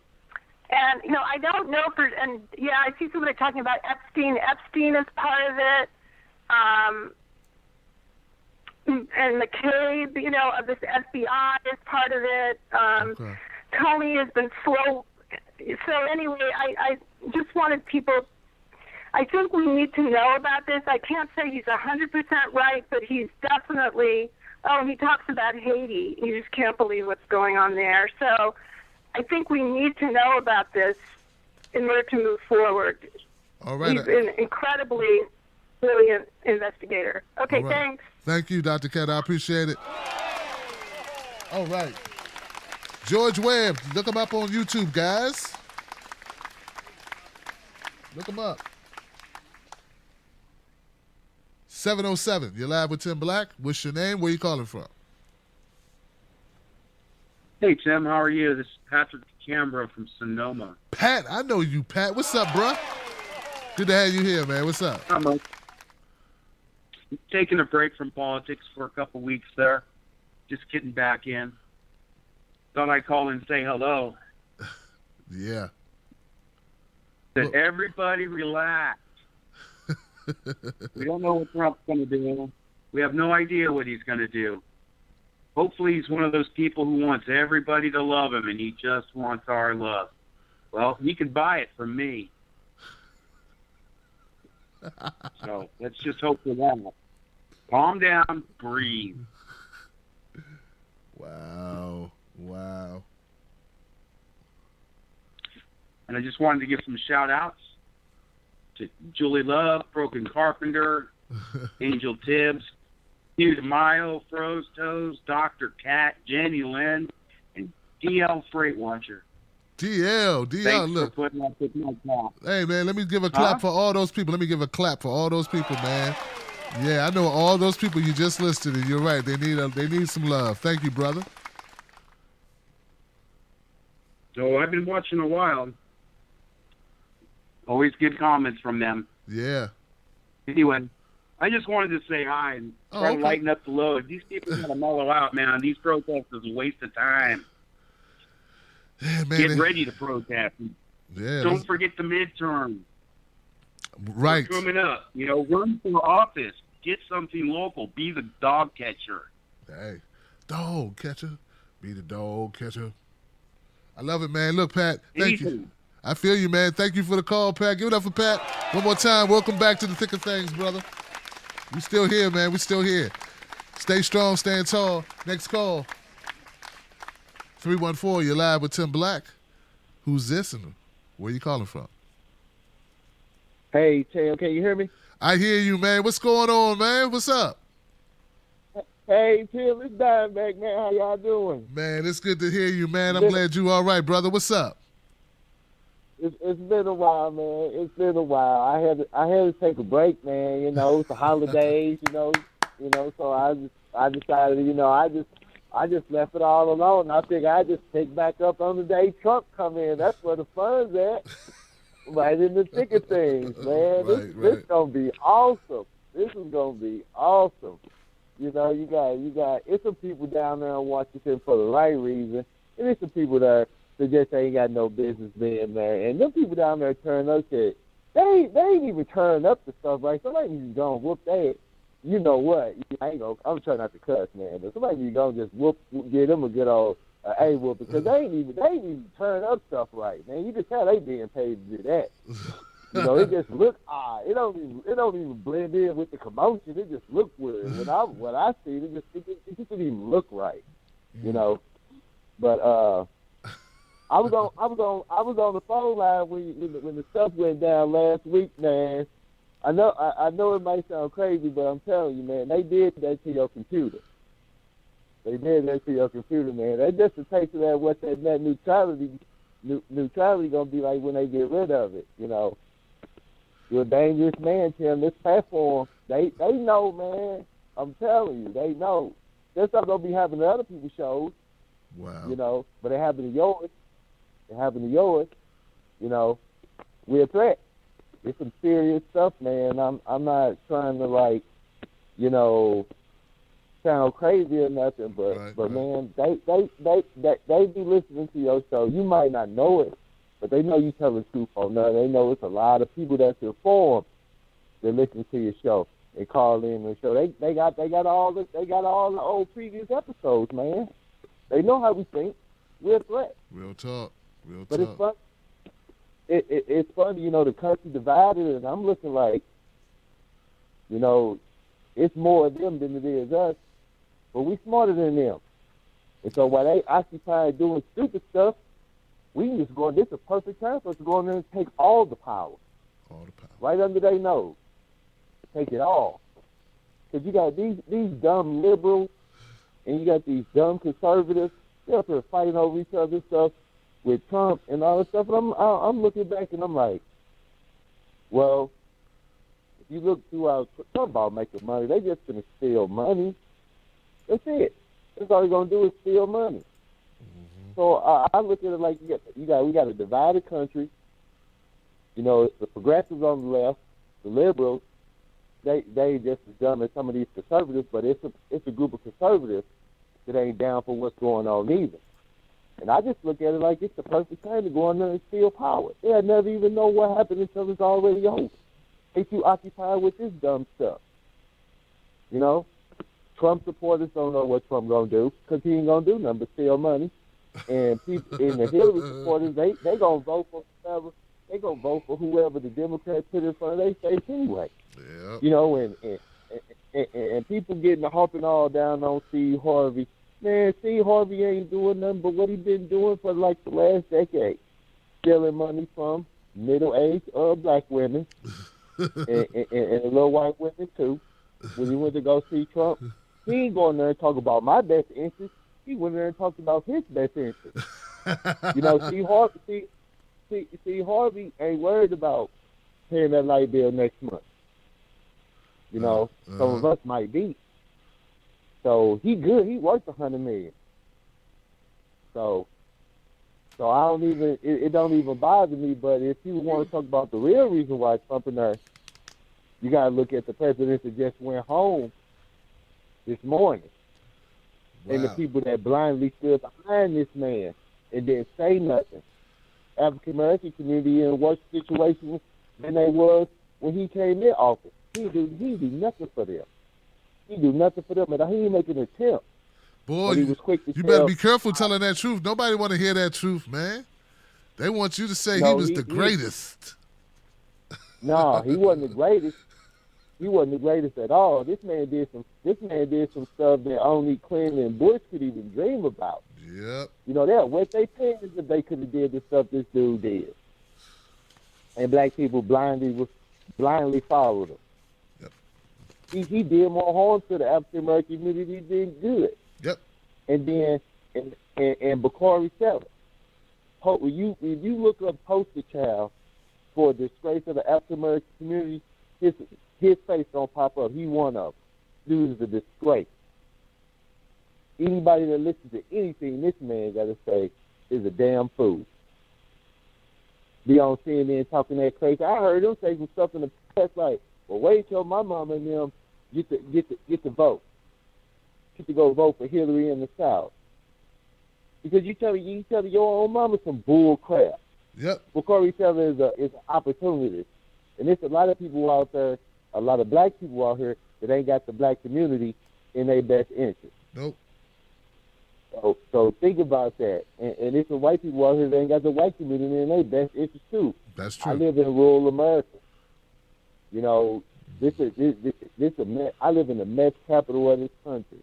And, you know, I don't know I see somebody talking about Epstein. Epstein is part of it. And McCabe, you know, of this FBI is part of it. Comey has been slow. So anyway, I just wanted people, I think we need to know about this. I can't say he's 100% right, but he's definitely, he talks about Haiti. You just can't believe what's going on there. So I think we need to know about this in order to move forward. All right. He's an incredibly brilliant investigator. Okay, right. Thanks. Thank you, Dr. Cat. I appreciate it. All right. George Webb, look him up on YouTube, guys. Look him up. 707. You're live with Tim Black. What's your name? Where you calling from? Hey, Tim, how are you? This is Patrick Canberra from Sonoma. Pat, I know you, Pat. What's up, bruh? Good to have you here, man. What's up? I'm taking a break from politics for a couple weeks there. Just getting back in. Thought I'd call and say hello. Yeah. That everybody relax. We don't know what Trump's going to do. We have no idea what he's going to do. Hopefully he's one of those people who wants everybody to love him, and he just wants our love. Well, he could buy it from me. So let's just hope for that. Calm down, breathe. Wow. And I just wanted to give some shout-outs to Julie Love, Broken Carpenter, Angel Tibbs, Hugh DeMaio, Froze Toes, Dr. Cat, Jenny Lynn, and DL Freight Watcher. DL, Thanks look. for putting up with my call. Hey, man, let me give a clap for all those people. Man. Yeah, I know all those people you just listed, and you're right. They need some love. Thank you, brother. So I've been watching a while. Always good comments from them. Yeah. Anyway, I just wanted to say hi and try to lighten up the load. These people got to mellow out, man. These protests is a waste of time. Yeah, man. Get ready to protest. Yeah. Don't forget the midterm. Right. They're coming up. Run for office. Get something local. Be the dog catcher. Hey, dog catcher. Be the dog catcher. I love it, man. Look, Pat, thank you. I feel you, man. Thank you for the call, Pat. Give it up for Pat. One more time. Welcome back to the thick of things, brother. We still here, man. We still here. Stay strong, stand tall. Next call. 314, you're live with Tim Black. Who's this and where you calling from? Hey, Tim, can you hear me? I hear you, man. What's going on, man? What's up? Hey, Tim, it's Diamondback, man. How y'all doing? Man, it's good to hear you, man. I'm glad you all right, brother. What's up? It's been a while, man. It's been a while. I had to take a break, man. It's the holidays, so I decided, I just left it all alone. I think I just pick back up on the day Trump come in. That's where the fun's at. Right in the thick of things, man. This gonna be awesome. This is gonna be awesome. You got it's some people down there watching this for the right reason, and it's some people that just ain't got no business being there. And them people down there turn up shit. They ain't even turn up the stuff, right? Somebody needs to go and whoop that. You know what? I'm trying not to cuss, man, but somebody needs to go and just give them a good old A-whoop, because they ain't even turn up stuff right, man. You can tell they being paid to do that. It just look odd. It don't even blend in with the commotion. It just look weird. When I see it, it just didn't even look right. But I was on the phone line when the stuff went down last week, man. I know it might sound crazy, but I'm telling you, man, they did that to your computer. They did that to your computer, man. That's just a taste of that what that neutrality gonna be like when they get rid of it. You're a dangerous man, Tim. This platform, they know, man. I'm telling you, they know. That's not gonna be happening to other people's shows. Wow. But it happened to yours. We're a threat. It's some serious stuff, man. I'm not trying to sound crazy or nothing, but man, they be listening to your show. You might not know it, but they know you tell the truth on that. They know it's a lot of people that's informed that listen to your show and call in the show. They got all the old previous episodes, man. They know how we think. We're a threat. Real talk. But it's fun. It's funny, the country divided, and I'm looking like, it's more of them than it is us, but we smarter than them. And so while they occupy doing stupid stuff, we can just go. This is a perfect time for us to go in there and take all the power. Right under their nose. Take it all. Because you got these dumb liberals, and you got these dumb conservatives. They're up there fighting over each other's stuff with Trump and all this stuff. And I'm looking back and I'm like, well, you look throughout, talk about making money. They just gonna steal money. That's it. That's all they're gonna do is steal money. So I look at it like we got a divided country. You know, it's the progressives on the left, the liberals. They just as dumb as some of these conservatives, but it's a group of conservatives that ain't down for what's going on either. And I just look at it like it's the perfect time to go in there and steal power. They'll never even know what happened until it's already over. They too occupied with this dumb stuff. You know, Trump supporters don't know what Trump gonna do because he ain't gonna do nothing but steal money. And people in the Hillary supporters, they gonna vote for whoever. They gonna vote for whoever the Democrats put in front of their face anyway. Yep. You know, and people getting the harping all down on Steve Harvey. Man, Steve Harvey ain't doing nothing but what he been doing for like the last decade, stealing money from middle-aged black women and little white women too. When he went to go see Trump, he ain't going there and talk about my best interest. He went there and talked about his best interest. You know, Steve Harvey ain't worried about paying that light bill next month. You know, some of us might be. So he good. He worth $100 million. So I don't even. It don't even bother me. But if you want to talk about the real reason why Trump in there, you got to look at the president that just went home this morning, and the people that blindly stood behind this man and didn't say nothing. African American community in a worse situation than they was when he came in office. He do nothing for them. He do nothing for them, and he ain't making an attempt. Boy, you better be careful telling that truth. Nobody want to hear that truth, man. They want you to say he was the greatest. No, he wasn't the greatest. He wasn't the greatest at all. This man did some stuff that only Clinton and Bush could even dream about. Yep. You know, they'll wet their pants if they could have did the stuff this dude did. And black people blindly followed him. Yep. He did more harm to the African American community than good. Yep. And then and Bakari Sellers. When you look up poster child for a disgrace of the African American community, his face don't pop up. He one of them. Dude is a disgrace. Anybody that listens to anything this man got to say is a damn fool. Be on CNN talking that crazy. I heard him say some stuff in the press like, "Well, wait till my mama and them get to vote. Get to go vote for Hillary in the South." Because you tell your own mama some bull crap. Yep. Corey Taylor is an opportunist, and there's a lot of people out there, a lot of black people out here that ain't got the black community in their best interest. Nope. So think about that. And there's some white people out here that ain't got the white community in their best interest too. That's true. I live in rural America. You know, this a mess. I live in the mess capital of this country.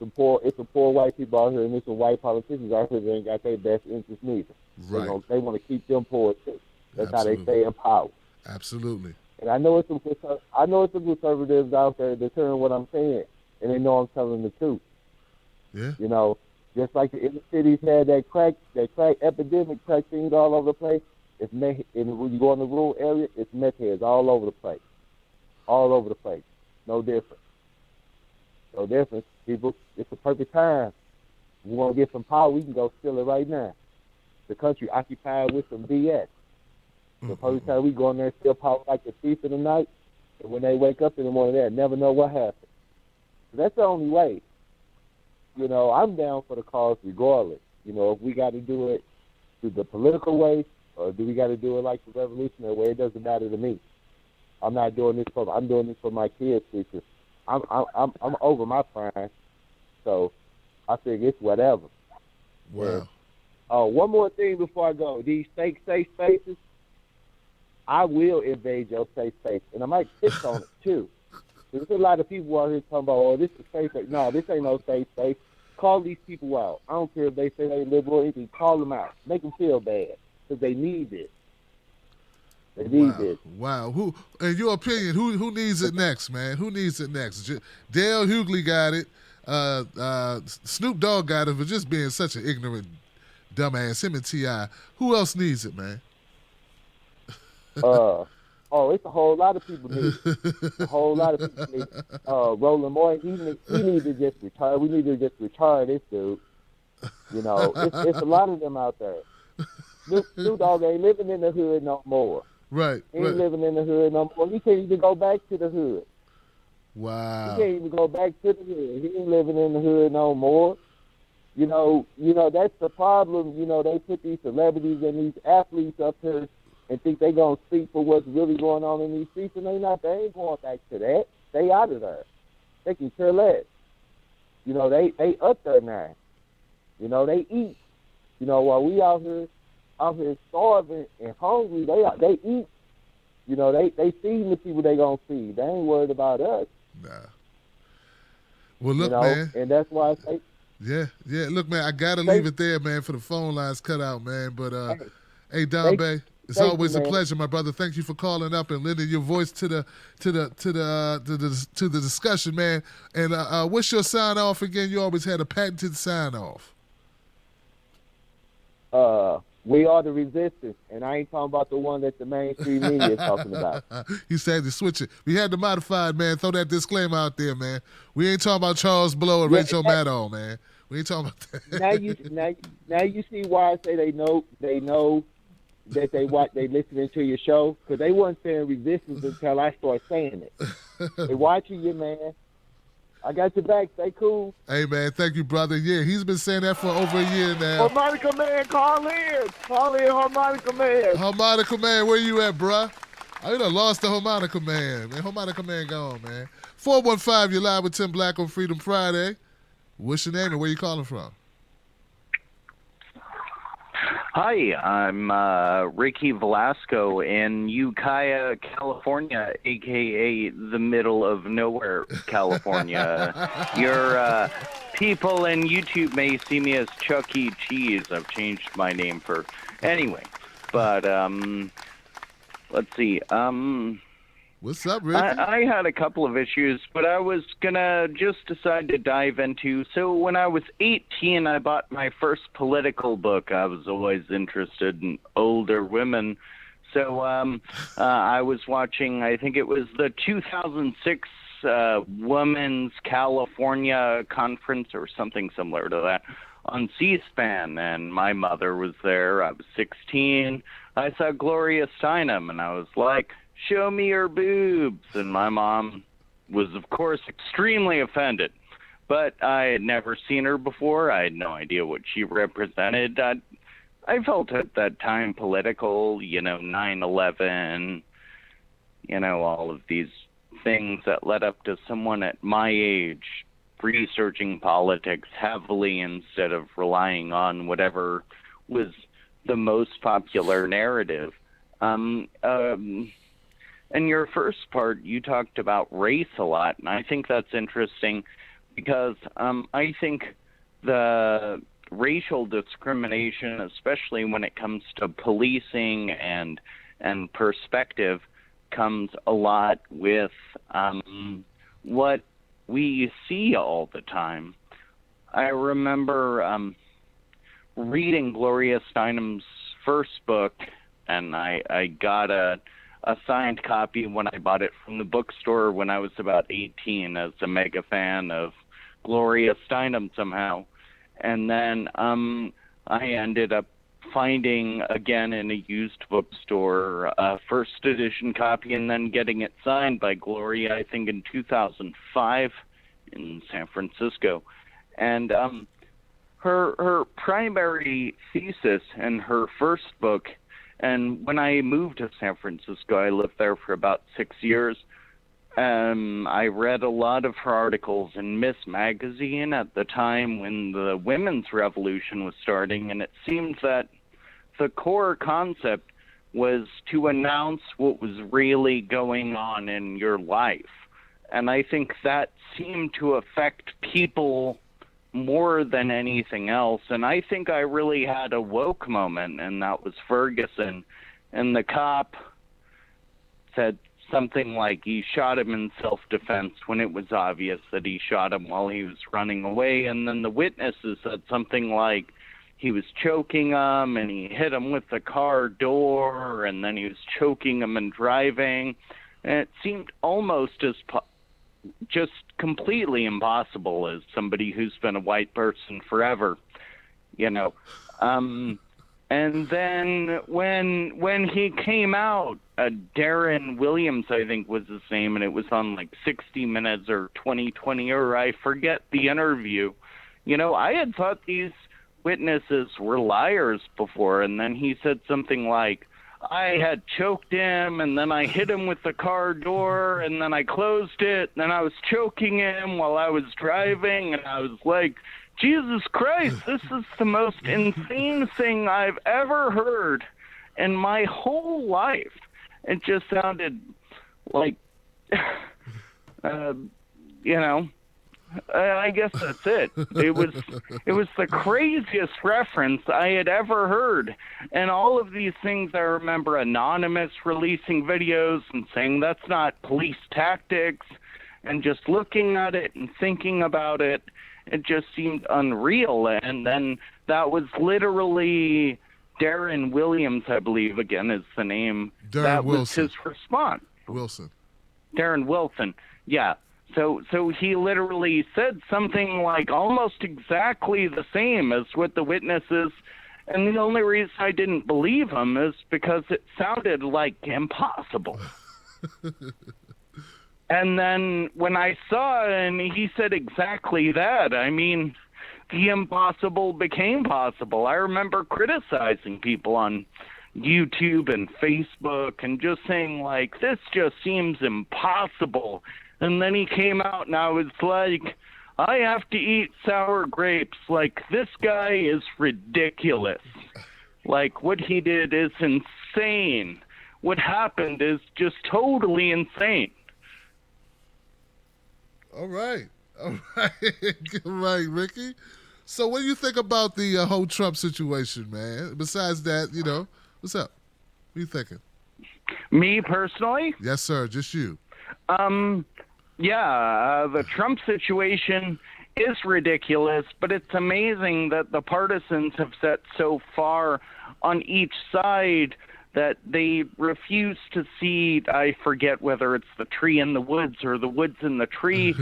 It's some poor white people out here, and there's some white politicians out here that ain't got their best interest neither. Right. They want to keep them poor too. That's how they stay in power. Absolutely. And I know it's some conservatives out there that hearing what I'm saying, and they know I'm telling the truth. Yeah. You know, just like the inner cities had that crack epidemic, crack things all over the place. And when you go in the rural area, it's meth heads all over the place. All over the place. No difference. No difference. People, it's the perfect time. We want to get some power, we can go steal it right now. The country occupied with some BS. The perfect time we go in there and steal power like a thief in the night, and when they wake up in the morning, they'll never know what happened. So that's the only way. You know, I'm down for the cause regardless. You know, if we got to do it through the political way, or do we got to do it like the revolutionary way, it doesn't matter to me. I'm doing this for my kids' future. I'm over my prime, so I figure it's whatever. Wow. Oh, one more thing before I go. These fake safe spaces, I will invade your safe space, and I might pick on it too. There's a lot of people out here talking about, "Oh, this is safe space." No, this ain't no safe space. Call these people out. I don't care if they say they liberal or anything. Call them out. Make them feel bad because they need this. They need this. Wow. Who, in your opinion, who needs it next, man? Who needs it next? Dale Hughley got it. Snoop Dogg got it for just being such an ignorant dumbass. Him and T.I. Who else needs it, man? Oh, it's a whole lot of people need it. A whole lot of people need it. Roland Moore, he need to just retire. We need to just retire this dude. You know, it's a lot of them out there. Snoop Dogg ain't living in the hood no more. Right. He ain't living in the hood no more. He can't even go back to the hood. Wow. He can't even go back to the hood. He ain't living in the hood no more. You know, that's the problem. You know, they put these celebrities and these athletes up here and think they gonna speak for what's really going on in these streets, and they not. They ain't going back to that. They out of there. They can care less. You know, they up there now. You know, they eat. You know, while we out here starving and hungry, they eat. You know, they feeding the people they gonna feed. They ain't worried about us. Nah. Well, look, you know, man. And that's why I say. Yeah. Look, man, I gotta leave it there, man, for the phone lines cut out, man. But hey, Don Bay, it's always a pleasure, my brother. Thank you for calling up and lending your voice to the discussion, man. And what's your sign off again? You always had a patented sign off. We are the resistance, and I ain't talking about the one that the mainstream media is talking about. You said to switch it. We had to modify it, man. Throw that disclaimer out there, man. We ain't talking about Charles Blow and Rachel Maddow, man. We ain't talking about that. Now you see why I say they know that they listening to your show, because they weren't saying resistance until I start saying it. They watching you, man. I got your back. Stay cool. Hey, man, thank you, brother. Yeah, he's been saying that for over a year now. Harmonica Man, call in, Harmonica Man. Harmonica Man, where you at, bruh? I done lost the Harmonica Man. Man, Harmonica Man gone, man. 415, you're live with Tim Black on Freedom Friday. What's your name and where you calling from? Hi, I'm Ricky Velasco in Ukiah, California, a.k.a. the middle of nowhere, California. Your people in YouTube may see me as Chuck E. Cheese. I've changed my name for... Anyway, but let's see. What's up, Ricky? I had a couple of issues, but I was going to just decide to dive into. So when I was 18, I bought my first political book. I was always interested in older women. So I was watching, I think it was the 2006 Women's California Conference or something similar to that on C-SPAN, and my mother was there. I was 16. I saw Gloria Steinem, and I was like, show me your boobs. And my mom was, of course, extremely offended. But I had never seen her before. I had no idea what she represented. I felt at that time political, 9/11, all of these things that led up to someone at my age researching politics heavily instead of relying on whatever was the most popular narrative. In your first part, you talked about race a lot, and I think that's interesting because I think the racial discrimination, especially when it comes to policing and perspective, comes a lot with what we see all the time. I remember reading Gloria Steinem's first book, and I got a signed copy when I bought it from the bookstore when I was about 18 as a mega fan of Gloria Steinem somehow. And then I ended up finding again in a used bookstore a first edition copy and then getting it signed by Gloria, I think in 2005 in San Francisco. And her primary thesis in her first book, and when I moved to San Francisco, I lived there for about 6 years. I read a lot of her articles in Miss Magazine at the time when the women's revolution was starting, and it seemed that the core concept was to announce what was really going on in your life. And I think that seemed to affect people more than anything else. And I think I really had a woke moment, and that was Ferguson. And the cop said something like he shot him in self-defense when it was obvious that he shot him while he was running away. And then the witnesses said something like he was choking him, and he hit him with the car door, and then he was choking him and driving. And it seemed almost as just completely impossible as somebody who's been a white person forever, you know. And then when he came out, Darren Williams, I think was his name, and it was on like 60 Minutes or 2020, or I forget the interview. You know, I had thought these witnesses were liars before, and then he said something like, I had choked him, and then I hit him with the car door, and then I closed it, and then I was choking him while I was driving, and I was like, Jesus Christ, this is the most insane thing I've ever heard in my whole life. It just sounded like, you know, I guess that's it. It was the craziest reference I had ever heard. And all of these things, I remember Anonymous releasing videos and saying that's not police tactics, and just looking at it and thinking about it, it just seemed unreal. And then that was literally Darren Williams, I believe, again is the name. Darren that Wilson. was his response. Wilson. Darren Wilson, yeah. So he literally said something like almost exactly the same as what the witnesses, and the only reason I didn't believe him is because it sounded like impossible. And then when I saw it and he said exactly that, I mean, the impossible became possible. I remember criticizing people on YouTube and Facebook and just saying, like, this just seems impossible. And then he came out and I was like, I have to eat sour grapes. Like, this guy is ridiculous. Like, what he did is insane. What happened is just totally insane. All right. All right, Ricky. So what do you think about the whole Trump situation, man? Besides that, you know, what's up? What are you thinking? Me personally? Yes, sir. Just you. The Trump situation is ridiculous, but it's amazing that the partisans have set so far on each side that they refuse to see, I forget whether it's the tree in the woods or the woods in the tree,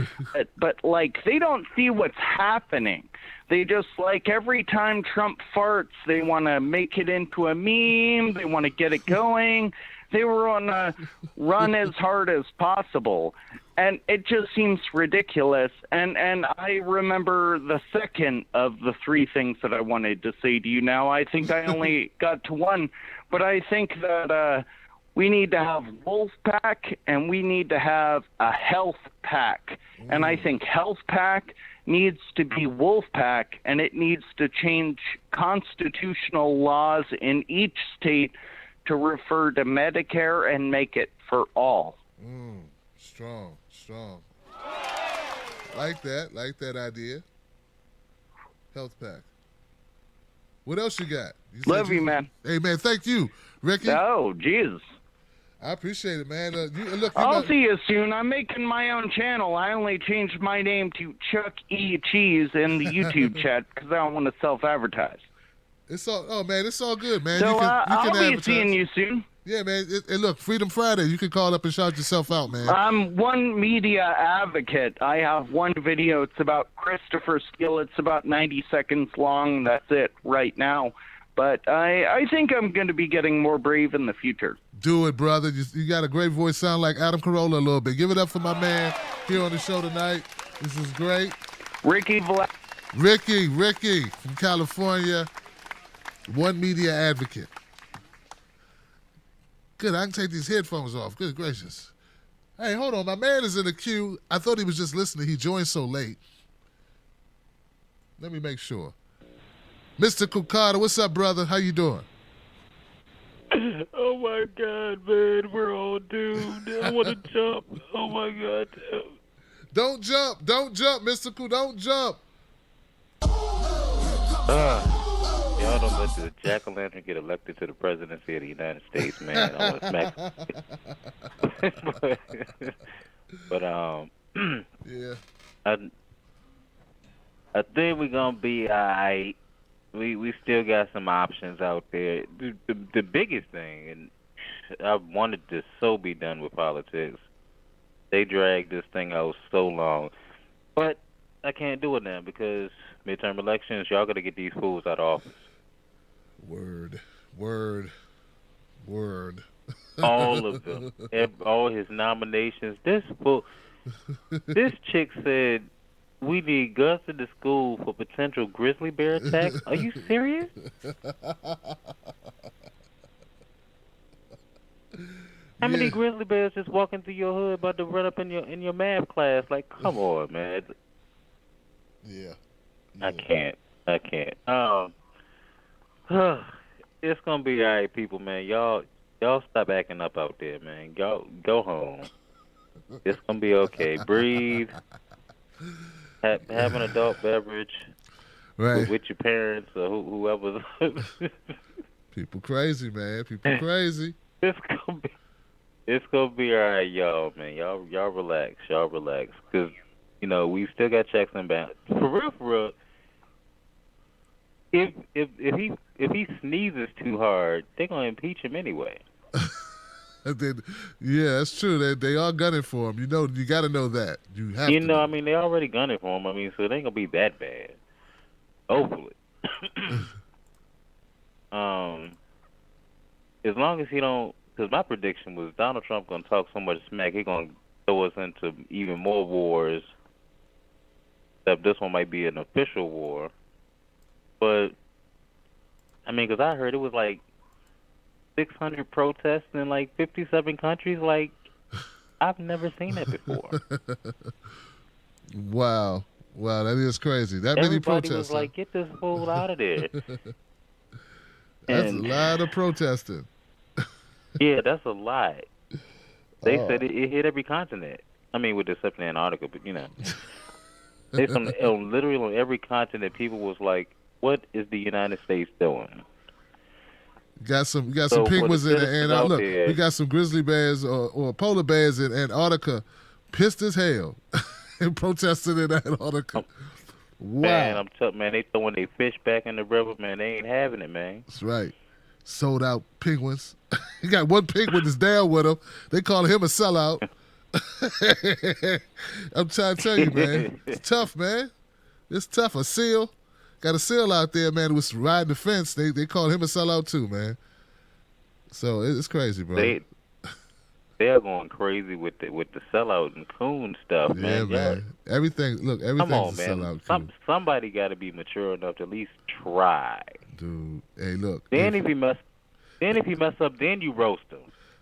but like, they don't see what's happening. They just, like, every time Trump farts, they want to make it into a meme, they want to get it going, they want to run as hard as possible. And it just seems ridiculous. And I remember the second of the three things that I wanted to say to you now. I think I only got to one, but I think that we need to have Wolf Pack and we need to have a Health Pack. And I think Health Pack needs to be Wolf Pack, and it needs to change constitutional laws in each state to refer to Medicare and make it for all. Strong. Like that idea. Health Pack. What else you got? Love you, man. Hey, man, thank you, Ricky. Oh, Jesus. I appreciate it, man. I'll see you soon. I'm making my own channel. I only changed my name to Chuck E. Cheese in the YouTube chat because I don't want to self-advertise. It's all good, man. So you can I'll be advertise. seeing you soon. Yeah, man. And look, Freedom Friday, you can call up and shout yourself out, man. I'm one media advocate. I have one video. It's about Christopher Steele. It's about 90 seconds long. That's it right now. But I think I'm going to be getting more brave in the future. Do it, brother. You got a great voice. Sound like Adam Carolla a little bit. Give it up for my man here on the show tonight. This is great. Ricky from California. One media advocate. Good, I can take these headphones off. Good gracious. Hey, hold on. My man is in the queue. I thought he was just listening. He joined so late. Let me make sure. Mr. Kukata, what's up, brother? How you doing? Oh, my God, man. We're all doomed. I want to jump. Oh, my God. Don't jump, Mr. Ku. Don't jump. Y'all don't let the jack-o'-lantern get elected to the presidency of the United States, man. I want to smack. but yeah. I think we're gonna be alright. we still got some options out there. The biggest thing, and I wanted to so be done with politics. They dragged this thing out so long, but I can't do it now because midterm elections. Y'all got to get these fools out of office. Word. All of them, all his nominations. This chick said we need guns in the school for potential grizzly bear attacks. Are you serious? How many grizzly bears just walking through your hood about to run up in your math class? Like, come on, man. Yeah. I can't. It's gonna be all right, people, man. Y'all stop acting up out there, man. Y'all go home. It's gonna be okay. Breathe. Have an adult beverage. Right. With your parents or whoever. People crazy, man. People crazy. It's gonna be all right, y'all, man. Y'all relax. Cause we still got checks and balances. For real. If he sneezes too hard, they're gonna impeach him anyway. Yeah, that's true. They are gunning for him. You got to know that. You have to. I mean, they already gunning for him. I mean, so it ain't gonna be that bad. Hopefully. As long as he don't, because my prediction was Donald Trump gonna talk so much smack, he gonna throw us into even more wars. Except this one might be an official war. But I mean, because I heard it was like 600 protests in like 57 countries. Like, I've never seen that before. Wow, that is crazy. That many protests. Everybody was like, "Get this fool out of there." That's a lot of protesting. Yeah, that's a lot. They said it hit every continent. I mean, with the exception of Antarctica, but they literally on every continent, people was like, "What is the United States doing?" We got some penguins in there, and look, we got some grizzly bears or polar bears in Antarctica, pissed as hell, and protesting in Antarctica. Wow, Man, they throwing their fish back in the river, man. They ain't having it, man. That's right. Sold out penguins. He got one penguin that's down with him. They call him a sellout. I'm trying to tell you, man. It's tough, man. It's tough. A seal. Got a seal out there, man, who was riding the fence. They call him a sellout too, man. So it's crazy, bro. They're going crazy with the sellout and coon stuff, man. Yeah, man. Everything's a sellout. Somebody got to be mature enough to at least try. Dude, hey, look. If he mess up, then you roast him.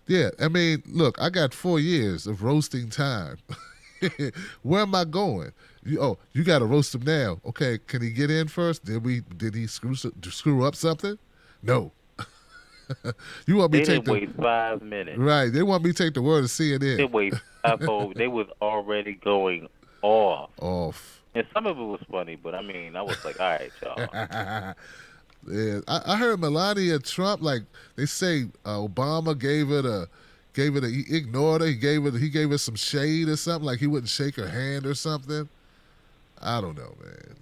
Yeah, I mean, look, I got 4 years of roasting time. Where am I going? You got to roast him now. Okay, can he get in first? Did he screw up something? No. You want me to take wait 5 minutes. Right, they want me to take the word of CNN. They wait 5 hours. They was already going off. And some of it was funny, but I mean, I was like, all right, y'all. Yeah, I heard Melania Trump, like they say, Obama he ignored her. He gave her some shade or something, like he wouldn't shake her hand or something. I don't know, man.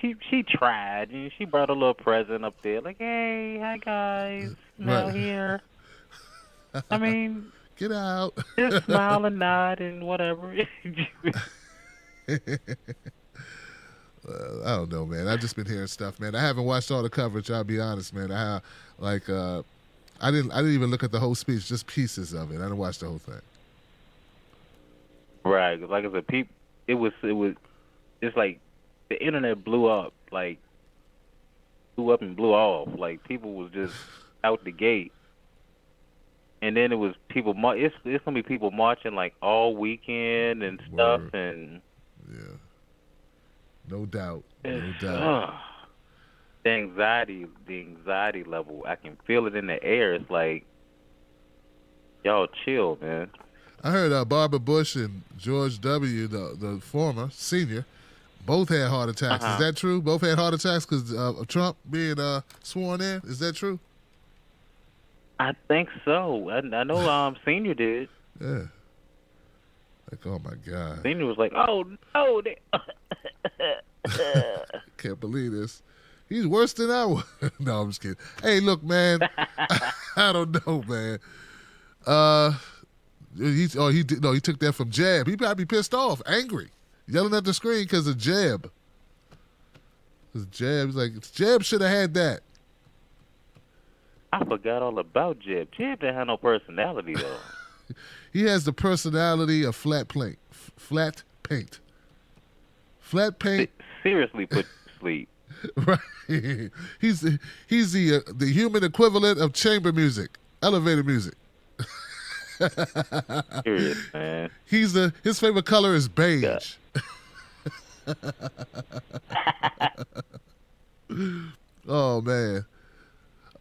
She tried, and she brought a little present up there, like, hey, hi guys, now here. I mean, get out. Just smile and nod and whatever. I don't know, man. I've just been hearing stuff, man. I haven't watched all the coverage. I'll be honest, man. I didn't even look at the whole speech, just pieces of it. I didn't watch the whole thing. Right, like I said, it's like the internet blew up and blew off. Like people was just out the gate, and then it was people. It's gonna be people marching like all weekend and stuff, and yeah. No doubt. The anxiety level, I can feel it in the air. It's like, y'all chill, man. I heard Barbara Bush and George W., the former senior, both had heart attacks. Is that true? Both had heart attacks because of Trump being sworn in? Is that true? I think so. I know senior did. Yeah. Like, oh my God. Then he was like, oh no, they Can't believe this. He's worse than I was. No, I'm just kidding. Hey, look, man. I don't know, man. He took that from Jab. He probably pissed off, angry, yelling at the screen because of Jab. Because Jab's like, Jab should have had that. I forgot all about Jeb. Jeb didn't have no personality though. He has the personality of flat paint. Flat paint. Flat paint. Seriously, put to sleep. Right. He's the human equivalent of chamber music, elevator music. Serious, man. His favorite color is beige. Oh man.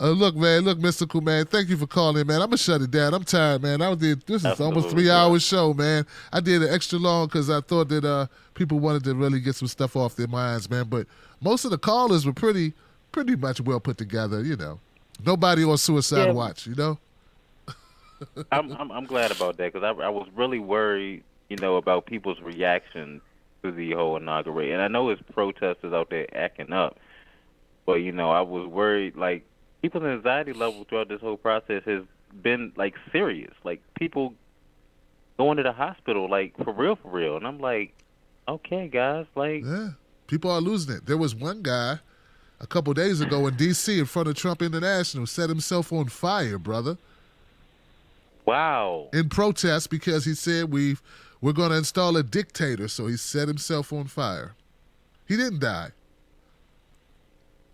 Look, Mystical, man. Thank you for calling, man. I'm gonna shut it down. I'm tired, man. This is almost 3-hour show, man. I did it extra long because I thought that people wanted to really get some stuff off their minds, man. But most of the callers were pretty much well put together, you know. Nobody on suicide watch, you know. I'm glad about that because I was really worried, you know, about people's reaction to the whole inauguration. And I know it's protesters out there acting up, but you know, I was worried like. People's anxiety level throughout this whole process has been, like, serious. Like, people going to the hospital, like, for real. And I'm like, okay, guys, like... Yeah, people are losing it. There was one guy a couple days ago in D.C. in front of Trump International set himself on fire, brother. Wow. In protest because he said we're going to install a dictator, so he set himself on fire. He didn't die.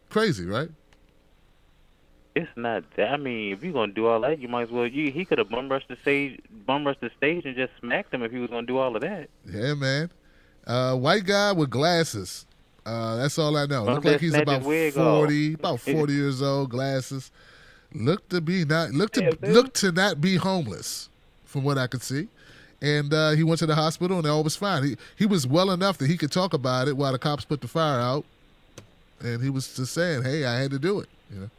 Crazy, right? It's not that. I mean, if you're gonna do all that, you might as well. He could have bum rushed the stage, and just smacked him if he was gonna do all of that. Yeah, man. White guy with glasses. That's all I know. Look like he's about 40 years old. Glasses. Look to not be homeless, from what I could see. And he went to the hospital, and all was fine. He was well enough that he could talk about it while the cops put the fire out, and he was just saying, "Hey, I had to do it." You know.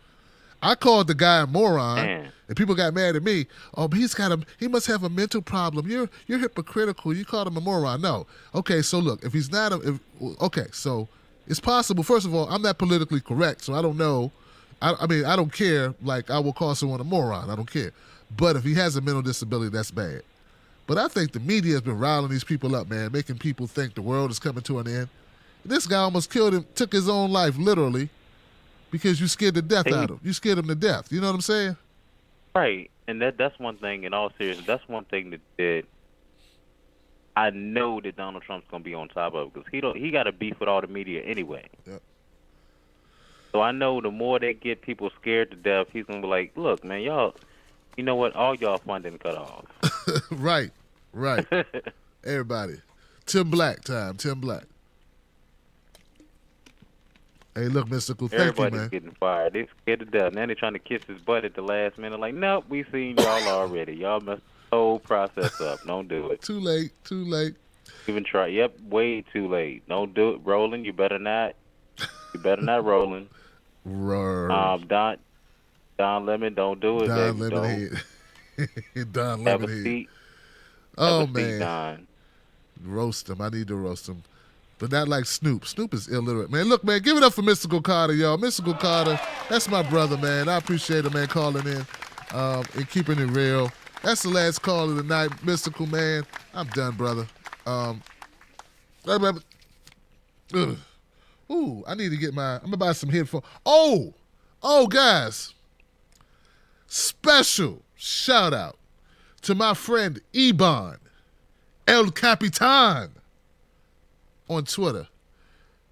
I called the guy a moron, and people got mad at me. Oh, but he must have a mental problem. You're hypocritical. You called him a moron. No. Okay, so look, if he's not so it's possible. First of all, I'm not politically correct, so I don't know. I mean, I don't care. Like, I will call someone a moron. I don't care. But if he has a mental disability, that's bad. But I think the media has been riling these people up, man, making people think the world is coming to an end. This guy almost killed him, took his own life, literally. Because you scared the death out of him. You scared him to death. You know what I'm saying? Right. And that's one thing, in all seriousness, that's one thing that I know that Donald Trump's going to be on top of because he got a beef with all the media anyway. Yep. So I know the more they get people scared to death, he's going to be like, look, man, y'all, you know what? All y'all funding cut off. Right. Everybody. Tim Black time. Tim Black. Hey, look, Mystical, thank you, man. Everybody's getting fired. They scared to death. Now they're trying to kiss his butt at the last minute. Like, nope, we seen y'all already. Y'all messed the whole process up. Don't do it. Too late. Even try. Yep, way too late. Don't do it. Rolling, you better not. Rolling. Don Lemon, don't do it. Don Lemonhead. Don Lemonhead. Have a seat. Oh, Have a man. Seat, Don. Roast him. I need to roast him. But not like Snoop. Snoop is illiterate, man. Look, man, give it up for Mystical Carter, y'all. Mystical Carter, that's my brother, man. I appreciate him, man, calling in and keeping it real. That's the last call of the night, Mystical, man. I'm done, brother. Ooh, I need to get I'm going to buy some headphones. Oh, guys. Special shout out to my friend Ebon, El Capitan, on Twitter.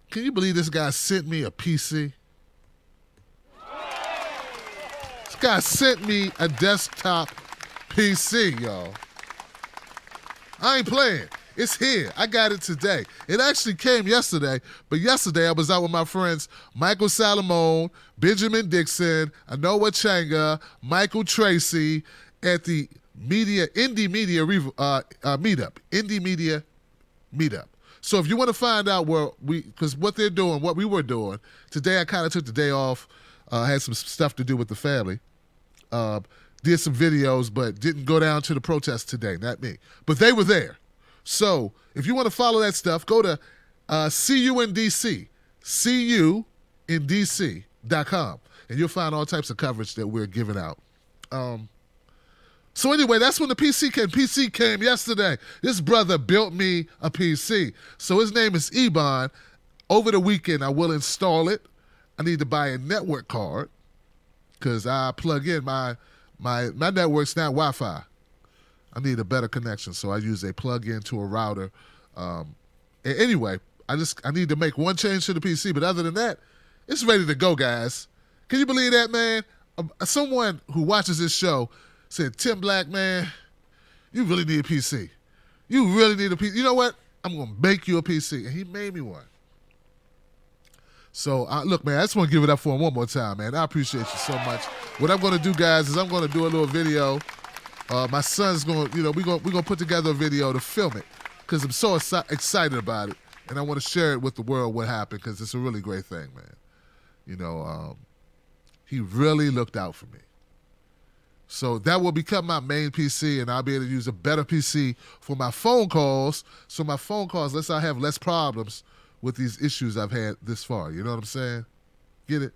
Can you believe this guy sent me a PC? This guy sent me a desktop PC, y'all. I ain't playing. It's here. I got it today. It actually came yesterday, but yesterday I was out with my friends Michael Salomon, Benjamin Dixon, Anoa Changa, Michael Tracy at the Indie Media Meetup. So if you want to find out because what they're doing, what we were doing, today I kind of took the day off, had some stuff to do with the family, did some videos, but didn't go down to the protest today, not me. But they were there. So if you want to follow that stuff, go to CU in DC, CUindc.com, and you'll find all types of coverage that we're giving out. So anyway, that's when the PC came. PC came yesterday. This brother built me a PC. So his name is Ebon. Over the weekend, I will install it. I need to buy a network card because I plug in my network's not Wi-Fi. I need a better connection, so I use a plug-in to a router. Anyway, I need to make one change to the PC, but other than that, it's ready to go, guys. Can you believe that, man? Someone who watches this show said, Tim Black, man, you really need a PC. You really need a PC. You know what? I'm going to make you a PC. And he made me one. So, look, man, I just want to give it up for him one more time, man. I appreciate you so much. What I'm going to do, guys, is I'm going to do a little video. My son's going to, we're going to put together a video to film it because I'm so excited about it. And I want to share it with the world what happened because it's a really great thing, man. He really looked out for me. So that will become my main PC, and I'll be able to use a better PC for my phone calls. So my phone calls, let's I have less problems with these issues I've had this far. You know what I'm saying? Get it?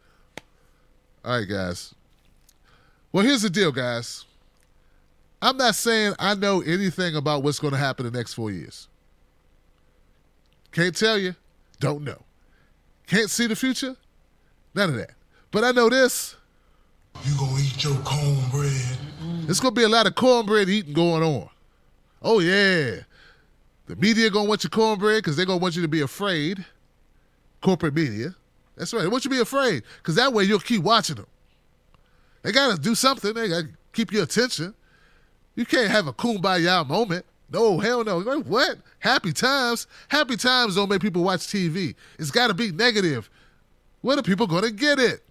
All right, guys. Well, here's the deal, guys. I'm not saying I know anything about what's going to happen in the next 4 years. Can't tell you. Don't know. Can't see the future? None of that. But I know this. You gonna eat your cornbread. There's gonna be a lot of cornbread eating going on. Oh yeah. The media gonna want your cornbread because they're gonna want you to be afraid. Corporate media. That's right. They want you to be afraid because that way you'll keep watching them. They gotta do something. They gotta keep your attention. You can't have a kumbaya moment. No, hell no. Like, what? Happy times? Happy times don't make people watch TV. It's gotta be negative. When are people gonna get it?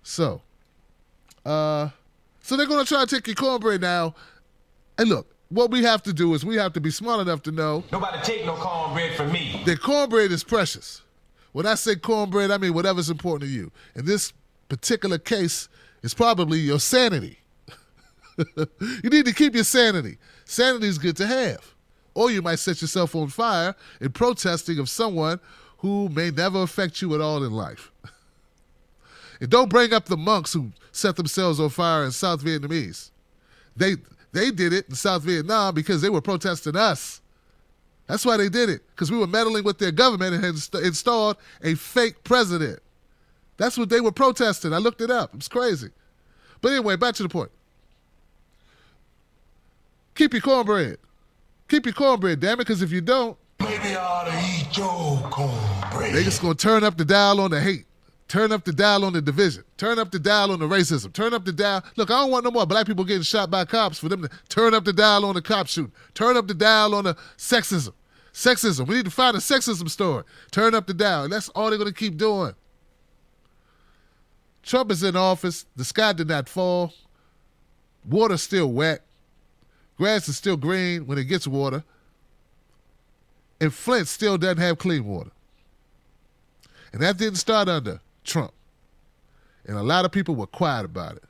So they're going to try to take your cornbread now. And look, what we have to do is we have to be smart enough to know. Nobody take no cornbread from me. That cornbread is precious. When I say cornbread, I mean whatever's important to you. In this particular case, it's probably your sanity. You need to keep your sanity. Sanity is good to have. Or you might set yourself on fire in protesting of someone who may never affect you at all in life. And don't bring up the monks who set themselves on fire in South Vietnamese. They did it in South Vietnam because they were protesting us. That's why they did it, because we were meddling with their government and had installed a fake president. That's what they were protesting. I looked it up. It's crazy. But anyway, back to the point. Keep your cornbread. Keep your cornbread, damn it, because if you don't, maybe I ought to eat your cornbread. They just going to turn up the dial on the hate. Turn up the dial on the division. Turn up the dial on the racism. Turn up the dial. Look, I don't want no more black people getting shot by cops for them to turn up the dial on the cop shooting. Turn up the dial on the sexism. Sexism. We need to find a sexism story. Turn up the dial. And that's all they're going to keep doing. Trump is in office. The sky did not fall. Water's still wet. Grass is still green when it gets water. And Flint still doesn't have clean water. And that didn't start under Trump. And a lot of people were quiet about it.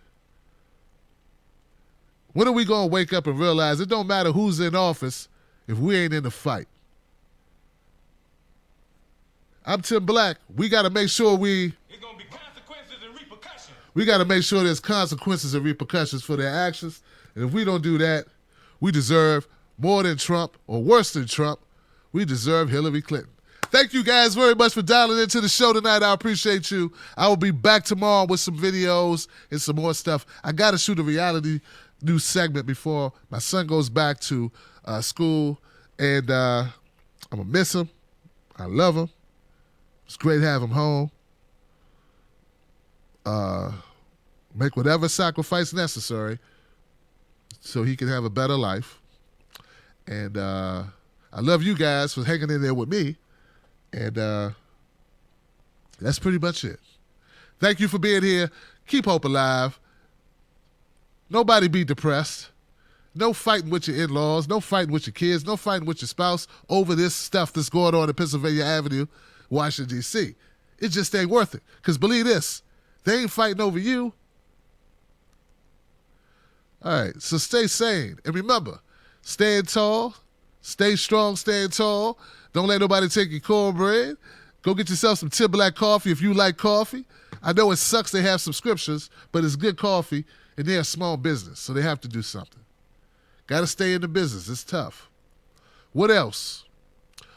When are we going to wake up and realize it don't matter who's in office if we ain't in the fight? I'm Tim Black. We got to make sure we got to make sure there's consequences and repercussions for their actions. And if we don't do that, we deserve more than Trump or worse than Trump. We deserve Hillary Clinton. Thank you guys very much for dialing into the show tonight. I appreciate you. I will be back tomorrow with some videos and some more stuff. I got to shoot a reality news segment before my son goes back to school. And I'm going to miss him. I love him. It's great to have him home. Make whatever sacrifice necessary so he can have a better life. And I love you guys for hanging in there with me. And that's pretty much it. Thank you for being here. Keep hope alive. Nobody be depressed. No fighting with your in-laws. No fighting with your kids. No fighting with your spouse over this stuff that's going on in Pennsylvania Avenue, Washington, D.C. It just ain't worth it. Because believe this, they ain't fighting over you. All right, so stay sane. And remember, stand tall Stay strong, stand tall. Don't let nobody take your cornbread. Go get yourself some Tim Black coffee if you like coffee. I know it sucks they have subscriptions, but it's good coffee, and they're a small business, so they have to do something. Got to stay in the business. It's tough. What else?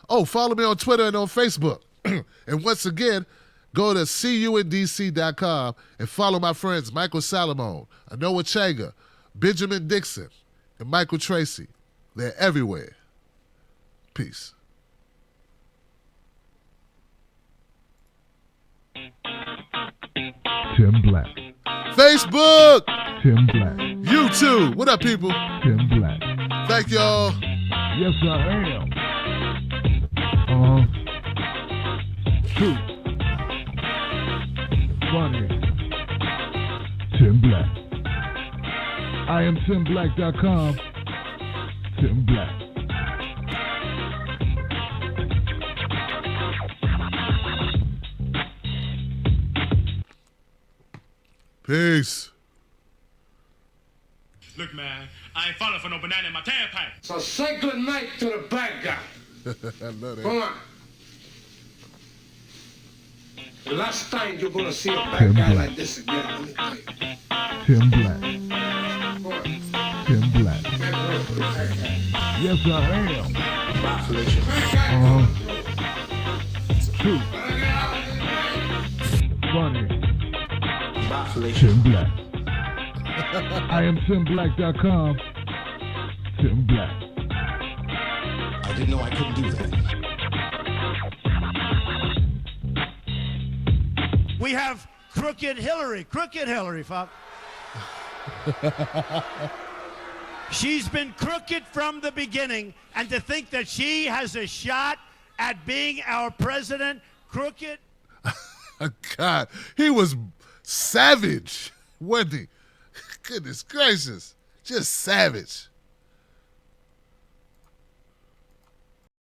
Oh, follow me on Twitter and on Facebook. And once again, go to cundc.com and follow my friends Michael Salomon, Anoa Changa, Benjamin Dixon, and Michael Tracy. They're everywhere. Peace. Tim Black. Facebook. Tim Black. YouTube. What up, people? Tim Black. Thank y'all. Yes, I am. True. Funny. Tim Black. I am TimBlack.com. Tim Black. Peace. Look, man, I ain't falling for no banana in my tailpipe. So say good night to the bad guy. I love that. Come on. The last time you're gonna see a bad guy like this again. Tim Black. Tim Black. Yes, I am. True. Funny. Tim Black. I am TimBlack.com. Tim Black. I didn't know I couldn't do that. We have crooked Hillary, fuck. She's been crooked from the beginning, and to think that she has a shot at being our president, crooked. God, he was savage, wasn't he? Goodness gracious, just savage.